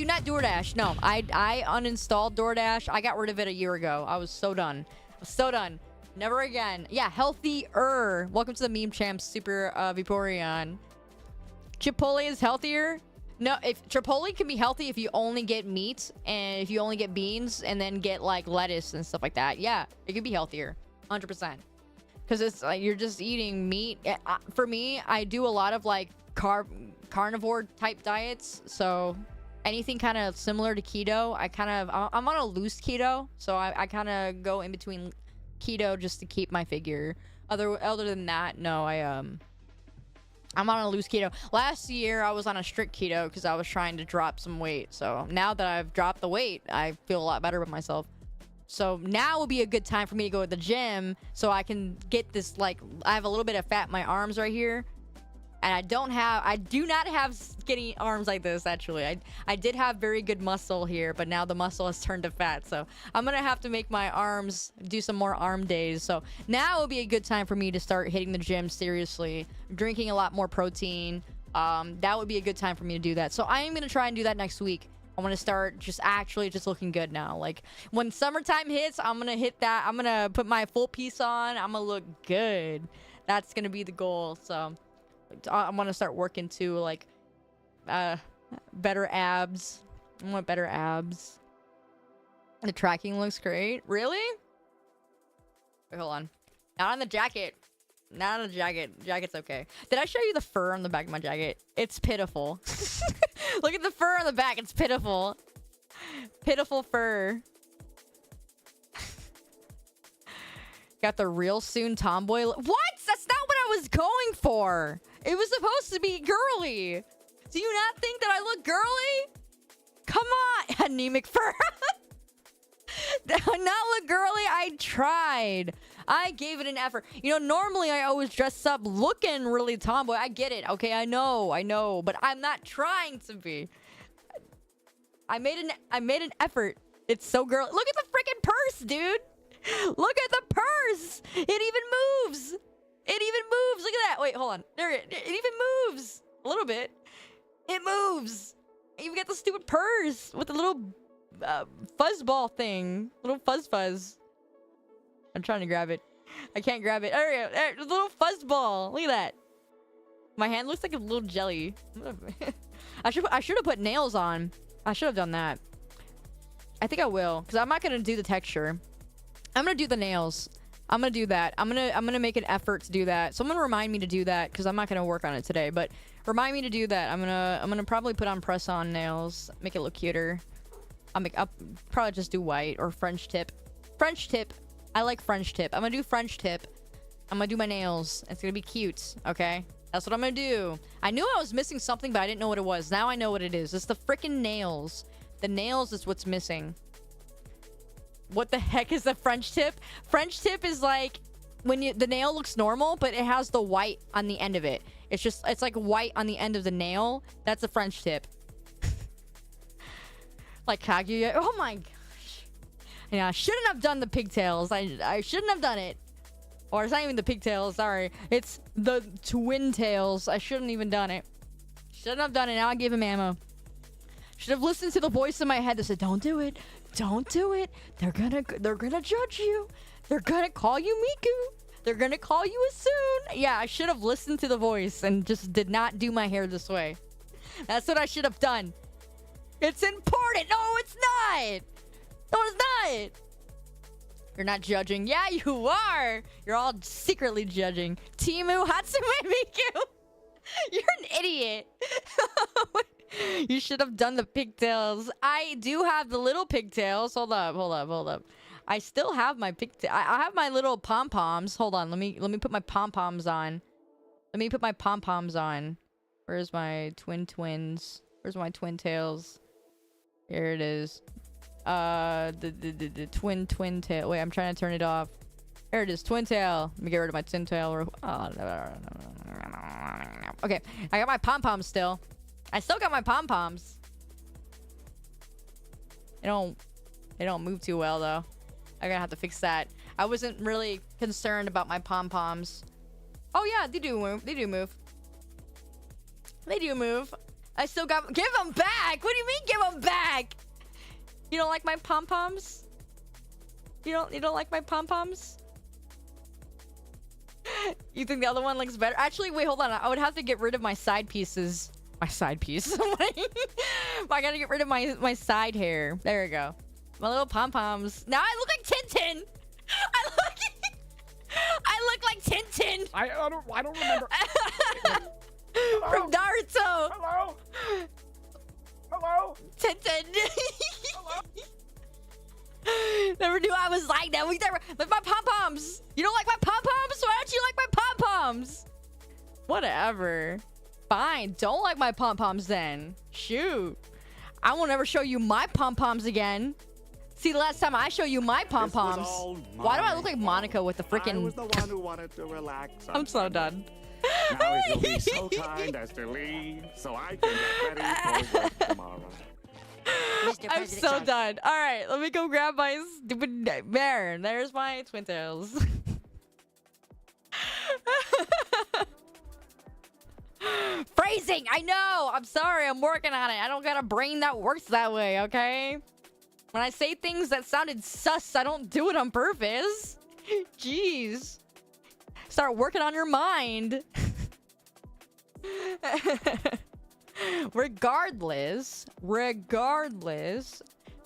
Speaker 2: not DoorDash. No, I uninstalled DoorDash. I got rid of it a year ago. I was so done. Never again. Yeah, healthier. Welcome to the Meme Champs, Super Vaporeon. Chipotle is healthier? No, if Chipotle can be healthy if you only get meat and if you only get beans and then get like lettuce and stuff like that. Yeah, it could be healthier. 100%. Because it's like you're just eating meat. For me, I do a lot of like carnivore type diets. So anything kind of similar to keto, I'm on a loose keto. So I kind of go in between keto just to keep my figure. Other than that, no, I'm on a loose keto. Last year, I was on a strict keto because I was trying to drop some weight. So now that I've dropped the weight, I feel a lot better with myself. So now would be a good time for me to go to the gym so I can get this, like, I have a little bit of fat in my arms right here. And I do not have skinny arms like this, actually. I did have very good muscle here, but now the muscle has turned to fat. So I'm going to have to make my arms do some more arm days. So now would be a good time for me to start hitting the gym seriously, drinking a lot more protein. That would be a good time for me to do that. So I am going to try and do that next week. I want to start just looking good now. Like, when summertime hits, I'm going to hit that. I'm going to put my full piece on. I'm going to look good. That's going to be the goal. So I want to start working too, like, better abs. I want better abs. The tracking looks great. Really? Wait, hold on. Not on the jacket. Not on the jacket. Jacket's okay. Did I show you the fur on the back of my jacket? It's pitiful. Look at the fur on the back. It's pitiful. Pitiful fur. Got the real soon tomboy. What? That's not what I was going for. It was supposed to be girly. Do you not think that I look girly? Come on. Anemic fur. Not look girly. I tried. I gave it an effort. You know, normally I always dress up looking really tomboy. I get it. Okay, I know. But I'm not trying to be. I made an effort. It's so girly. Look at the freaking purse, dude. Look at the purse. It even moves. It even moves. Look at that. Wait, hold on. There it even moves. A little bit. It moves. You even got the stupid purse with the little fuzzball thing. Little fuzz. I'm trying to grab it. I can't grab it. There we go. There, little fuzzball. Look at that. My hand looks like a little jelly. I should have put nails on. I should have done that. I think I will, because I'm not gonna do the texture. I'm gonna do the nails. I'm gonna do that. I'm gonna make an effort to do that. Someone remind me to do that, because I'm not gonna work on it today. But remind me to do that. I'm gonna probably put on press-on nails, make it look cuter. I'll probably just do white or French tip. French tip. I like French tip. I'm gonna do French tip. I'm gonna do my nails. It's gonna be cute. Okay. That's what I'm gonna do. I knew I was missing something, but I didn't know what it was. Now I know what it is. It's the freaking nails. The nails is what's missing. What the heck is the French tip? French tip is like when the nail looks normal, but it has the white on the end of it. It's like white on the end of the nail. That's a French tip. Like Kaguya. Oh my gosh. Yeah, I shouldn't have done the pigtails. I shouldn't have done it. Or it's not even the pigtails, sorry. It's the twin tails. I shouldn't even done it. Shouldn't have done it. Now I give him ammo. Should have listened to the voice in my head that said, "Don't do it. Don't do it. They're gonna judge you. They're gonna call you Miku. They're gonna call you Asun." Yeah, I should have listened to the voice and just did not do my hair this way. That's what I should have done. It's important. No, it's not. No, it's not. You're not judging. Yeah, you are. You're all secretly judging. Timu Hatsume Miku. You're an idiot. You should have done the pigtails. I do have the little pigtails. Hold up. I still have my pigtails. I have my little pom-poms. Hold on. Let me put my pom-poms on. Where's my twins? Where's my twin tails? Here it is. The twin tail. Wait, I'm trying to turn it off. There it is, twin tail. Let me get rid of my twin tail. Okay, I got my pom-poms still. I still got my pom-poms. They don't move too well though. I'm gonna have to fix that. I wasn't really concerned about my pom-poms. Oh yeah, they do move. They do move. I still got. Give them back. What do you mean, give them back? You don't like my pom-poms? You don't like my pom-poms? You think the other one looks better? Actually, wait, hold on. I would have to get rid of my side pieces. My side piece. I gotta get rid of my side hair. There we go. My little pom-poms. Now I look like Tintin. I look like Tintin.
Speaker 10: I don't remember.
Speaker 2: From Naruto.
Speaker 10: Hello?
Speaker 2: Tintin.
Speaker 10: Hello?
Speaker 2: Never knew I was like that. Like my pom-poms. You don't like my pom-poms? Why don't you like my pom-poms? Whatever. Fine. Don't like my pom-poms then. Shoot. I won't ever show you my pom-poms again. See, the last time I show you my pom-poms. Why do I look like Monica with the freaking...
Speaker 7: I was the one who wanted to relax.
Speaker 2: I'm so done.
Speaker 7: Now if you'll be so kind as to leave, so I can get ready for work tomorrow.
Speaker 2: I'm so done. All right, let me go grab my stupid bear. There's my twin tails. Phrasing, I know. I'm sorry. I'm working on it. I don't got a brain that works that way, okay? When I say things that sounded sus, I don't do it on purpose. Jeez. Start working on your mind. Regardless,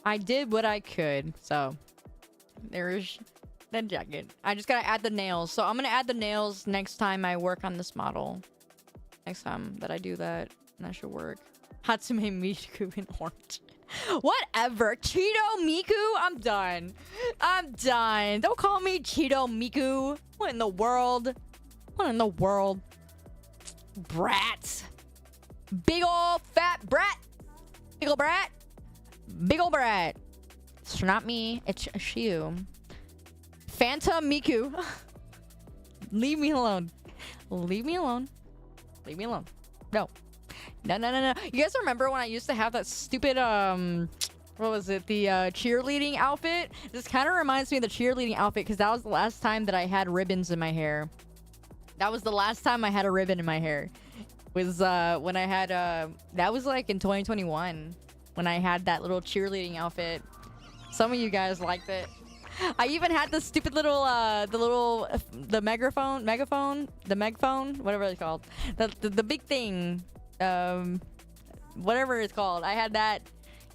Speaker 2: I did what I could. So, there's that jacket. I just gotta add the nails. So, I'm gonna add the nails next time I work on this model. Next time that I do that, that should work. Hatsume Miku in orange. Whatever. Cheeto Miku? I'm done. I'm done. Don't call me Cheeto Miku. What in the world? What in the world? Brat. Big ol' fat brat. Big ol' brat. Big ol' brat. It's not me. It's you. Phantom Miku. Leave me alone. Leave me alone. Leave me alone. No. No. You guys remember when I used to have that stupid, what was it? The cheerleading outfit? This kind of reminds me of the cheerleading outfit because that was the last time that I had ribbons in my hair. That was the last time I had a ribbon in my hair. Was when I had that was like in 2021 when I had that little cheerleading outfit. Some of you guys liked it. I even had the stupid little the megaphone, whatever it's called, the big thing, whatever it's called. I had that.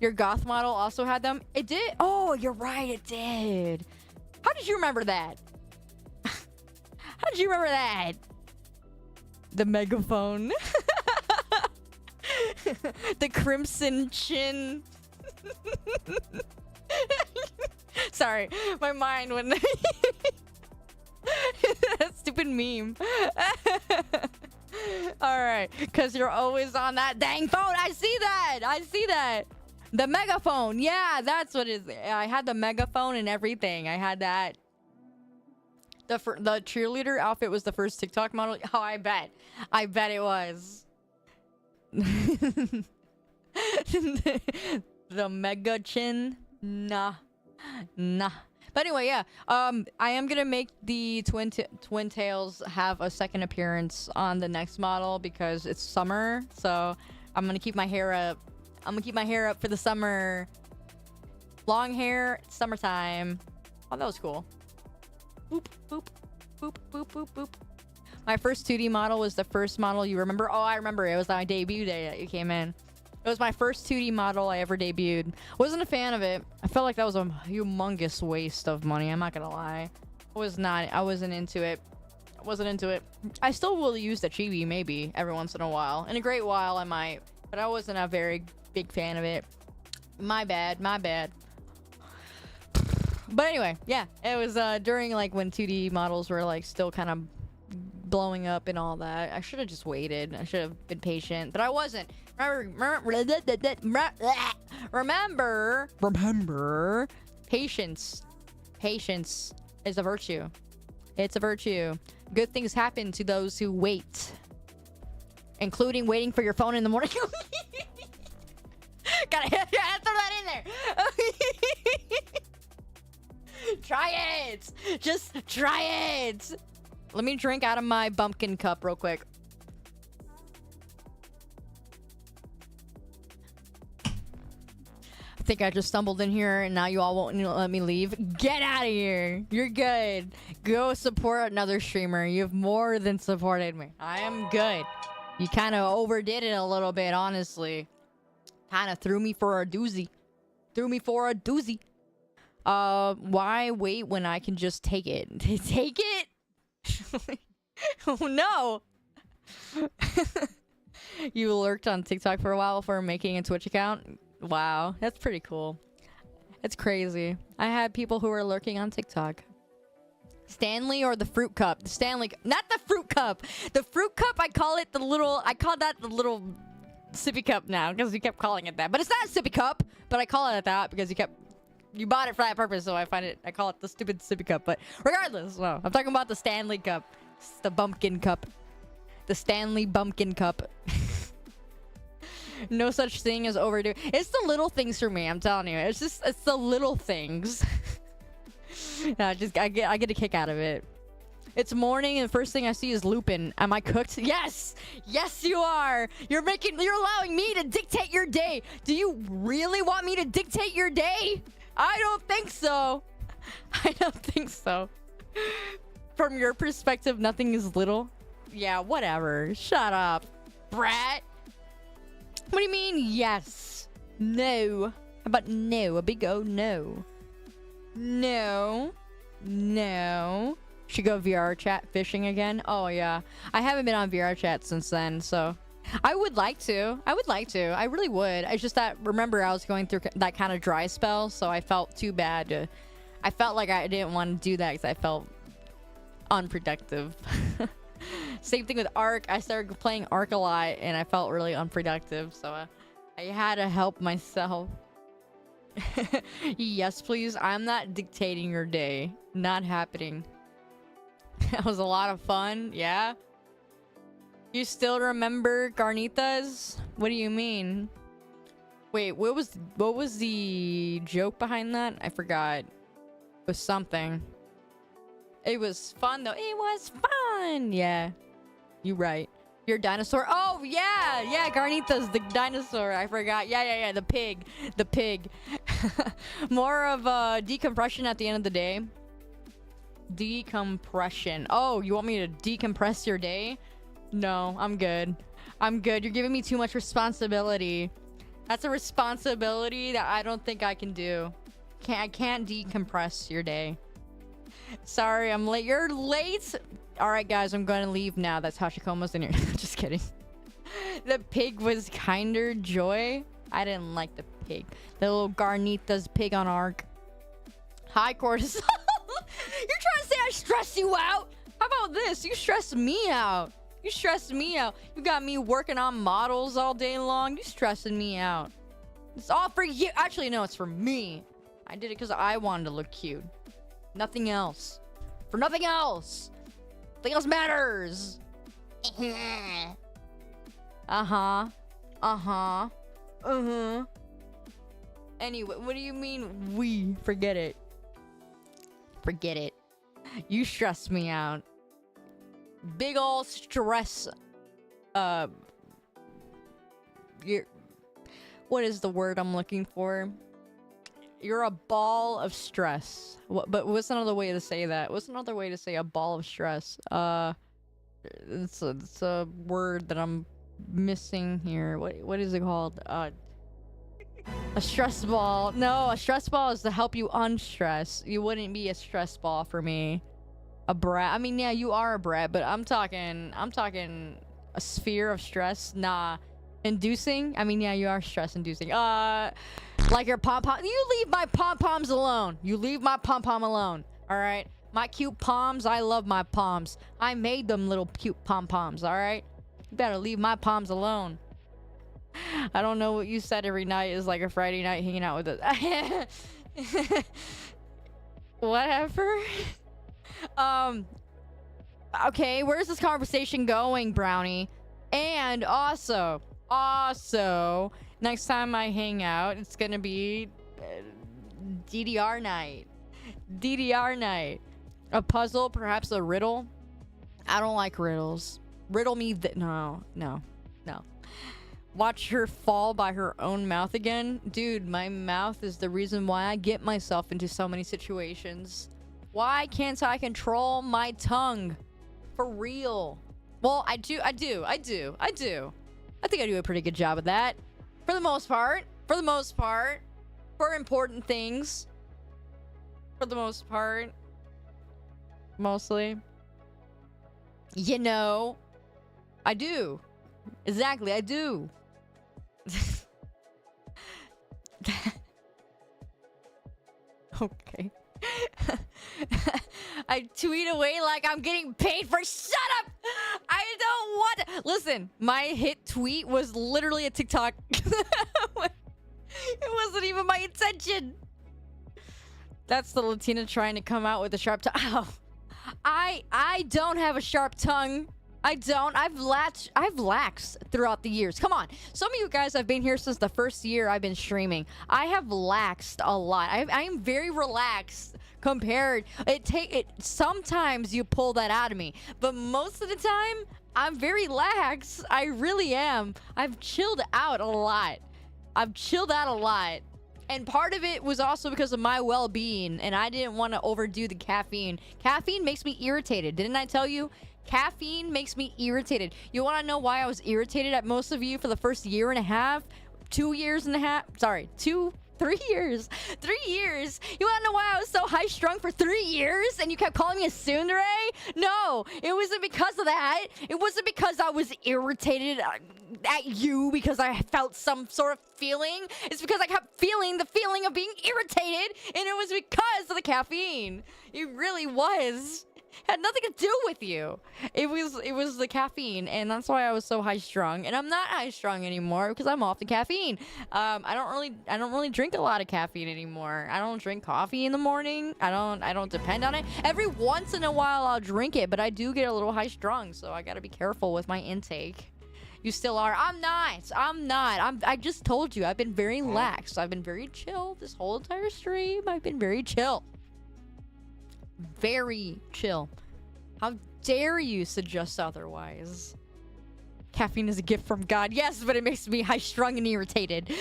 Speaker 2: Your goth model also had them. It did. Oh, you're right, it did. How did you remember that? How did you remember that? The megaphone. The crimson chin. Sorry, my mind went. That stupid meme. Alright, because you're always on that dang phone. I see that. The megaphone. Yeah, that's what it is. I had the megaphone and everything. I had that. The cheerleader outfit was the first TikTok model. Oh, I bet it was. The mega chin. Nah. But anyway, yeah. I am gonna make the twin tails have a second appearance on the next model because it's summer. So I'm gonna keep my hair up. For the summer. Long hair, summertime. Oh, that was cool. Boop, boop, boop, boop, boop, boop. My first 2D model was the first model you remember. Oh, I remember. It was my debut day that you came in. It was my first 2D model I ever debuted. Wasn't a fan of it. I felt like that was a humongous waste of money. I'm not gonna lie. I wasn't into it. I still will use the chibi maybe every once in a while. In a great while I might. But I wasn't a very big fan of it. My bad. But anyway, yeah. It was during like when 2D models were like still kind of blowing up and all that. I should have just waited. I should have been patient. But I wasn't. Remember, patience is a virtue. It's a virtue. Good things happen to those who wait, including waiting for your phone in the morning. gotta throw that in there. Try it. Just try it. Let me drink out of my bumpkin cup real quick. I think I just stumbled in here and now you all won't let me leave. Get out of here. You're good. Go support another streamer. You've more than supported me. I am good. You kind of overdid it a little bit, honestly. Kind of threw me for a doozy. Why wait when I can just take it? Take it? Oh no. You lurked on TikTok for a while before making a Twitch account? Wow, that's pretty cool. It's crazy. I had people who were lurking on TikTok. Stanley or the fruit cup? The Stanley, not the fruit cup. The fruit cup, I call that the little sippy cup now because you kept calling it that. But it's not a sippy cup, but I call it that because you bought it for that purpose, so I call it the stupid sippy cup. But regardless, no, I'm talking about the Stanley cup. It's the bumpkin cup. The Stanley bumpkin cup. No such thing as overdo. It's the little things for me, I'm telling you. It's the little things. I get a kick out of it. It's morning and the first thing I see is Lupin. Am I cooked? Yes! Yes, you are! You're allowing me to dictate your day! Do you really want me to dictate your day? I don't think so. I don't think so. From your perspective, nothing is little? Yeah, whatever. Shut up, brat. What do you mean, yes? No. How about no? A big O no. No. No. Should go VR chat fishing again? Oh, yeah. I haven't been on VR chat since then, so... I would like to. I really would. It's just that, remember, I was going through that kind of dry spell, so I felt too bad. I felt like I didn't want to do that because I felt unproductive. Same thing with Ark. I started playing Ark a lot, and I felt really unproductive, so I had to help myself. Yes, please. I'm not dictating your day. Not happening. That was a lot of fun. Yeah? You still remember Garnitas? What do you mean? Wait, what was the joke behind that? I forgot. It was something. It was fun, though. It was fun! Yeah. You right. You're a dinosaur? Oh, yeah! Yeah, Garnitas, the dinosaur. I forgot. Yeah. The pig. The pig. More of a decompression at the end of the day. Decompression. Oh, you want me to decompress your day? No, I'm good. I'm good. You're giving me too much responsibility. That's a responsibility that I don't think I can do. I can't decompress your day. Sorry, I'm late. You're late? Alright, guys, I'm gonna leave now. That's Hashikoma's in here. Just kidding. The pig was kinder joy. I didn't like the pig. The little Garnitas pig on Ark. Hi, Cortisol. You're trying to say I stress you out? How about this? You stress me out. You stress me out. You got me working on models all day long. You stressing me out. It's all for you. Actually, no, it's for me. I did it because I wanted to look cute. Nothing else. For nothing else. Nothing else matters. Uh-huh. Uh-huh. Uh-huh. Anyway, what do you mean we? Forget it. Forget it. You stress me out. Big ol' stress. What is the word I'm looking for? You're a ball of stress. But what's another way to say that? What's another way to say a ball of stress? It's a word that I'm missing here. What is it called? A stress ball. No, a stress ball is to help you unstress. You wouldn't be a stress ball for me. A brat. I mean, yeah, you are a brat, but I'm talking a sphere of stress. Nah. Inducing? I mean, yeah, you are stress inducing. Like your pom-pom. You leave my pom-poms alone. You leave my pom-pom alone. Alright? My cute poms, I love my poms. I made them little cute pom-poms, alright? You better leave my poms alone. I don't know what you said every night is like a Friday night hanging out with us. Whatever. Okay, where's this conversation going, Brownie? And also, next time I hang out, it's gonna be DDR night. DDR night. A puzzle, perhaps a riddle. I don't like riddles. Riddle me no. Watch her fall by her own mouth again. Dude, my mouth is the reason why I get myself into so many situations. Why can't I control my tongue? For real. Well, I do. I think I do a pretty good job of that. For the most part. For important things. For the most part. Mostly. You know. I do. Exactly, I do. Okay. I tweet away like I'm getting paid for. Shut up! I don't want. Listen, my hit tweet was literally a TikTok. It wasn't even my intention. That's the Latina trying to come out with a sharp tongue. Oh, I don't have a sharp tongue. I don't. I've laxed throughout the years. Come on. Some of you guys have been here since the first year I've been streaming. I have laxed a lot. I am very relaxed compared. Sometimes you pull that out of me, but most of the time I'm very lax. I really am. I've chilled out a lot. And part of it was also because of my well-being, and I didn't want to overdo the caffeine. Caffeine makes me irritated. Didn't I tell you? Caffeine makes me irritated. You want to know why I was irritated at most of you for the first year and a half? 2 years and a half? Sorry, 3 years. 3 years. You want to know why I was so high-strung for 3 years and you kept calling me a tsundere? No, it wasn't because of that. It wasn't because I was irritated at you because I felt some sort of feeling. It's because I kept feeling the feeling of being irritated, and it was because of the caffeine. It really was. Had nothing to do with you. It was the caffeine, and that's why I was so high strung. And I'm not high strung anymore because I'm off the caffeine. I don't really drink a lot of caffeine anymore. I don't drink coffee in the morning. I don't depend on it. Every once in a while I'll drink it, but I do get a little high strung, so I gotta be careful with my intake. You still are. I'm not. I just told you I've been very lax. I've been very chill this whole entire stream. I've been very chill. Very chill. How dare you suggest otherwise? Caffeine is a gift from God. Yes, but it makes me high-strung and irritated.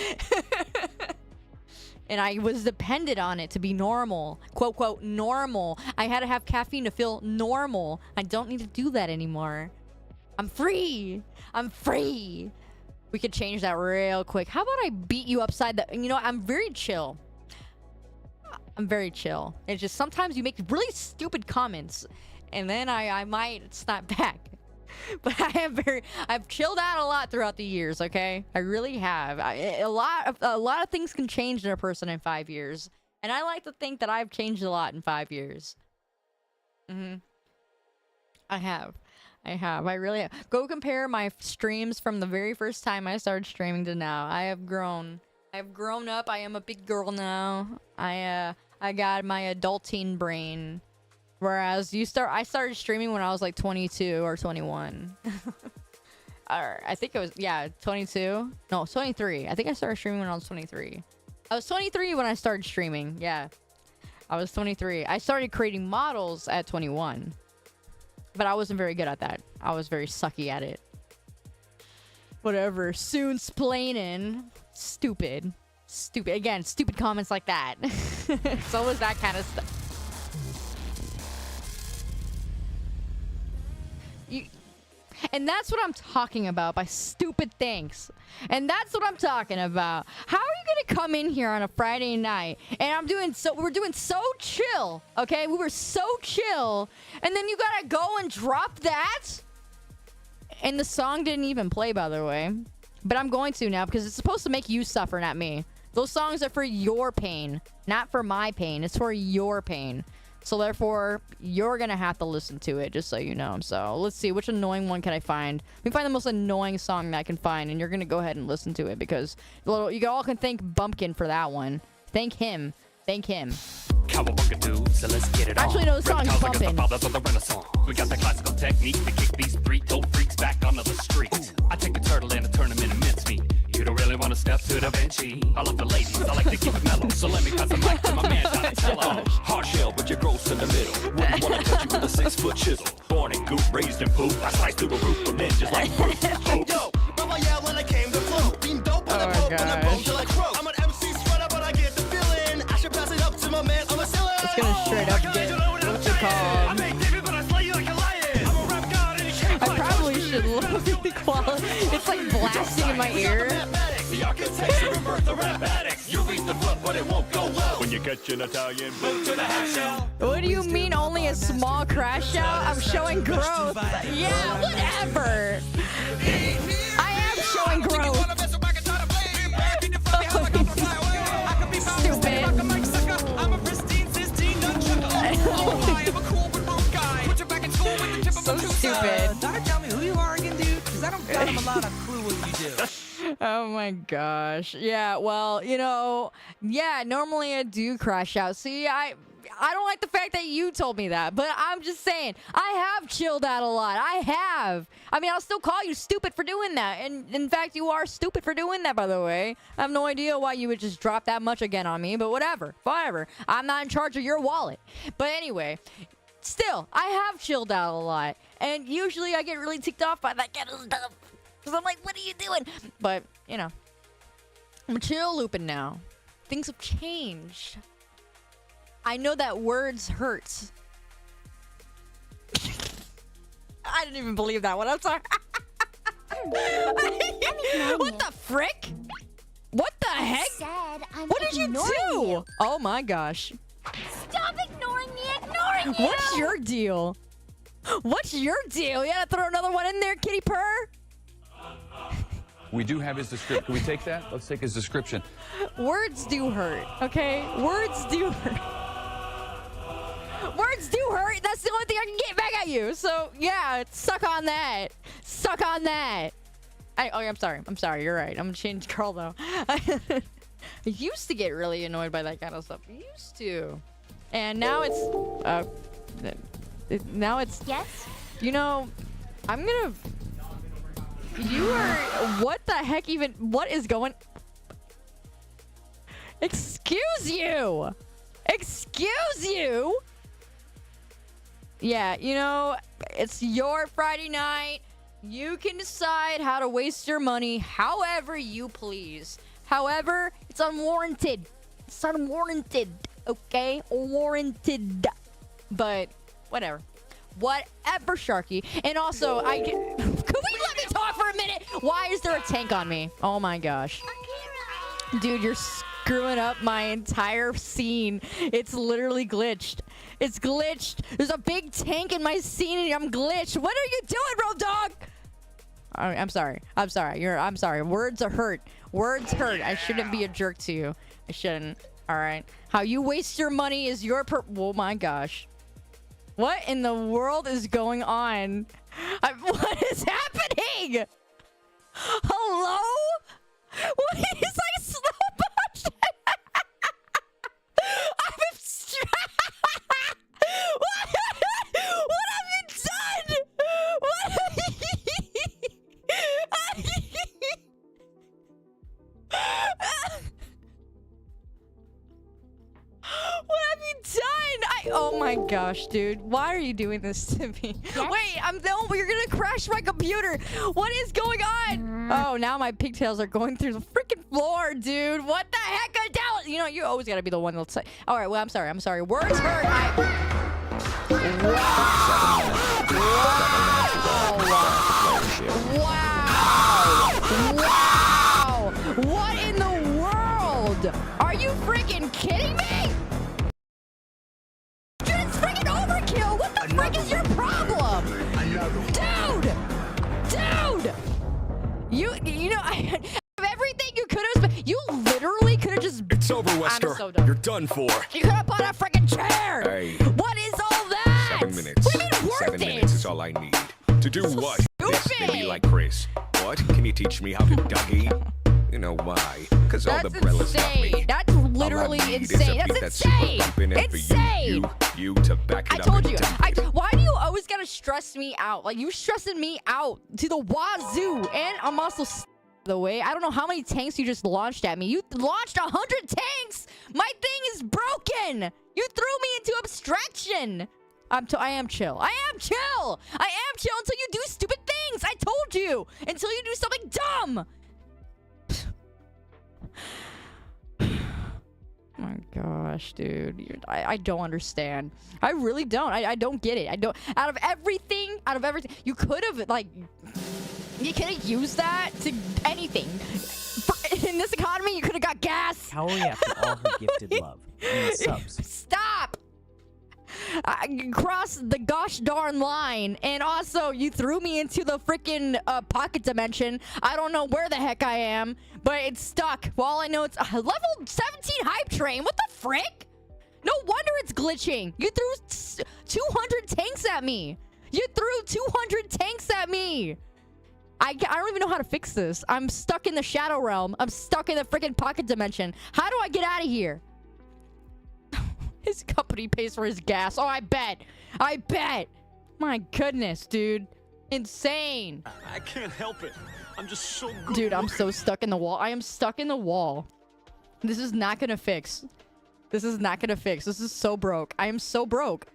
Speaker 2: And I was dependent on it to be normal. Quote, quote, normal. I had to have caffeine to feel normal. I don't need to do that anymore. I'm free. I'm free. We could change that real quick. How about I beat you upside the... You know, I'm very chill. I'm very chill. It's just sometimes you make really stupid comments, and then I might snap back. But I've chilled out a lot throughout the years. Okay, I really have. A lot of things can change in a person in 5 years, and I like to think that I've changed a lot in 5 years. I have. I really have. Go compare my streams from the very first time I started streaming to now. I have grown. I've grown up. I am a big girl now. I got my adulting brain. Whereas I started streaming when I was like 22 or 21. I think it was, yeah, 22. No, 23. I think I started streaming when I was 23. I was 23 when I started streaming. Yeah. I was 23. I started creating models at 21. But I wasn't very good at that. I was very sucky at it. Whatever. Soon splaining. Stupid. Again, stupid comments like that. So was that kind of stuff. And that's what I'm talking about by stupid things. And that's what I'm talking about. How are you gonna come in here on a Friday night and we're doing so chill, okay? We were so chill, and then you gotta go and drop that? And the song didn't even play, by the way. But I'm going to now because it's supposed to make you suffer, not me. Those songs are for your pain, not for my pain. It's for your pain. So therefore, you're gonna have to listen to it, just so you know. So let's see, which annoying one can I find? Let me find the most annoying song that I can find, and you're gonna go ahead and listen to it because you all can thank Bumpkin for that one. Thank him. Thank him.
Speaker 6: Cowabunga dude, so let's get it on.
Speaker 2: Actually, no, the song's bumping.
Speaker 6: The Renaissance. We got the classical technique to kick these three-toed freaks back onto the streets. I take a turtle and turn him into mincemeat. You don't really want to step to Da Vinci. I love the ladies, I like to keep it mellow. So let me pass the mic to my man Donatello. Hard shell, but you're gross in the middle. Wouldn't want to touch you with a 6-foot chisel. Born in goop, raised in poop. I sliced through a roof of ninjas like fruit. Yo, Mama yelled when I came to flow. Being dope when I broke, when I broke till I croak. I'm an MC sweater, but I get the feeling. I should pass it up to my man, I'm a seller.
Speaker 2: It's gonna straight up get, what's it called? I probably should lower the quality. It's like blasting in my ear.
Speaker 6: The architects reverse the rap addicts. You reach the foot, but it won't go well. When you catch an Italian boot to the head shell.
Speaker 2: What do you mean only a small crash out? I'm showing growth. Yeah, whatever. I am showing growth. Stupid. my gosh. Yeah, well, you know, yeah, normally I do crash out. See, I don't like the fact that you told me that, but I'm just saying, I have chilled out a lot. I have. I mean, I'll still call you stupid for doing that. And in fact, you are stupid for doing that, by the way. I have no idea why you would just drop that much again on me, but whatever. Whatever. I'm not in charge of your wallet. But anyway, still, I have chilled out a lot. And usually I get really ticked off by that kind of stuff. Because I'm like, what are you doing? But, you know, I'm chill looping now. Things have changed. I know that words hurt. I didn't even believe that one. I'm sorry. What the frick? What the heck? What did you do? Oh my gosh.
Speaker 4: Stop ignoring me, ignoring you!
Speaker 2: What's your deal? What's your deal? You gotta throw another one in there, kitty purr?
Speaker 8: We do have his description. Can we take that? Let's take his description.
Speaker 2: Words do hurt, okay? Words do hurt. Words do hurt. That's the only thing I can get back at you. So, yeah, suck on that. Suck on that. I'm sorry. I'm sorry. You're right. I'm a changed girl, though. I used to get really annoyed by that kind of stuff. I used to. And now it's... now it's...
Speaker 4: Yes?
Speaker 2: You know, I'm gonna... You are... What the heck even... What is going... Excuse you! Excuse you! Yeah, you know, it's your Friday night. You can decide how to waste your money however you please. However, it's unwarranted. It's unwarranted, okay? Warranted. But, whatever. Whatever, Sharky. And also, could we let me talk for a minute? Why is there a tank on me? Oh my gosh. Dude, you're screwing up my entire scene. It's literally glitched. It's glitched. There's a big tank in my scene and I'm glitched. What are you doing, Road Dog? I'm sorry. I'm sorry. I'm sorry. Words are hurt. Words hurt. I shouldn't be a jerk to you. I shouldn't. All right. How you waste your money is your oh my gosh. What in the world is going on? What is happening? Hello? What is like slow motion? I'm abstract. What have you done? What have you... What have you done? Oh my gosh, dude. Why are you doing this to me? Yes? Wait, you're gonna crash my computer. What is going on? Oh, now my pigtails are going through the freaking floor, dude. What the heck? You know, you always gotta be the one that'll say. All right, well, I'm sorry. I'm sorry. Words hurt. Wow. What in the world? Are you freaking kidding me? Dude, it's freaking overkill. What the frick is your problem? Dude! You know, everything you could have, you literally could have just...
Speaker 10: It's over, Wesker.
Speaker 2: So done.
Speaker 10: You're done for.
Speaker 2: You could have bought a freaking chair.
Speaker 10: Hey.
Speaker 2: What is all that?
Speaker 10: 7 minutes.
Speaker 2: What do you mean worth
Speaker 10: 7
Speaker 2: it?
Speaker 10: minutes is all I need. To do
Speaker 2: So
Speaker 10: what? This
Speaker 2: stupid.
Speaker 10: baby like Chris. What? Can you teach me how to Dougie? You know why? Because all the Brellas got me.
Speaker 2: Insane. That's literally insane. That's insane. Insane.
Speaker 10: You to back it
Speaker 2: I
Speaker 10: up.
Speaker 2: told you. Why do you always gotta stress me out? Like, you stressing me out to the wazoo. And I'm also... the way, I don't know how many tanks you just launched at me. You launched 100 tanks! My thing is broken! You threw me into abstraction! I am chill. I am chill! I am chill until you do stupid things! I told you! Until you do something dumb! Oh my gosh, dude. I don't understand. I really don't. I don't get it. I don't... Out of everything, you could have, like... You could have used that to anything. In this economy, you could have got gas.
Speaker 9: Howie after all her gifted love. And subs.
Speaker 2: Stop! I crossed the gosh darn line. And also, you threw me into the freaking pocket dimension. I don't know where the heck I am, but it's stuck. Well, all I know it's a level 17 hype train. What the frick? No wonder it's glitching. You threw 200 tanks at me. You threw 200 tanks at me. I don't even know how to fix this. I'm stuck in the shadow realm. I'm stuck in the freaking pocket dimension. How do I get out of here? His company pays for his gas. Oh, I bet. I bet. My goodness, dude. Insane.
Speaker 10: I can't help it. I'm just so good.
Speaker 2: Dude, I'm so stuck in the wall. I am stuck in the wall. This is not gonna fix. This is not gonna fix. This is so broke. I am so broke.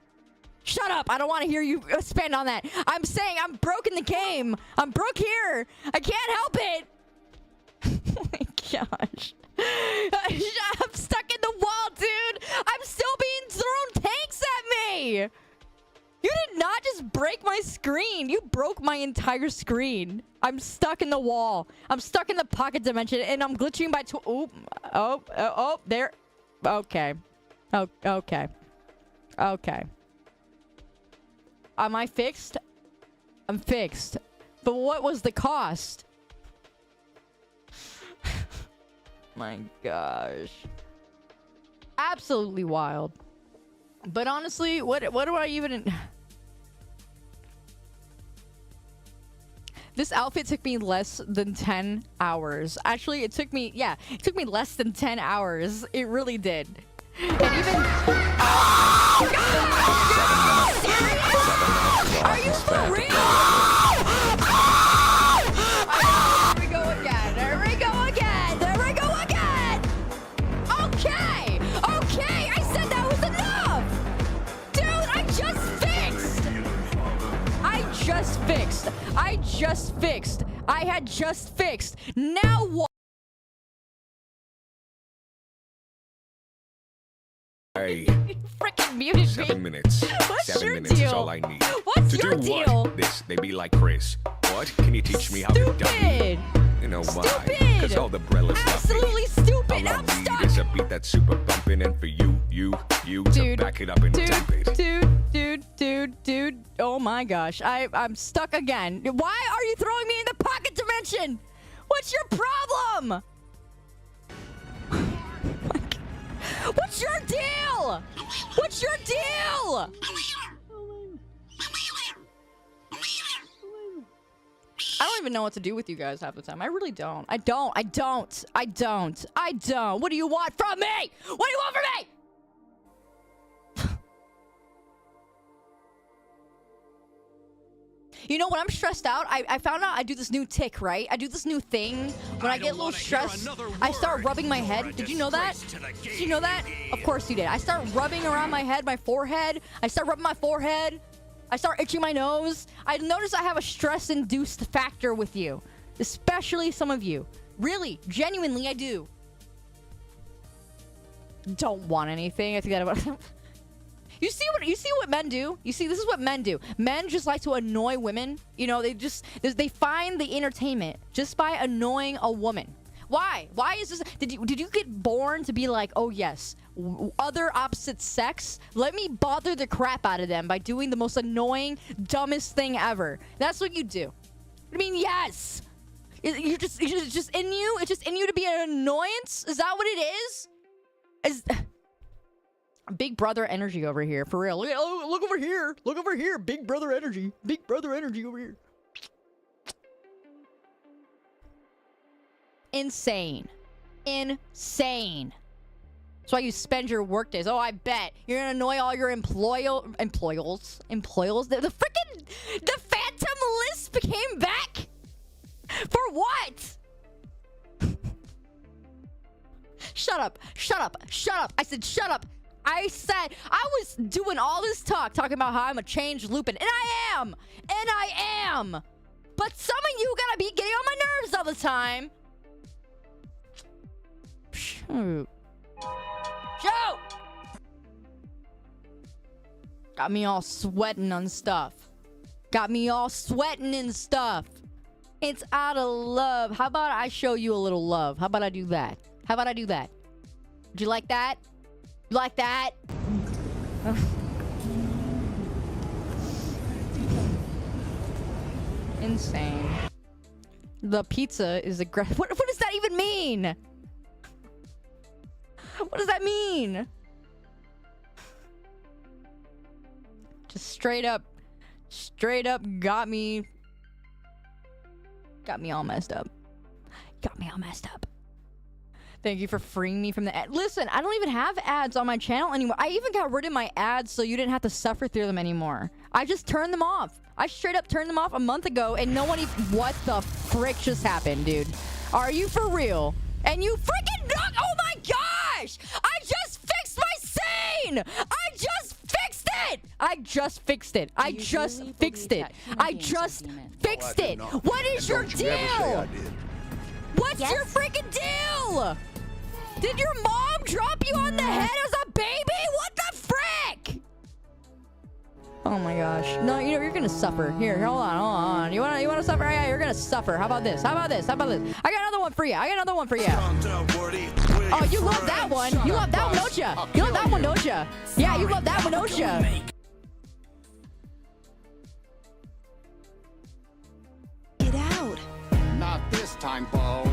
Speaker 2: Shut up! I don't want to hear you expand on that. I'm saying I'm broke in the game. I'm broke here. I can't help it. Oh my gosh. I'm stuck in the wall, dude. I'm still being thrown tanks at me. You did not just break my screen. You broke my entire screen. I'm stuck in the wall. I'm stuck in the pocket dimension, and I'm glitching by there. Okay. Oh, okay. Okay. Am I fixed? I'm fixed. But what was the cost? My gosh. Absolutely wild. But honestly, what do I even... This outfit took me less than 10 hours. Actually, it took me less than 10 hours. It really did. And even... Oh, God! Are you for real? There we go again. There we go again. There we go again. Okay. Okay. I said that was enough. Dude, I just fixed. I had just fixed. Now what?
Speaker 10: Hey,
Speaker 2: Freaking muted
Speaker 10: 7
Speaker 2: me.
Speaker 10: minutes.
Speaker 2: What's
Speaker 10: 7
Speaker 2: your
Speaker 10: minutes
Speaker 2: deal?
Speaker 10: is all I need.
Speaker 2: What's
Speaker 10: to
Speaker 2: your
Speaker 10: do
Speaker 2: deal?
Speaker 10: What? This, they be like Chris. What? Can you teach me how to
Speaker 2: Stupid.
Speaker 10: dummy? You know why?
Speaker 2: Stupid.
Speaker 10: Because all the brellas love me.
Speaker 2: Absolutely stupid.
Speaker 10: All I
Speaker 2: I'm
Speaker 10: need
Speaker 2: stuck.
Speaker 10: is a beat that's super bumping, and for you
Speaker 2: Dude,
Speaker 10: to back it up and dump it.
Speaker 2: Dude. Oh my gosh. I'm stuck again. Why are you throwing me in the pocket dimension? What's your problem? What's your deal? What's your deal? I don't even know what to do with you guys half the time. I really don't. I don't. What do you want from me? What do you want from me? You know, when I'm stressed out, I found out I do this new tick, right? I do this new thing. When I get a little stressed, I start rubbing my head. Did you know that? Did you know that? Of course you did. I start rubbing around my head, my forehead. I start rubbing my forehead. I start itching my nose. I notice I have a stress-induced factor with you. Especially some of you. Really, genuinely, I do. Don't want anything. I think that about... You see what men do? You see, this is what men do. Men just like to annoy women. You know, they find the entertainment just by annoying a woman. Why? Why is this? Did you get born to be like, oh yes, other opposite sex? Let me bother the crap out of them by doing the most annoying, dumbest thing ever. That's what you do. I mean, yes. It's just in you. It's just in you to be an annoyance. Is that what it is? Big brother energy over here, for real. Look over here. Look over here. Big brother energy. Big brother energy over here. Insane. Insane. That's why you spend your work days. Oh, I bet. You're gonna annoy all your employals. The Phantom Lisp came back? For what? Shut up. Shut up. Shut up. I said shut up. I said I was doing all this talking about how I'm a changed Lupin, and I am. But some of you gotta be getting on my nerves all the time. Shoot. Got me all sweating on stuff. Got me all sweating and stuff. It's out of love. How about I show you a little love? How about I do that? How about I do that? Would you like that? You like that? Insane. The pizza is aggressive. What does that even mean? What does that mean? Just straight up got me Got me all messed up. Got me all messed up. Thank you for freeing me from the ad. Listen, I don't even have ads on my channel anymore. I even got rid of my ads so you didn't have to suffer through them anymore. I just turned them off. I straight up turned them off a month ago and no one even... What the frick just happened, dude? Are you for real? And you freaking... Oh my gosh! I just fixed my scene! I just fixed it! I just fixed it. I just fixed it. I just fixed it. What is your deal? What's your freaking deal? Did your mom drop you on the head as a baby? What the frick? Oh my gosh. No, you know, you're gonna suffer. Here, hold on. You wanna suffer? Yeah, you're gonna suffer. How about this? How about this? How about this? I got another one for you. Oh, you love that one. You love that one, don't ya? You love that one, don't ya? Yeah, you love that one, don't ya?
Speaker 4: Get out.
Speaker 7: Not this time, Bo.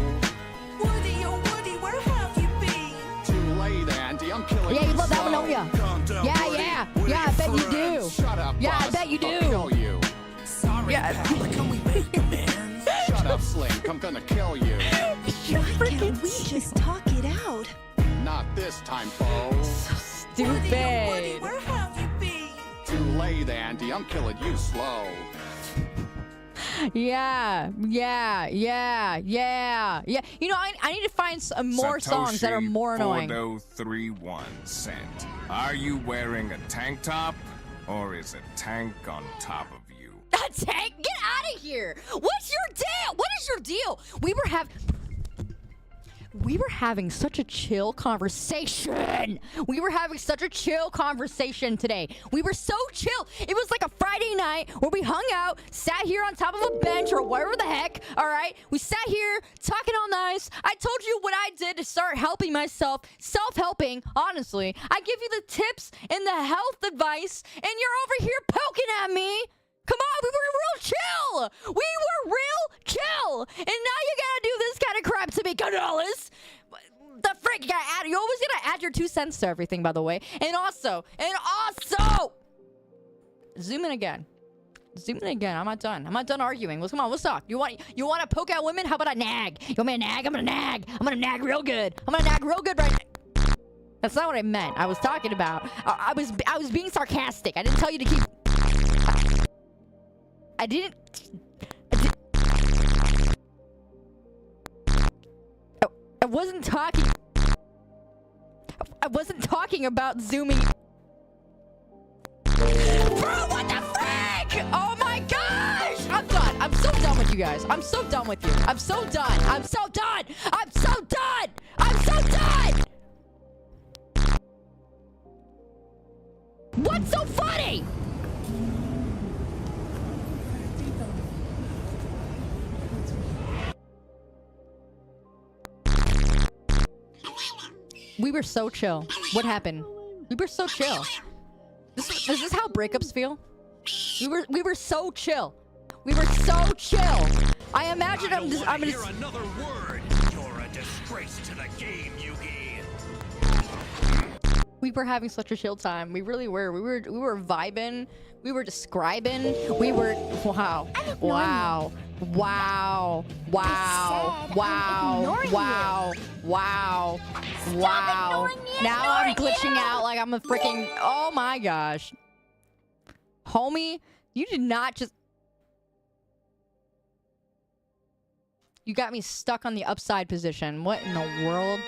Speaker 4: Woody, oh Woody, where have you been?
Speaker 7: Too late, Andy. I'm killing
Speaker 2: Yeah, you love that one, don't ya? Yeah, I bet you do.
Speaker 7: Shut up,
Speaker 2: Yeah, I
Speaker 7: boss.
Speaker 2: bet you do.
Speaker 7: I'll kill you.
Speaker 4: Sorry, pal, can we make amends?
Speaker 7: Shut up, Slink. I'm gonna kill you.
Speaker 4: Why can't we just talk it out?
Speaker 7: Not this time, Bo.
Speaker 4: Woody, oh Woody,
Speaker 2: Stupid.
Speaker 4: where have you been?
Speaker 7: Too late, Andy. I'm killing you slow.
Speaker 2: Yeah. You know, I need to find some more songs that are more annoying.
Speaker 10: 4031 sent. Are you wearing a tank top, or is a tank on top of you?
Speaker 2: A tank? Get out of here! What's your deal? What is your deal? We were having such a chill conversation. We were having such a chill conversation today. We were so chill. It was like a Friday night where we hung out, sat here on top of a bench or wherever the heck, all right? We sat here talking all nice. I told you what I did to start helping myself, self-helping, honestly. I give you the tips and the health advice, and you're over here poking at me. Come on, we were real chill. We were real chill. And now you gotta do this kind of crap to me, Canales. The frick, you always gotta add your 2 cents to everything, by the way. And also, zoom in again. I'm not done. I'm not done arguing. Come on, let's talk. You want to poke at women? How about I nag? You want me to nag? I'm gonna nag. I'm gonna nag real good. I'm gonna nag real good right now. That's not what I meant. I was talking about. I was being sarcastic. I didn't tell you to keep. I didn't I wasn't talking about zooming. Bro, what the frick? Oh my gosh! I'm done. I'm so done with you guys. I'm so done with you. I'm so done. What's so funny? We were so chill. What happened? We were so chill. This is how breakups feel. We were so chill. We were so chill. I imagine I'm gonna
Speaker 6: hear another word. You're a disgrace to the game, Yugi.
Speaker 2: We were having such a chill time. We really were. We were vibing. We were describing. We were wow. Now I'm glitching out like I'm a freaking. Oh my gosh. Homie, you did not just. You got me stuck on the upside position. What in the world?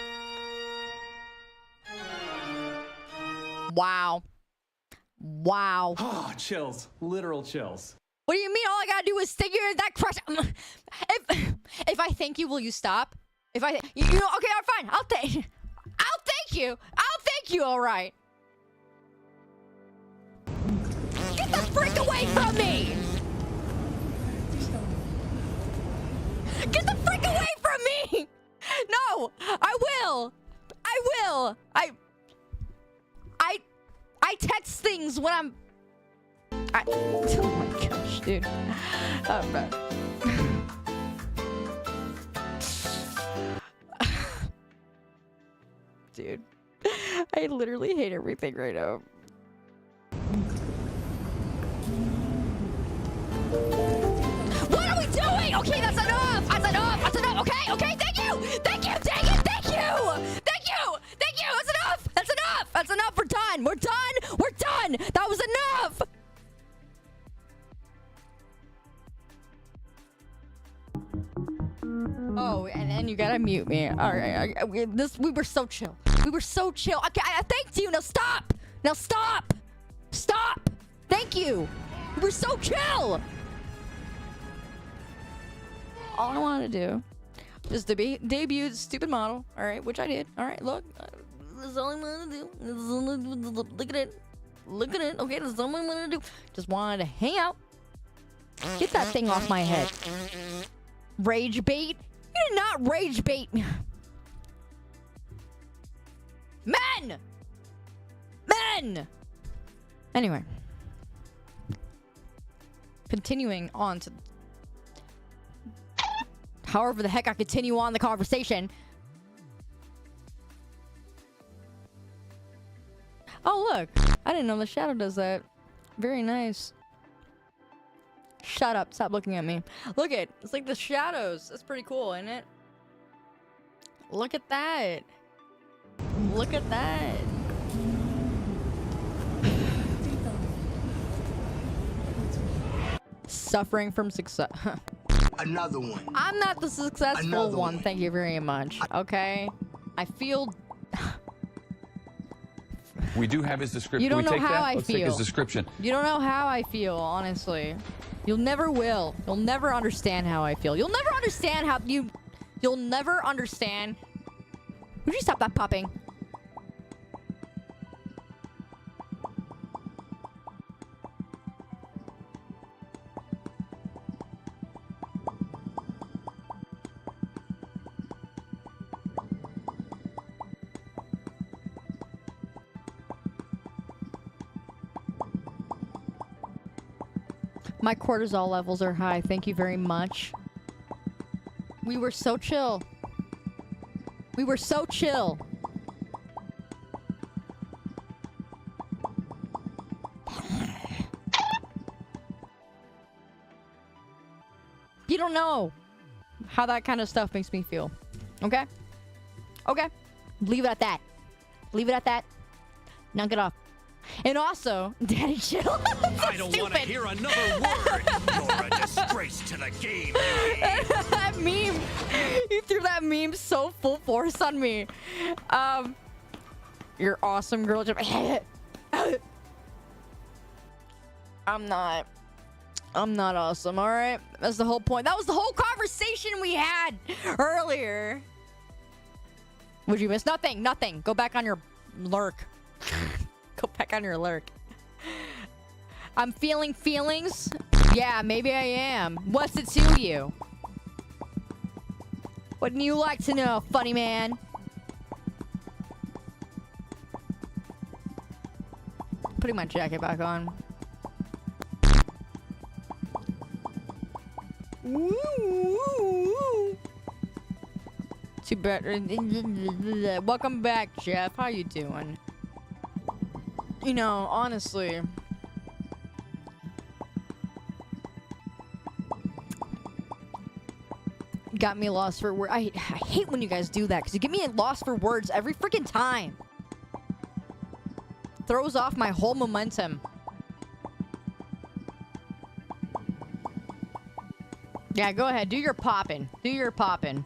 Speaker 2: Wow.
Speaker 11: Oh, chills. Literal chills.
Speaker 2: What do you mean? All I gotta do is stick you in that crush. If I thank you, will you stop? If I, you know, okay, fine. I'll thank you. All right. Get the frick away from me! Get the frick away from me! No, I will. I text things when I'm. Oh my gosh, dude. Oh, man. Dude, I literally hate everything right now. What are we doing? Okay, that's enough! Okay, okay, thank you! Thank you, dang it, thank you! Thank you! Thank you! That's enough! That's enough! That's enough! We're done! We're done! We're done! That was enough! Oh, and then you gotta mute me. Alright, we were so chill. We were so chill. Okay, I thanked you! Now stop! Now stop! Stop! Thank you! We were so chill! All I wanted to do was debut the stupid model, alright, which I did. Alright, look. That's all I wanted to do. Look at it. Look at it. Okay, that's all I wanted to do. Just wanted to hang out. Get that thing off my head. Rage bait? You did not rage bait me. Men! Men! Anyway. Continuing on to... However the heck I continue on the conversation. Oh, look. I didn't know the shadow does that. Very nice. Shut up. Stop looking at me. Look at. It's like the shadows. That's pretty cool, isn't it? Look at that. Look at that. Suffering from success.
Speaker 12: Another one.
Speaker 2: I'm not the successful one. Thank you very much. Okay. I feel...
Speaker 8: We do have his description.
Speaker 2: You don't
Speaker 8: Can we
Speaker 2: know
Speaker 8: take
Speaker 2: how
Speaker 8: that?
Speaker 2: I
Speaker 8: Let's
Speaker 2: feel.
Speaker 8: take his description.
Speaker 2: You don't know how I feel, honestly. You'll never will. You'll never understand how I feel. You'll never understand how you... You'll never understand... Would you stop that popping? My cortisol levels are high. Thank you very much. We were so chill. We were so chill. You don't know how that kind of stuff makes me feel. Okay? Okay. Leave it at that. Leave it at that. Knock it off. And also, Daddy chill.
Speaker 12: I don't want to hear another word. You're a disgrace to the game.
Speaker 2: That meme. You threw that meme so full force on me. You're awesome, girl. I'm not awesome, all right? That's the whole point. That was the whole conversation we had earlier. Would you miss nothing? Nothing. Go back on your lurk. Go back on your lurk. I'm feeling feelings? Yeah, maybe I am. What's it to you? Wouldn't you like to know, funny man? Putting my jacket back on. Too bad. Welcome back, Jeff. How you doing? You know, honestly, got me lost for words. I hate when you guys do that because you get me lost for words every freaking time. Throws off my whole momentum. Yeah, go ahead. Do your popping. Do your popping.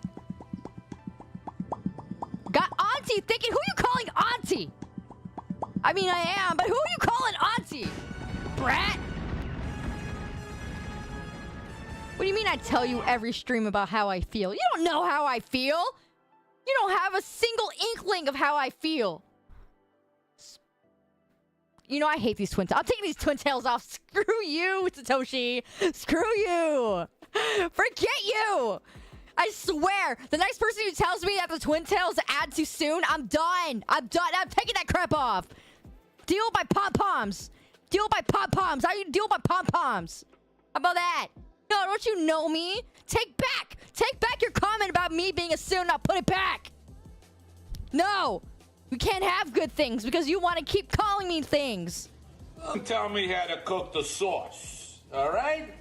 Speaker 2: Got Auntie thinking, who you calling Auntie? I mean, I am, but who are you calling Auntie? Brat? What do you mean I tell you every stream about how I feel? You don't know how I feel. You don't have a single inkling of how I feel. You know, I hate these twin tails. I'm taking these twin tails off. Screw you, Satoshi. Screw you. Forget you. I swear, the next person who tells me that the twin tails add too soon, I'm done. I'm done. I'm taking that crap off. Deal with my pom-poms. Deal with my pom-poms. How you deal with my pom-poms? How about that? No, don't you know me? Take back your comment about me being a soon. Now put it back. No, we can't have good things because you want to keep calling me things.
Speaker 12: Don't tell me how to cook the sauce, all right?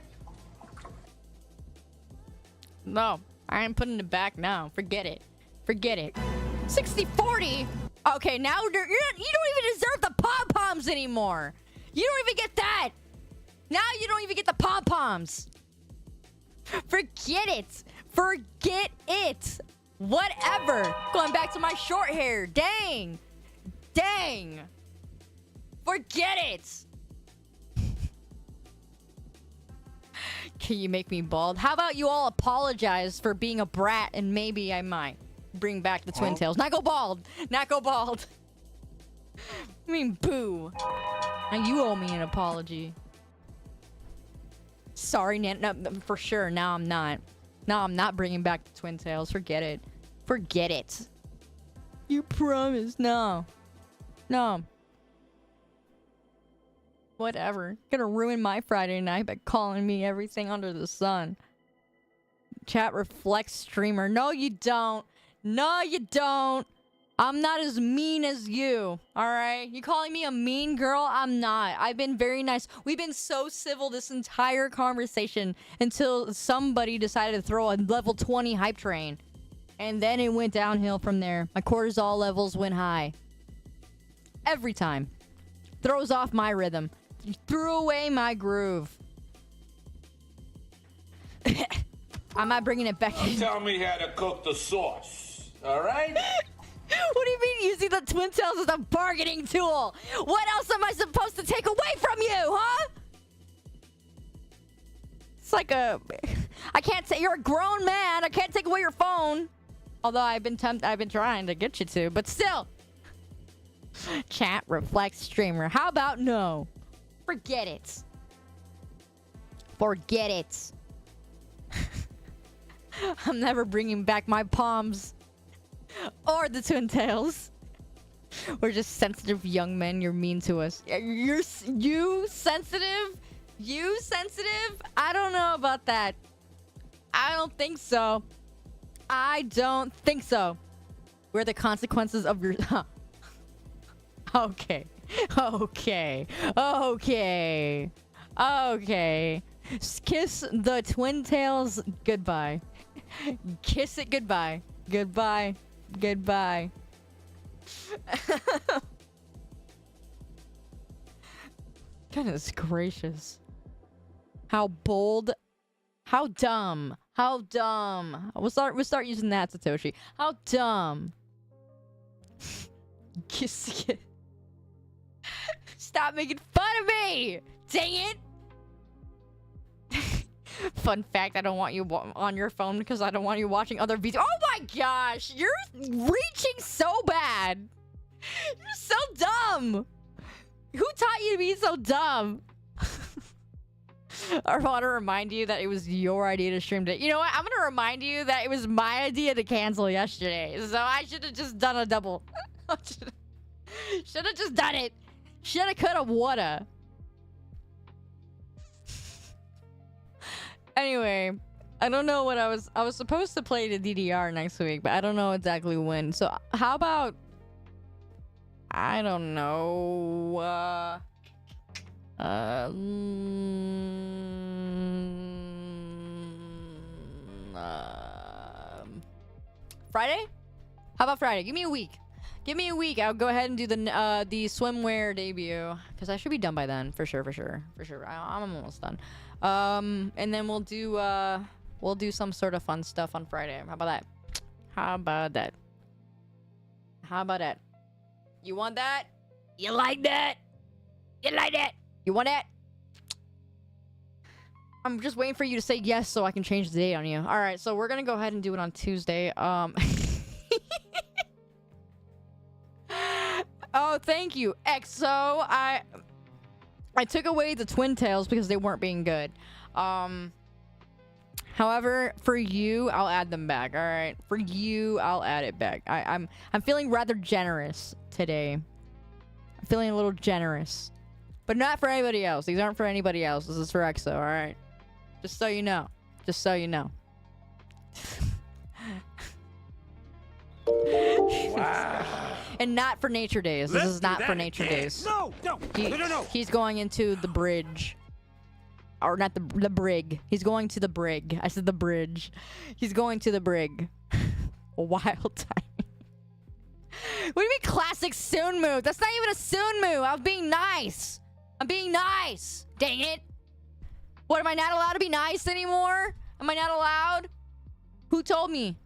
Speaker 2: No, I ain't putting it back now. Forget it. Forget it. 60-40? Okay, now you don't even deserve the pom-poms anymore. You don't even get that. Now you don't even get the pom-poms. Forget it. Forget it. Whatever. Going back to my short hair. Dang. Dang. Forget it. Can you make me bald? How about you all apologize for being a brat and maybe I might bring back the twin tails. Not go bald. Not go bald. I mean, boo. Now you owe me an apology. Sorry, Nan. No, for sure. Now I'm not. Now I'm not bringing back the twin tails. Forget it. Forget it. You promise. No. No. Whatever. Gonna ruin my Friday night by calling me everything under the sun. Chat reflects streamer. No, you don't. No, you don't. I'm not as mean as you. Alright? You calling me a mean girl? I'm not. I've been very nice. We've been so civil this entire conversation until somebody decided to throw a level 20 hype train. And then it went downhill from there. My cortisol levels went high. Every time. Throws off my rhythm. You threw away my groove. I'm not bringing it back.
Speaker 12: Tell me how to cook the sauce. All right?
Speaker 2: What do you mean using the twin tails as a bargaining tool? What else am I supposed to take away from you, huh? It's like a... I can't say you're a grown man. I can't take away your phone. Although I've been trying to get you to, but still. Chat reflects streamer. How about no? Forget it. Forget it. I'm never bringing back my palms. Or the twin tails. We're just sensitive young men. You're mean to us. You sensitive? You sensitive? I don't know about that. I don't think so. I don't think so. We're the consequences of your... Okay. Okay. Okay. Okay. Kiss the twin tails goodbye. Kiss it goodbye. Goodbye. Goodbye. Goodness gracious. How bold. How dumb. How dumb. We'll start using that, Satoshi. How dumb. Kiss it. Stop making fun of me! Dang it! Fun fact, I don't want you on your phone because I don't want you watching other videos. Oh my gosh! You're reaching so bad! You're so dumb! Who taught you to be so dumb? I want to remind you that it was your idea to stream today. You know what? I'm gonna remind you that it was my idea to cancel yesterday. So I should have just done a double. Should have just done it. Shoulda, coulda, woulda. Anyway, I don't know what I was supposed to play the DDR next week, but I don't know exactly when. So how about I don't know. Friday? How about Friday? Give me a week. Give me a week. I'll go ahead and do the swimwear debut because I should be done by then for sure. I'm almost done. And then we'll do some sort of fun stuff on Friday. How about that? How about that? How about that? You want that? You like that? You like that? You want that? I'm just waiting for you to say yes so I can change the date on you. All right, so we're gonna go ahead and do it on Tuesday. Oh, thank you, EXO. I took away the twin tails because they weren't being good. However, for you, I'll add them back. All right, for you, I'll add it back. I'm feeling rather generous today. I'm feeling a little generous, but not for anybody else. These aren't for anybody else. This is for EXO. All right, just so you know. Just so you know.
Speaker 12: Wow.
Speaker 2: And not for Nature Days. This is not for Nature Days.
Speaker 12: No, no.
Speaker 2: He's going into the bridge. or not the brig. He's going to the brig. I said the bridge. He's going to the brig. A wild time. What do you mean classic soon move? That's not even a soon move. I'm being nice. I'm being nice. Dang it. What, am I not allowed to be nice anymore? Am I not allowed? Who told me?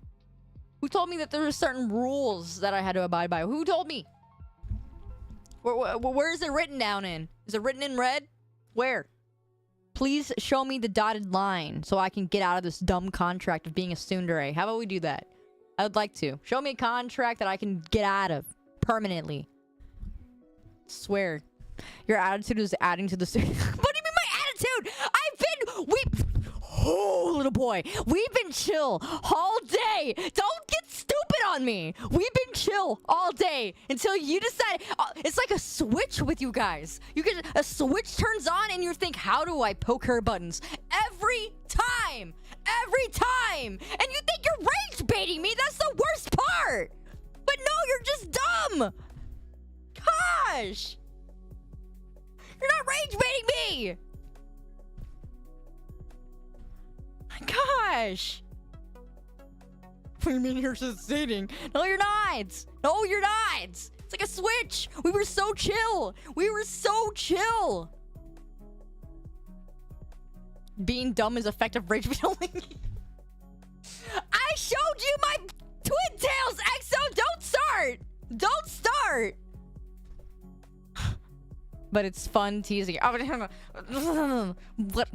Speaker 2: Who told me that there were certain rules that I had to abide by? Who told me? Where is it written down in? Is it written in red? Where? Please show me the dotted line so I can get out of this dumb contract of being a tsundere. How about we do that? I would like to. Show me a contract that I can get out of permanently. Swear. Your attitude is adding to the... What do you mean my attitude? Oh, little boy. We've been chill all day. Don't get stupid on me. We've been chill all day until you decide. It's like a switch with you guys. A switch turns on and you think, how do I poke her buttons? Every time. Every time. And you think you're rage baiting me. That's the worst part. But no, you're just dumb. Gosh. You're not rage baiting me. Gosh. What do you mean you're just sitting? No, you're not. No, you're not. It's like a switch. We were so chill. We were so chill. Being dumb is effective rage baiting. I showed you my Twin Tails, EXO. Don't start. Don't start. But it's fun teasing. What?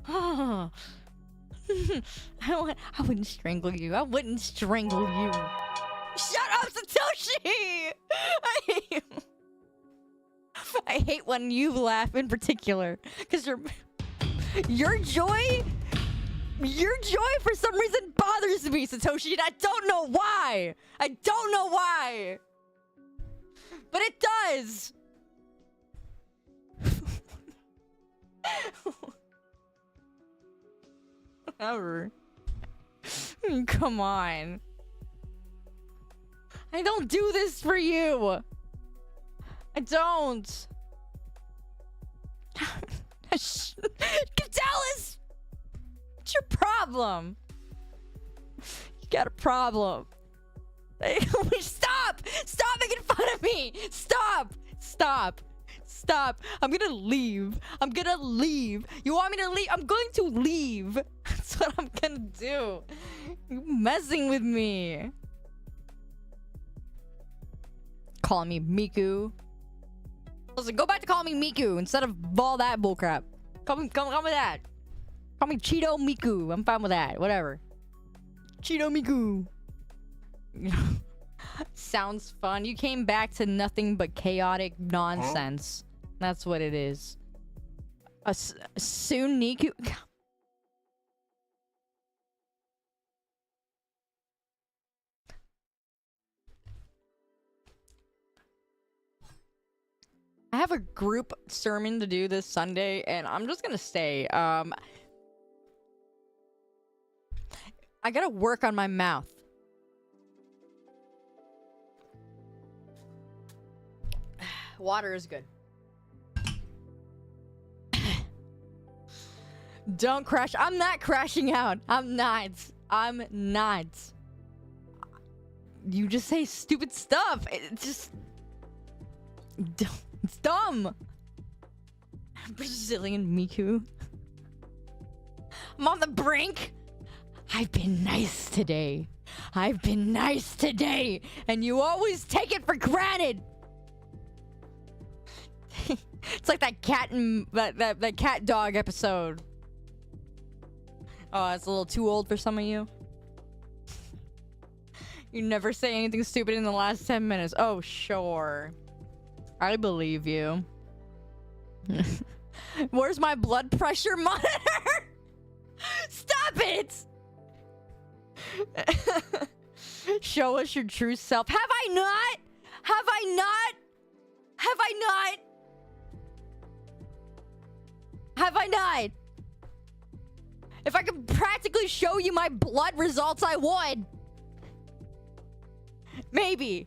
Speaker 2: I wouldn't strangle you. I wouldn't strangle you. Shut up, Satoshi! I hate you. I hate when you laugh in particular. Because your joy for some reason bothers me, Satoshi, and I don't know why. I don't know why. But it does. Whatever. Come on. I don't do this for you. I don't. Catalis! What's your problem? You got a problem. Stop! Stop making fun of me! Stop! Stop! Stop. I'm gonna leave. I'm gonna leave. You want me to leave? I'm going to leave. That's what I'm gonna do. You're messing with me. Calling me Miku. Listen, go back to calling me Miku instead of all that bullcrap. Come with that. Call me Cheeto Miku. I'm fine with that. Whatever. Cheeto Miku. Sounds fun. You came back to nothing but chaotic nonsense. That's what it is. A soon Niku. I have a group sermon to do this Sunday, and I'm just gonna say, I gotta work on my mouth. Water is good. Don't crash. I'm not crashing out. I'm not. I'm not. You just say stupid stuff. It's just... It's dumb. Brazilian Miku. I'm on the brink. I've been nice today. I've been nice today. And you always take it for granted. It's like that cat and that cat dog episode. Oh, it's a little too old for some of you. You never say anything stupid in the last 10 minutes. Oh, sure. I believe you. Where's my blood pressure monitor? Stop it! Show us your true self. Have I not? Have I not? Have I not? Have I not? If I could practically show you my blood results, I would. Maybe.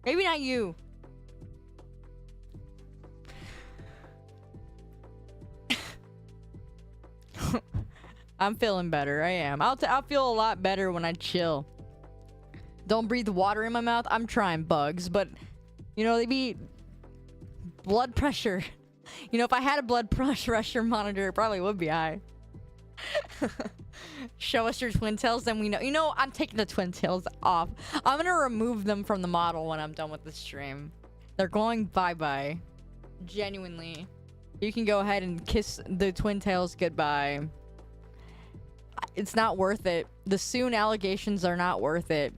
Speaker 2: Maybe not you. I'm feeling better. I am. I'll feel a lot better when I chill. Don't breathe water in my mouth. I'm trying bugs, but you know, they be blood pressure. You know, if I had a blood pressure monitor, it probably would be high. Show us your twin tails, then we know. You know, I'm taking the twin tails off. I'm gonna remove them from the model when I'm done with the stream. They're going bye-bye. Genuinely. You can go ahead and kiss the twin tails goodbye. It's not worth it. The soon allegations are not worth it.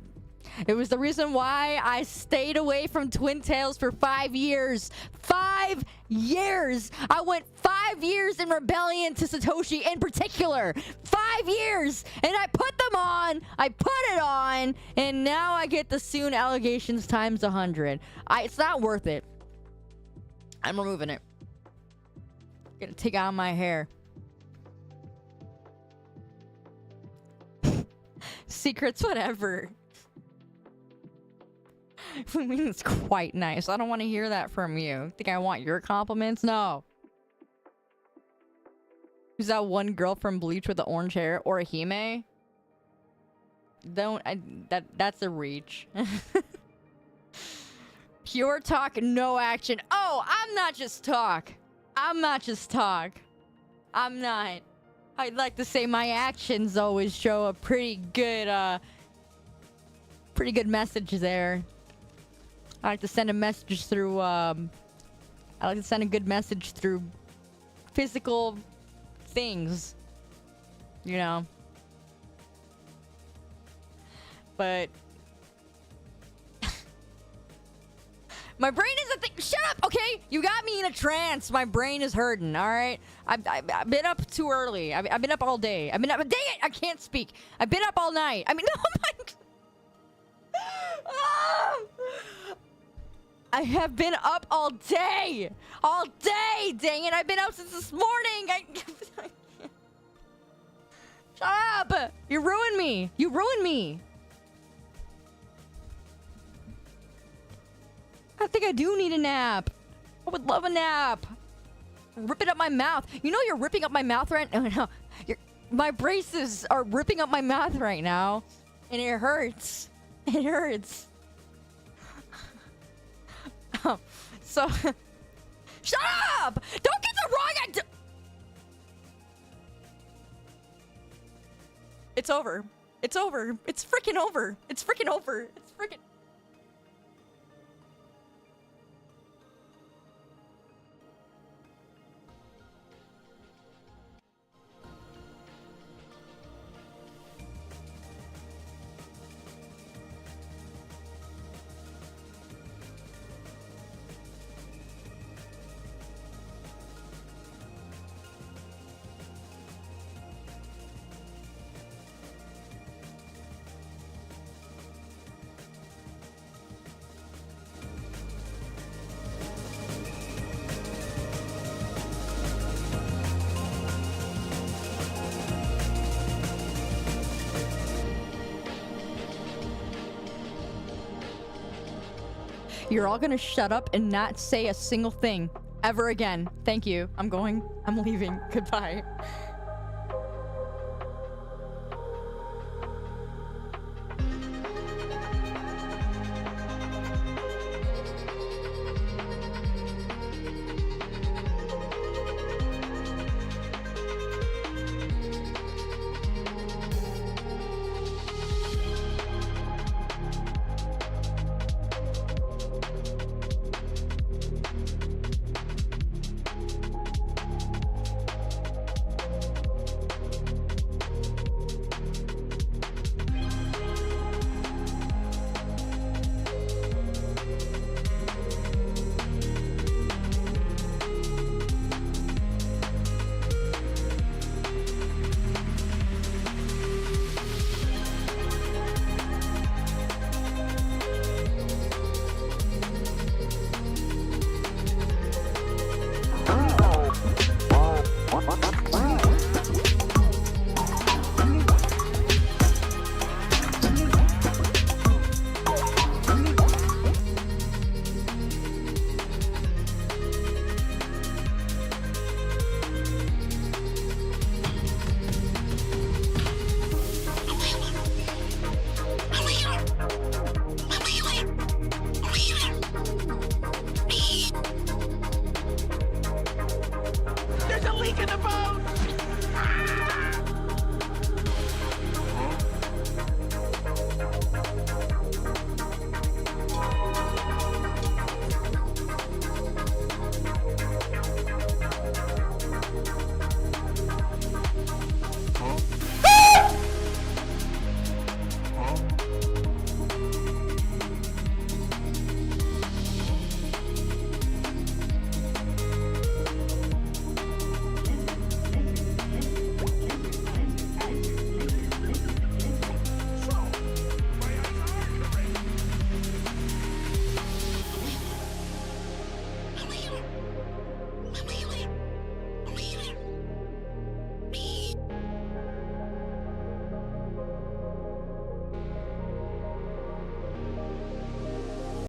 Speaker 2: It was the reason why I stayed away from twin tails for 5 years. 5 years! I went 5 years in rebellion to Satoshi in particular. 5 years! And I put them on! I put it on! And now I get the soon allegations times 100. It's not worth it. I'm removing it. Gonna take out my hair. Secrets, whatever. I mean, it's quite nice. I don't want to hear that from you. Think I want your compliments? No. Is that one girl from Bleach with the orange hair? Or a Hime? That's a reach. Pure talk, no action. Oh, I'm not just talk. I'm not just talk. I'm not. I'd like to say my actions always show a pretty good message there. I like to send a message through, I like to send a good message through physical things, you know. But my brain is a thing. Shut up, okay? You got me in a trance. My brain is hurting, all right? I've been up too early. I've been up all day. I've been up. Dang it! I can't speak. I've been up all night. I mean, oh my. I have been up all day. All day. Dang it! I've been up since this morning. Shut up! You ruined me. You ruined me. I think I do need a nap. I would love a nap. Rip it up my mouth. You know you're ripping up my mouth right now. My braces are ripping up my mouth right now. And it hurts. It hurts. So... Shut up! Don't get the wrong idea! It's over. It's over. It's freaking over. It's freaking over. It's freaking... You're all gonna shut up and not say a single thing ever again. Thank you. I'm going. I'm leaving. Goodbye.